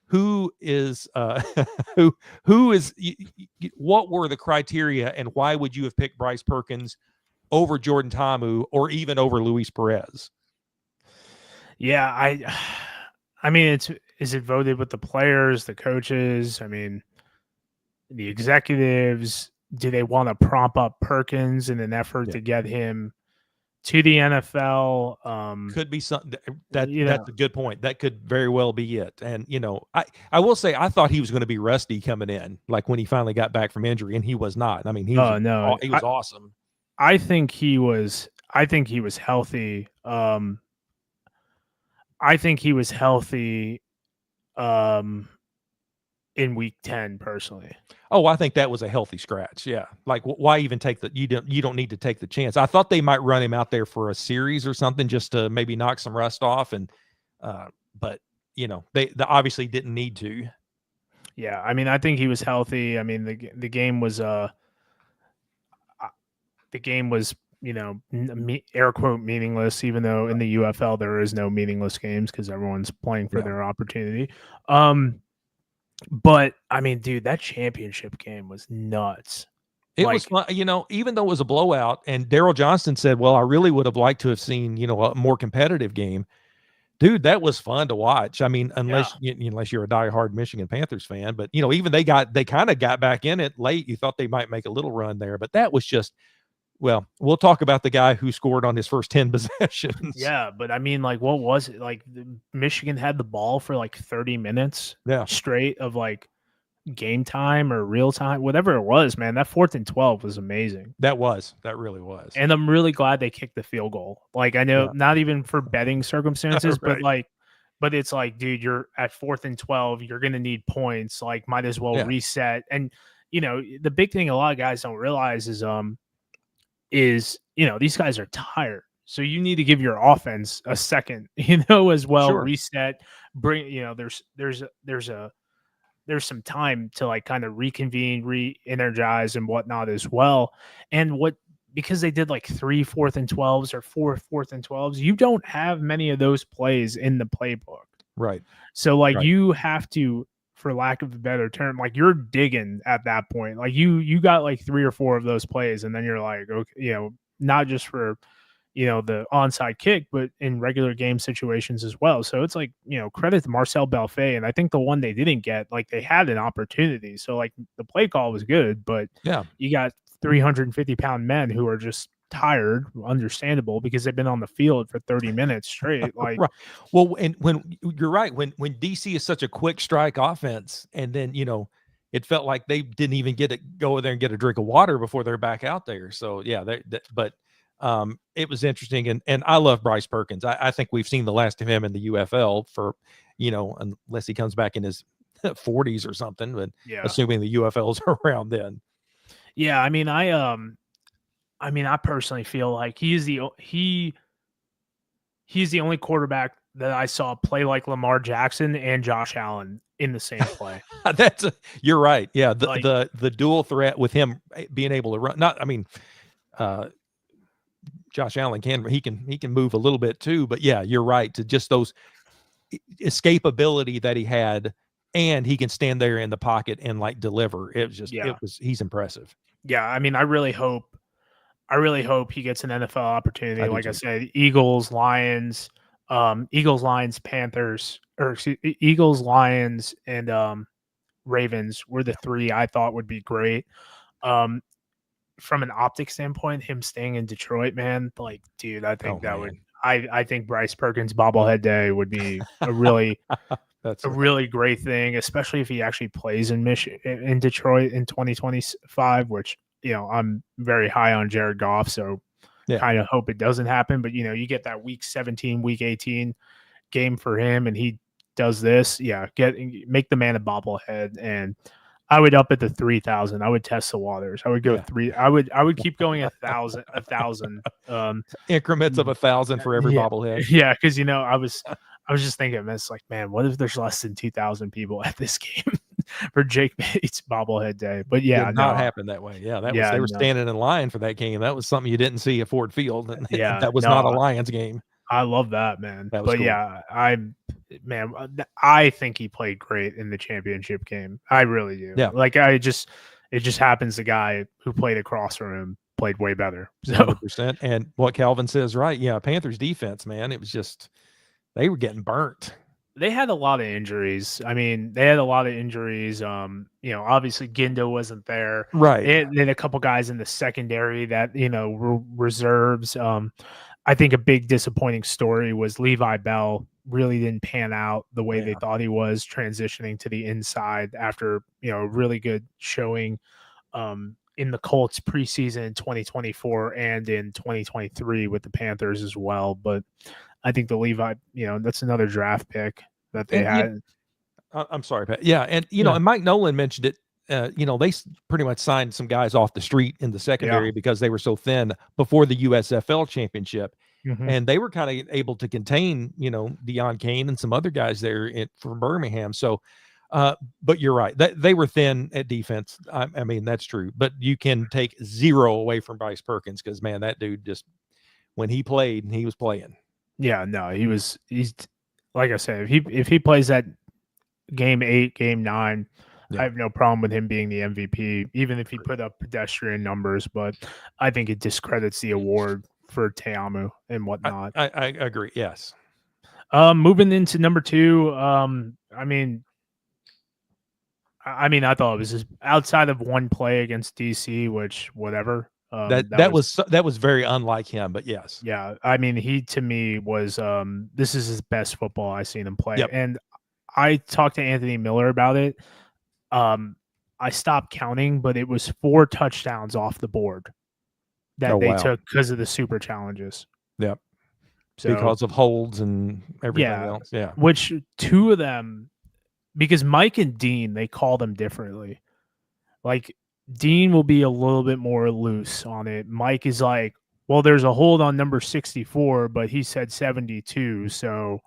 who is who is what were the criteria, and why would you have picked Bryce Perkins over Jordan Ta'amu or even over Luis Perez? Yeah, I mean, is it voted with the players, the coaches? I mean, the executives, do they want to prop up Perkins in an effort to get him to the NFL? Could be something that's a good point. That could very well be it. And, I will say, I thought he was going to be rusty coming in, like when he finally got back from injury, and he was not. I mean, he was awesome. I think he was healthy. I think he was healthy in week 10 personally. Oh, I think that was a healthy scratch. Yeah. Like, why even take you don't need to take the chance. I thought they might run him out there for a series or something, just to maybe knock some rust off. And, but they obviously didn't need to. Yeah. I mean, I think he was healthy. I mean, the game was, air quote meaningless, even though in the UFL there is no meaningless games, because everyone's playing for their opportunity. But I mean, dude, that championship game was nuts. It was fun, even though it was a blowout. And Daryl Johnston said, well, I really would have liked to have seen, a more competitive game. Dude, that was fun to watch. I mean, unless you're a diehard Michigan Panthers fan, but even they kind of got back in it late. You thought they might make a little run there, but that was just, well, we'll talk about the guy who scored on his first 10 possessions. Yeah, but I mean, like, what was it? Like, Michigan had the ball for like 30 minutes straight of like game time or real time, whatever it was, man. That 4th and 12 was amazing. That really was. And I'm really glad they kicked the field goal. Like, I know not even for betting circumstances, right. but it's like, dude, you're at 4th and 12, you're going to need points. Like, might as well reset. And, the big thing a lot of guys don't realize is, is, these guys are tired. So you need to give your offense a second, as well, Sure. reset, bring, there's some time to like kind of reconvene, re-energize and whatnot as well. And because they did like 3 4th and 12s or 4 4th and 12s, you don't have many of those plays in the playbook. Right. So like Right. you have to, for lack of a better term, like you're digging at that point. Like you got like 3 or 4 of those plays, and then you're like, okay, not just for the onside kick, but in regular game situations as well. So it's like, credit to Marcel Belfait. And I think the one they didn't get, like they had an opportunity. So like the play call was good, but Yeah. you got 350-pound men who are just tired, understandable, because they've been on the field for 30 minutes straight. Like, Right. Well, and when you're right, when DC is such a quick strike offense, and then it felt like they didn't even get to go there and get a drink of water before they're back out there. So yeah, but it was interesting, and I love Bryce Perkins. I think we've seen the last of him in the UFL for unless he comes back in his 40s or something, but yeah. assuming the UFL's around then. Yeah, I personally feel like he's the only quarterback that I saw play like Lamar Jackson and Josh Allen in the same play. You're right. Yeah, Like, the dual threat with him being able to run. Josh Allen he can move a little bit too, but yeah, you're right. To just those escapability that he had, and he can stand there in the pocket and like deliver. He's impressive. Yeah, I really hope he gets an NFL opportunity. Like I said, Eagles, Lions, Panthers, or Eagles, Lions, and Ravens were the 3 I thought would be great. From an optic standpoint, him staying in Detroit, man, like, dude, I think I think Bryce Perkins bobblehead day would be a really really great thing, especially if he actually plays in Detroit in 2025, which I'm very high on Jared Goff, so kind of hope it doesn't happen. But you get that week 17, week 18 game for him, and he does this. Yeah, make the man a bobblehead, and I would up at the 3,000. I would test the waters. I would go 3. I would keep going 1,000. Increments of 1,000 for every bobblehead. Yeah, because I was just thinking, it's like, man, what if there's less than 2,000 people at this game for Jake Bates bobblehead day? But yeah, did not happen that way. Yeah, they were standing in line for that game. That was something you didn't see at Ford Field. And that was not a Lions game. I love that, man. That was cool. Yeah, I think he played great in the championship game. I really do. Yeah. Like it just happens the guy who played across from him played way better. So 100%. And what Calvin says, right? Yeah, Panthers defense, man, it was just they were getting burnt. They had a lot of injuries. They had a lot of injuries. Obviously Gindo wasn't there. Right. They had a couple guys in the secondary that were reserves. I think a big disappointing story was Levi Bell really didn't pan out the way they thought he was, transitioning to the inside after a really good showing in the Colts preseason in 2024 and in 2023 with the Panthers as well. But I think the Levi, that's another draft pick that they had. I'm sorry, Pat. Yeah, and and Mike Nolan mentioned it. They pretty much signed some guys off the street in the secondary because they were so thin before the USFL championship. Mm-hmm. And they were kind of able to contain, Deion Kane and some other guys there for Birmingham. So, but you're right. They were thin at defense. I mean, that's true. But you can take 0 away from Bryce Perkins because, man, that dude just, when he played, he was playing. Yeah, no, he's like I said, if he plays that game 8, game 9, I have no problem with him being the MVP, even if he put up pedestrian numbers. But I think it discredits the award for Teamu and whatnot. I agree. Yes. Moving into number 2. I thought it was just outside of one play against DC, which whatever. That was very unlike him, but yes. Yeah. He to me was this is his best football I've seen him play. Yep. And I talked to Anthony Miller about it. I stopped counting, but it was 4 touchdowns off the board that they took because of the super challenges. Yep. So, because of holds and everything else. Yeah. Which 2 of them, because Mike and Dean, they call them differently. Like Dean will be a little bit more loose on it. Mike is like, well, there's a hold on number 64, but he said 72. So,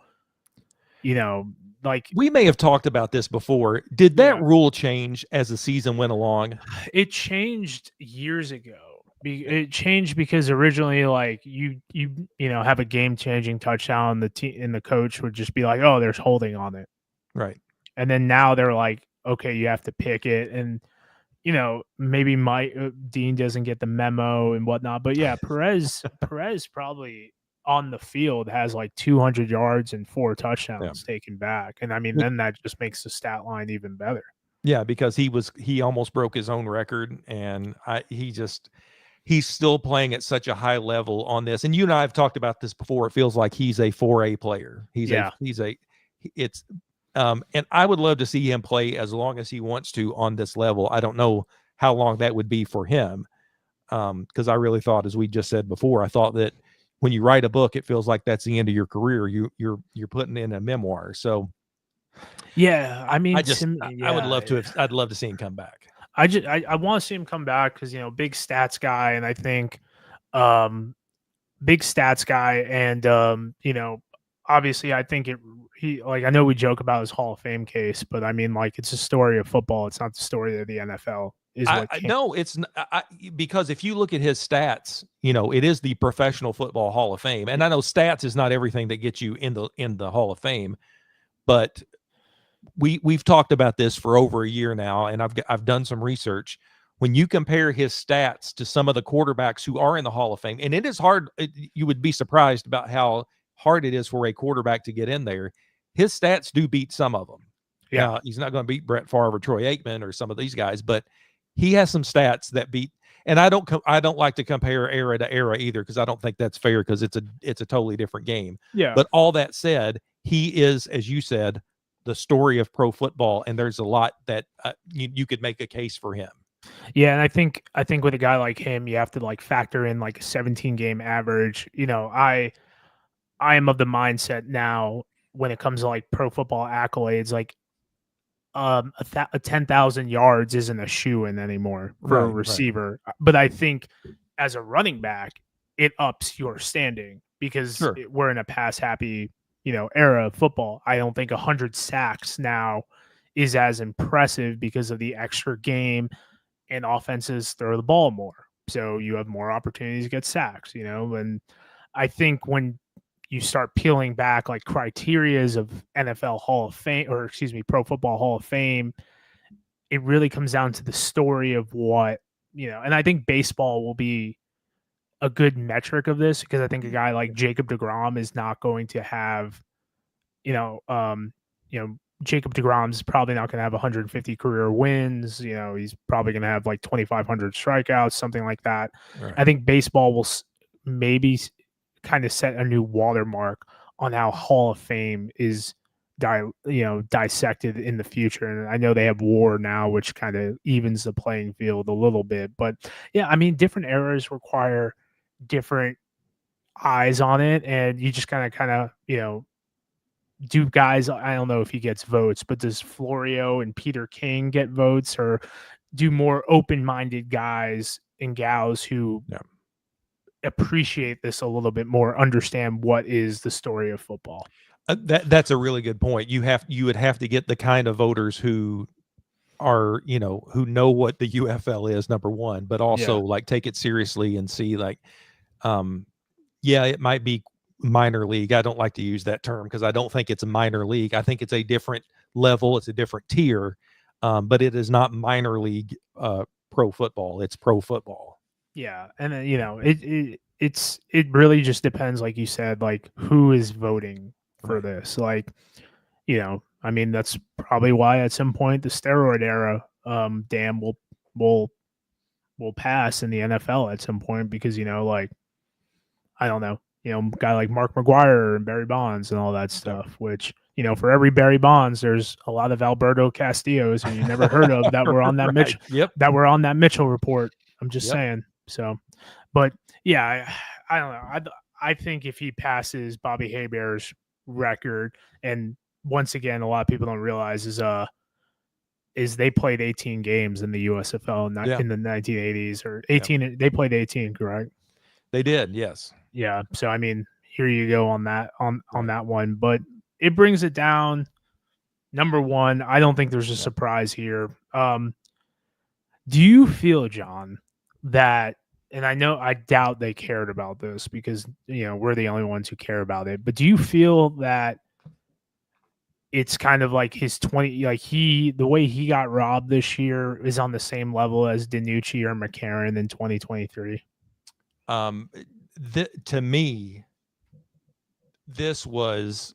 you know, like We may have talked about this before. Did that yeah, rule change as the season went along? it changed years ago. It changed because originally, like you know, have a game changing touchdown, the team and the coach would just be like, "Oh, there's holding on it," Right. and then now they're like, "Okay, you have to pick it," and you know, maybe Mike Dean doesn't get the memo and whatnot, but yeah, Perez probably on the field has like 200 yards and 4 Yeah. touchdowns taken back, and I mean, then that just makes the stat line even better. Yeah, because he almost broke his own record, and he's still playing at such a high level on this. And you and I have talked about this before. It feels like he's a 4A player. Yeah, It's and I would love to see him play as long as he wants to on this level. I don't know how long that would be for him. Because I really thought, as we just said before, I thought that when you write a book, it feels like that's the end of your career. You're putting in a memoir. So yeah. I I mean, just I would love to have I'd love to see him come back. I want to see him come back because you know, big stats guy, and I think um big stats guy, and you know, obviously, I think it. He like I know we joke about his Hall of Fame case, but I mean, like it's a story of football. It's not the story of the NFL. Is what I can't. no, it's because if you look at his stats, it is the Professional Football Hall of Fame, and I know stats is not everything that gets you in the Hall of Fame, but we've talked about this for over a year now, and I've done some research. When you compare his stats to some of the quarterbacks who are in the Hall of Fame, and it is hard, you would be surprised about how hard it is for a quarterback to get in there. His stats do beat some of them. Yeah, Now, he's not going to beat Brett Favre or Troy Aikman or some of these guys, but he has some stats that beat. And I don't like to compare era to era either, because I don't think that's fair, because it's a totally different game. yeah, But all that said, he is, as you said, the story of pro football, and there's a lot that you could make a case for him. yeah. And I think with a guy like him, you have to like factor in like a 17 game average. You know, I am of the mindset now when it comes to like pro football accolades, like a 10,000 yards isn't a shoe in anymore for a Right. receiver. But I think as a running back, it ups your standing because Sure. we're in a pass happy, you know, era of football. I don't think 100 sacks now is as impressive because of the extra game and offenses throw the ball more. So you have more opportunities to get sacks, you know, and I think when you start peeling back like criterias of NFL Hall of Fame, or excuse me, Pro Football Hall of Fame, it really comes down to the story of what, you know, and I think baseball will be a good metric of this because I think a guy like Jacob DeGrom is not going to have, you know, you know, Jacob DeGrom's probably not going to have 150 career wins. You know, he's probably going to have like 2,500 strikeouts, something like that. Right. I think baseball will maybe kind of set a new watermark on how Hall of Fame is dissected in the future. And I know they have WAR now, which kind of evens the playing field a little bit. But yeah, I mean, different eras require different eyes on it, and you just kind of you know, do guys, I don't know if he gets votes, but does Florio and Peter King get votes, or do more open-minded guys and gals who Yeah. appreciate this a little bit more, understand what is the story of football? That's a really good point. You would have to get the kind of voters who are, who know what the UFL is, number one, but also Yeah. like take it seriously and see like, um, yeah, it might be minor league. I don't like to use that term because I don't think it's a minor league. I think it's a different level. It's a different tier, but it is not minor league pro football. It's pro football. Yeah, and then, you know, it really just depends, like you said, like who is voting for Right. this. Like, you know, I mean, that's probably why at some point the steroid era, dam will will pass in the NFL at some point because you know, like I don't know, you know, a guy like Mark McGuire and Barry Bonds and all that Yep. stuff. Which you know, for every Barry Bonds, there's a lot of Alberto Castillos who you never heard of that were on that Right. Yep. Mitchell report. I'm just Yep. saying. So, but yeah, I don't know. I think if he passes Bobby Habear's record, and once again, a lot of people don't realize is is they played 18 games in the USFL Yeah. in the 1980s or Yep. 18. They played 18, correct? They did. Yes. Yeah. So I mean, here you go on Right. that one, but it brings it down. Number one, I don't think there's a Yep. surprise here. Do you feel, John, that, and I doubt they cared about this because we're the only ones who care about it, but do you feel that it's kind of like his 20, like the way he got robbed this year is on the same level as Danucci or McCarron in 2023? To me, this was,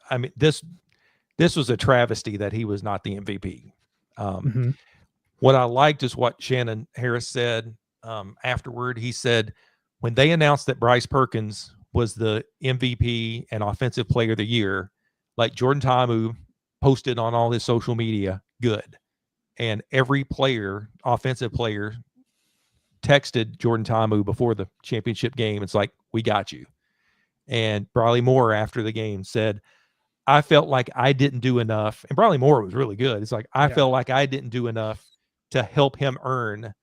I mean, this was a travesty that he was not the MVP. Mm-hmm. What I liked is what Shannon Harris said afterward. He said, when they announced that Bryce Perkins was the MVP and Offensive Player of the Year, like Jordan Ta'amu posted on all his social media, good. And every player, offensive player, texted Jordan Ta'amu before the championship game. It's like, we got you. And Briley Moore after the game said, I felt like I didn't do enough. And Briley Moore was really good. It's like, I Yeah. felt like I didn't do enough to help him earn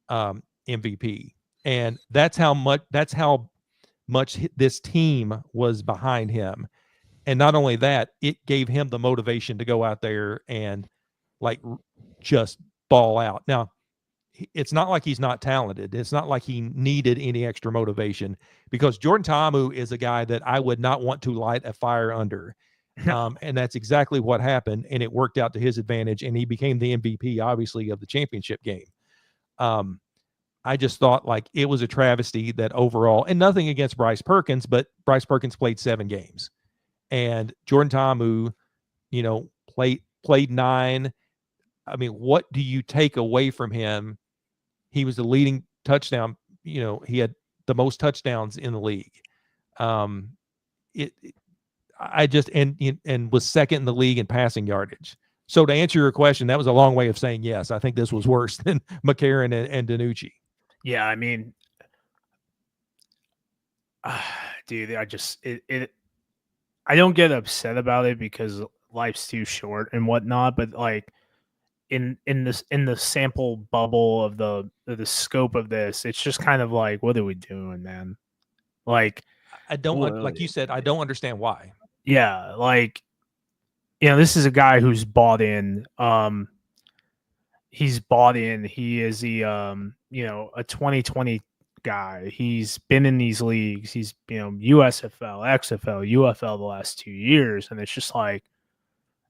MVP. And that's how much this team was behind him. And not only that, it gave him the motivation to go out there and like just ball out. Now, it's not like he's not talented. It's not like he needed any extra motivation, because Jordan Ta'amu is a guy that I would not want to light a fire under. And that's exactly what happened. And it worked out to his advantage. And he became the MVP, obviously, of the championship game. I just thought like it was a travesty that overall, and nothing against Bryce Perkins, but Bryce Perkins played 7 games. And Jordan Ta'amu, played 9. I mean, what do you take away from him? He was the leading touchdown. He had the most touchdowns in the league. I just and was second in the league in passing yardage. So to answer your question, that was a long way of saying yes. I think this was worse than McCarron and Danucci. Yeah, I mean, dude, I don't get upset about it because life's too short and whatnot, but like in the sample bubble of the scope of this, it's just kind of like, what are we doing, man? Like, I don't, like you said, I don't understand why. Yeah, like this is a guy who's bought in. He's bought in. He is a 2020 guy. He's been in these leagues. He's USFL, XFL, UFL the last 2 years, and it's just like,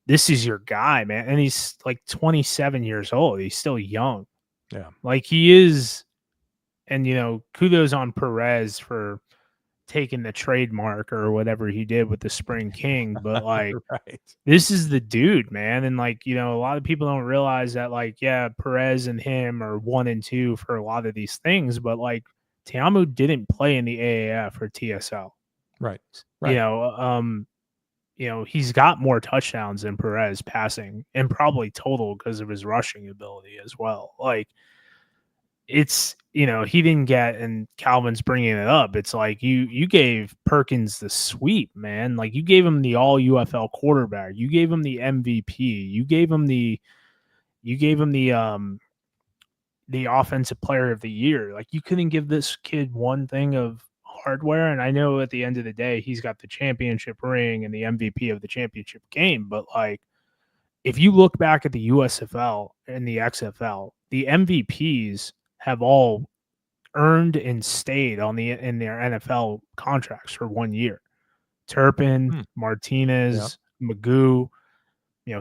this is your guy, man. And he's like 27 years old. He's still young. Yeah. Like he is. And kudos on Perez for taking the trademark or whatever he did with the Spring King, but like right. This is the dude, man. And like, a lot of people don't realize that, like, yeah, Perez and him are 1 and 2 for a lot of these things, but like Ta'amu didn't play in the AAF or TSL. Right. He's got more touchdowns than Perez passing, and probably total because of his rushing ability as well. Like, it's he didn't get, and Calvin's bringing it up, it's like you gave Perkins the sweep, man. Like, you gave him the all UFL quarterback, you gave him the MVP, you gave him the offensive player of the year. Like, you couldn't give this kid one thing of hardware. And I know at the end of the day he's got the championship ring and the MVP of the championship game, but like, if you look back at the USFL and the XFL, the MVPs have all earned and stayed in their NFL contracts for 1 year. Turpin, Martinez, Magoo.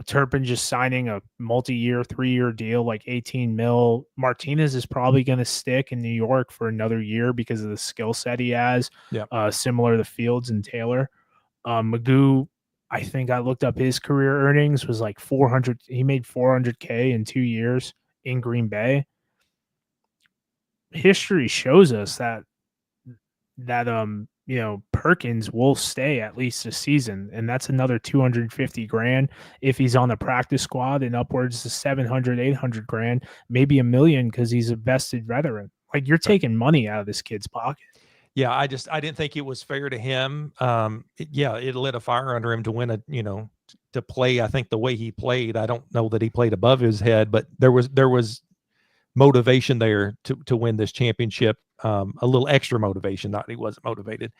Turpin just signing a multi-year, 3-year deal, like 18 mil. Martinez is probably going to stick in New York for another year because of the skill set he has. Similar to Fields and Taylor. Magoo, I think I looked up his career earnings was like 400. He made 400K in 2 years in Green Bay. History shows us that Perkins will stay at least a season, and that's another 250 grand if he's on the practice squad, and upwards to 700, 800 grand, maybe $1 million because he's a vested veteran. Like, you're taking money out of this kid's pocket. Yeah, I didn't think it was fair to him. It lit a fire under him to win to play. I think the way he played, I don't know that he played above his head, but there was motivation there to win this championship. A little extra motivation, not he wasn't motivated.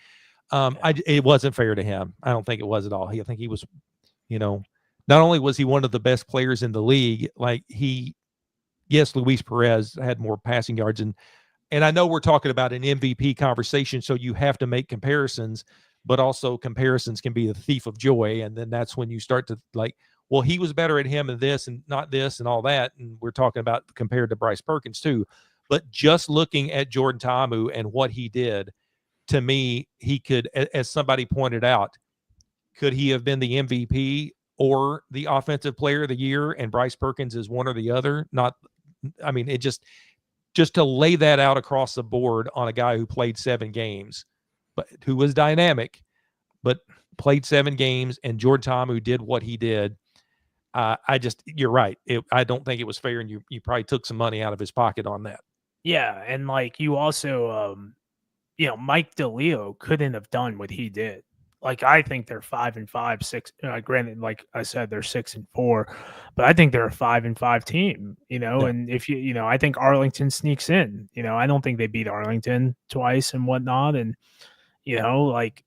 It wasn't fair to him. I don't think it was at all. I think he was, not only was he one of the best players in the league, like yes, Luis Perez had more passing yards, and I know we're talking about an MVP conversation, so you have to make comparisons, but also comparisons can be the thief of joy. And then that's when you start to like, well, he was better at him and this and not this and all that. And we're talking about compared to Bryce Perkins too. But just looking at Jordan Ta'amu and what he did, to me, he could, as somebody pointed out, could he have been the MVP or the offensive player of the year? And Bryce Perkins is one or the other. It just to lay that out across the board on a guy who played 7 games, but who was dynamic, but played 7 games, and Jordan Ta'amu did what he did. You're right. I don't think it was fair, and you probably took some money out of his pocket on that. Yeah, and like you also, Mike DeLeo couldn't have done what he did. Like I think they're 5-5, 6. Granted, like I said, they're 6-4, but I think they're a 5-5 team. Yeah. And if I think Arlington sneaks in. I don't think they beat Arlington twice and whatnot, and like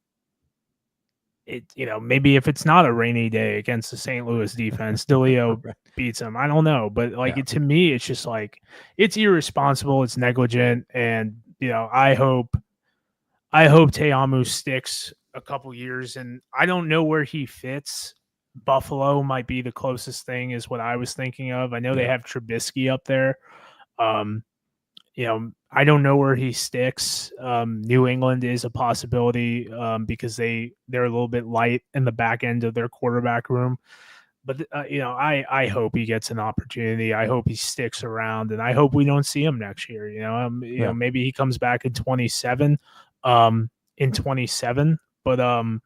it. Maybe if it's not a rainy day against the St. Louis defense, DeLeo Right. beats them. I don't know, but to me, it's just like it's irresponsible, it's negligent, and I hope Ta'amu sticks a couple years, and I don't know where he fits. Buffalo might be the closest thing, is what I was thinking of. I know they have Trubisky up there. I don't know where he sticks. New England is a possibility because they're a little bit light in the back end of their quarterback room. But I hope he gets an opportunity. I hope he sticks around, and I hope we don't see him next year. Maybe he comes back in 27. But I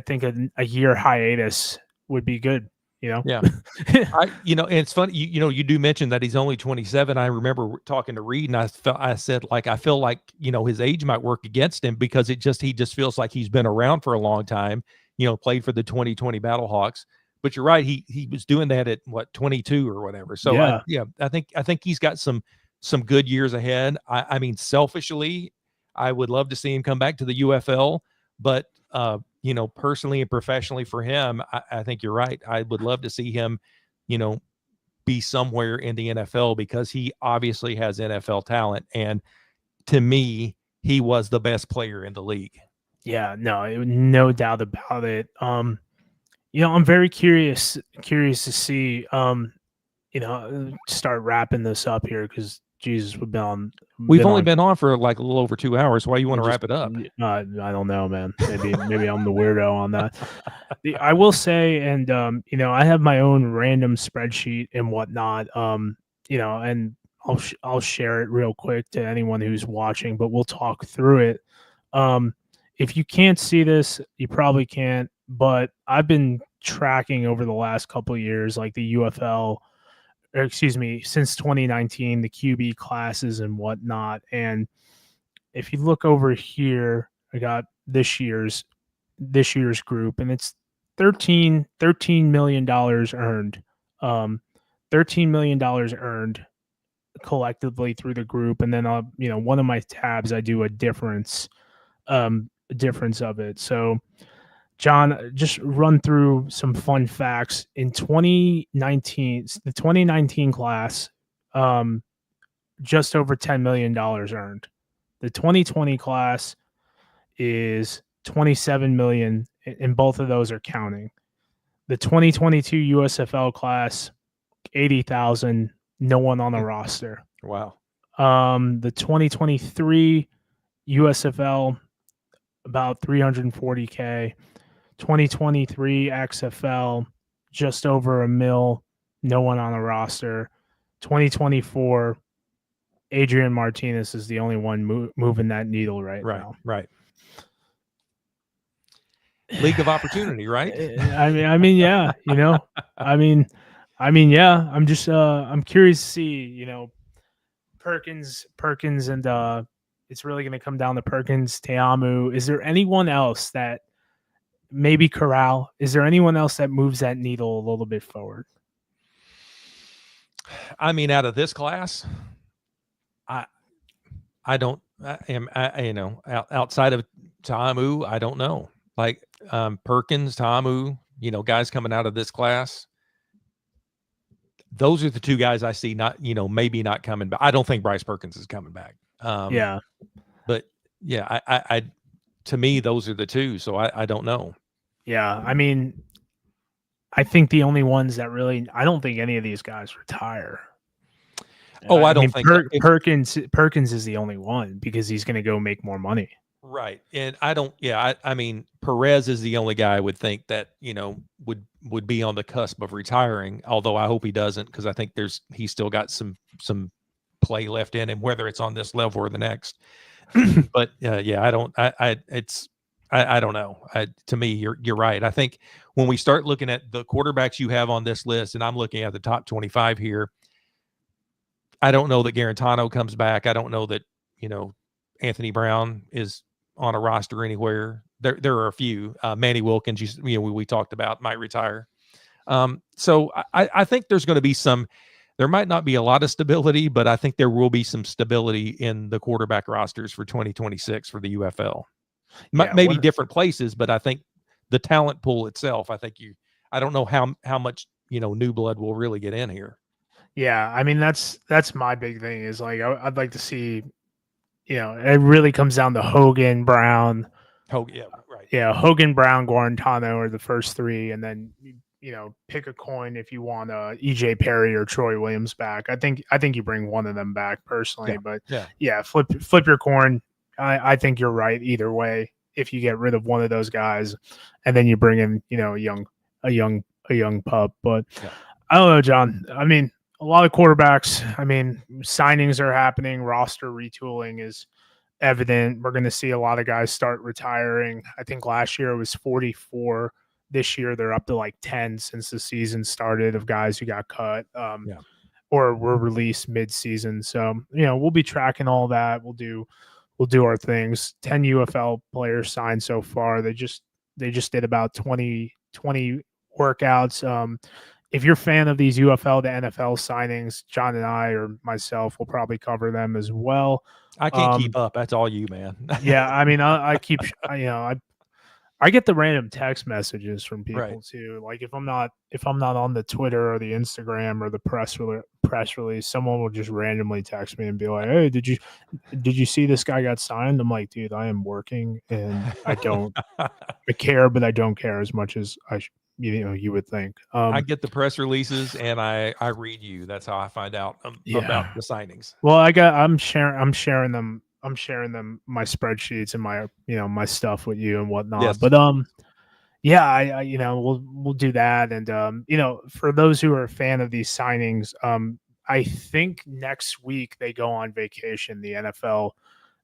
think a year hiatus would be good. Yeah. And it's funny, you do mention that he's only 27. I remember talking to Reed, and I said, like, I feel like, his age might work against him because he just feels like he's been around for a long time, played for the 2020 Battlehawks. But you're right. He was doing that at 22 or whatever. So I think he's got some good years ahead. I mean, selfishly, I would love to see him come back to the UFL, but personally and professionally for him, I think you're right. I would love to see him, be somewhere in the NFL because he obviously has NFL talent. And to me, he was the best player in the league. Yeah, no doubt about it. I'm very curious to see, start wrapping this up here because Jesus, we've only been on for like a little over 2 hours. Why you want to wrap it up? I don't know, man. Maybe I'm the weirdo on that. I will say, and I have my own random spreadsheet and whatnot. And I'll share it real quick to anyone who's watching, but we'll talk through it. If you can't see this, you probably can't. But I've been tracking over the last couple of years, like the UFL. Since 2019, the QB classes and whatnot. And if you look over here, I got this year's group, and it's $13 million earned. $13 million earned collectively through the group. And then one of my tabs, I do a difference of it. So John, just run through some fun facts. In 2019, the 2019 class, just over $10 million earned. The 2020 class is 27 million, and both of those are counting. The 2022 USFL class, 80,000, no one on the roster. Wow. The 2023 USFL, about 340K. 2023 XFL, just over $1 million, no one on the roster. 2024, Adrian Martinez is the only one moving that needle right now. Right. League of opportunity, right? I mean, yeah. Yeah. I'm just, I'm curious to see, Perkins, and it's really going to come down to Perkins, Ta'amu. Is there anyone else that maybe Corral. Is there anyone else that moves that needle a little bit forward? I mean, out of this class, I don't outside of Ta'amu, I don't know. Like Perkins, Ta'amu, guys coming out of this class. Those are the two guys I see not, maybe not coming back. I don't think Bryce Perkins is coming back. Yeah. But yeah, I to me, those are the two. So I don't know. Yeah. I mean, I think the only ones that really, I don't think any of these guys retire. Oh, I don't mean, think Perkins is the only one because he's going to go make more money. Right. And I don't, I mean, Perez is the only guy I would think that, would be on the cusp of retiring. Although I hope he doesn't, because I think he's still got some play left in him, whether it's on this level or the next. But I don't, I don't know. To me, you're right. I think when we start looking at the quarterbacks you have on this list, and I'm looking at the top 25 here, I don't know that Garantano comes back. I don't know that, Anthony Brown is on a roster anywhere. There are a few. Manny Wilkins, we talked about, might retire. So I think there's going to be there might not be a lot of stability, but I think there will be some stability in the quarterback rosters for 2026 for the UFL. Maybe different places, but I think the talent pool itself, I don't know how much, new blood will really get in here. Yeah. I mean, that's my big thing is like, I'd like to see, it really comes down to Hogan, Brown. Yeah, right. Yeah. Hogan, Brown, Guarantano are the first three. And then, pick a coin if you want EJ Perry or Troy Williams back. I think you bring one of them back personally, but flip your coin. I think you're right either way. If you get rid of one of those guys and then you bring in, a young pup, but I don't know, John. I mean, a lot of quarterbacks. I mean, signings are happening. Roster retooling is evident. We're going to see a lot of guys start retiring. I think last year it was 44. This year they're up to like 10 since the season started of guys who got cut or were released mid-season. So, we'll be tracking all that. We'll do our things. 10 UFL players signed so far. They just did about 20 workouts. If you're a fan of these UFL to NFL signings, John and I or myself will probably cover them as well. I can't keep up. That's all you, man. Yeah, I mean, I keep, I get the random text messages from people too. Like if I'm not on the Twitter or the Instagram or the press release, someone will just randomly text me and be like, "Hey, did you see this guy got signed?" I'm like, "Dude, I am working and I care, but I don't care as much as you would think." I get the press releases and I read you. That's how I find out about the signings. Well, I'm sharing them. I'm sharing them, my spreadsheets and my my stuff with you and whatnot. Yes. But I we'll do that. And for those who are a fan of these signings, I think next week they go on vacation. The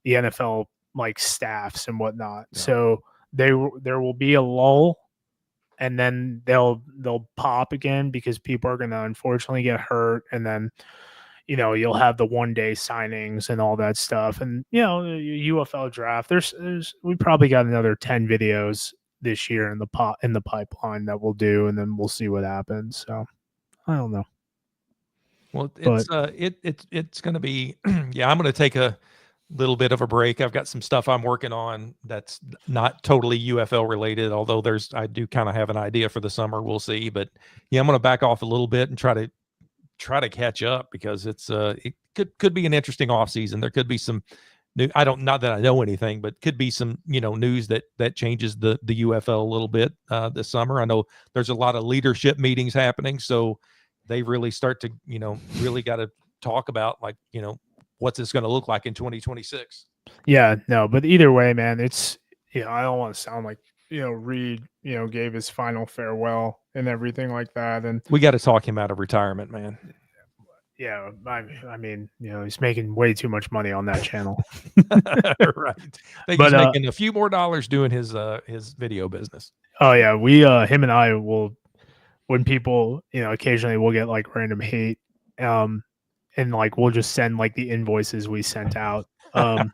NFL like staffs and whatnot. Yeah. So there will be a lull, and then they'll pop again because people are going to unfortunately get hurt, and then you'll have the 1 day signings and all that stuff. And, UFL draft, we probably got another 10 videos this year in the pipeline that we'll do, and then we'll see what happens. So I don't know. Well, it's going to be, I'm going to take a little bit of a break. I've got some stuff I'm working on that's not totally UFL related, although I do kind of have an idea for the summer. We'll see, but I'm going to back off a little bit and try to catch up because it could be an interesting off season. There could be some new, not that I know anything, but could be some, news that changes the UFL a little bit this summer. I know there's a lot of leadership meetings happening. So they really start to, really got to talk about like, what's this going to look like in 2026. Yeah, no, but either way, man, it's, I don't want to sound like, Reed, gave his final farewell and everything like that. And we got to talk him out of retirement, man. Yeah, I mean, he's making way too much money on that channel. Right. He's making a few more dollars doing his video business. Oh yeah, him and I will, when people, occasionally we'll get like random hate, and like we'll just send like the invoices we sent out, right.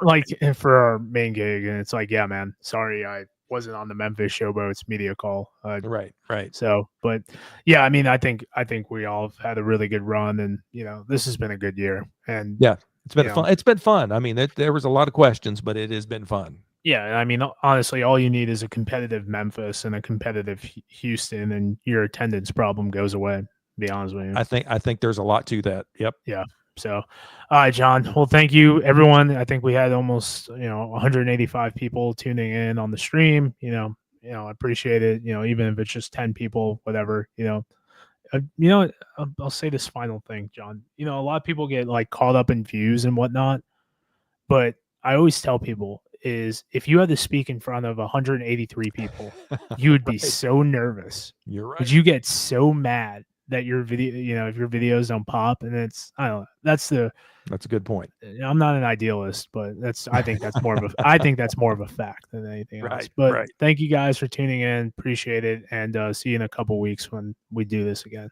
Like for our main gig, and it's like, yeah, man, sorry, I wasn't on the Memphis Showboats media call. Right. So, but yeah, I mean, I think we all have had a really good run, and this has been a good year. And Yeah, it's been you fun. know, It's been fun. I mean, there was a lot of questions, but it has been fun. yeah, I mean, honestly, all you need is a competitive Memphis and a competitive Houston, and your attendance problem goes away. To be honest with you. I think there's a lot to that. Yep. Yeah. So, all right, John. Well, thank you, everyone. I think we had almost 185 people tuning in on the stream. I appreciate it. Even if it's just 10 people, whatever. I'll say this final thing, John. A lot of people get like caught up in views and whatnot, but I always tell people is if you had to speak in front of 183 people, you would be Right. so nervous. You're right. Would you get so mad that your video, if your videos don't pop? And I don't know. That's a good point. I'm not an idealist, but I think that's more of a fact than anything else. Right. But Right. thank you guys for tuning in. Appreciate it. And see you in a couple weeks when we do this again.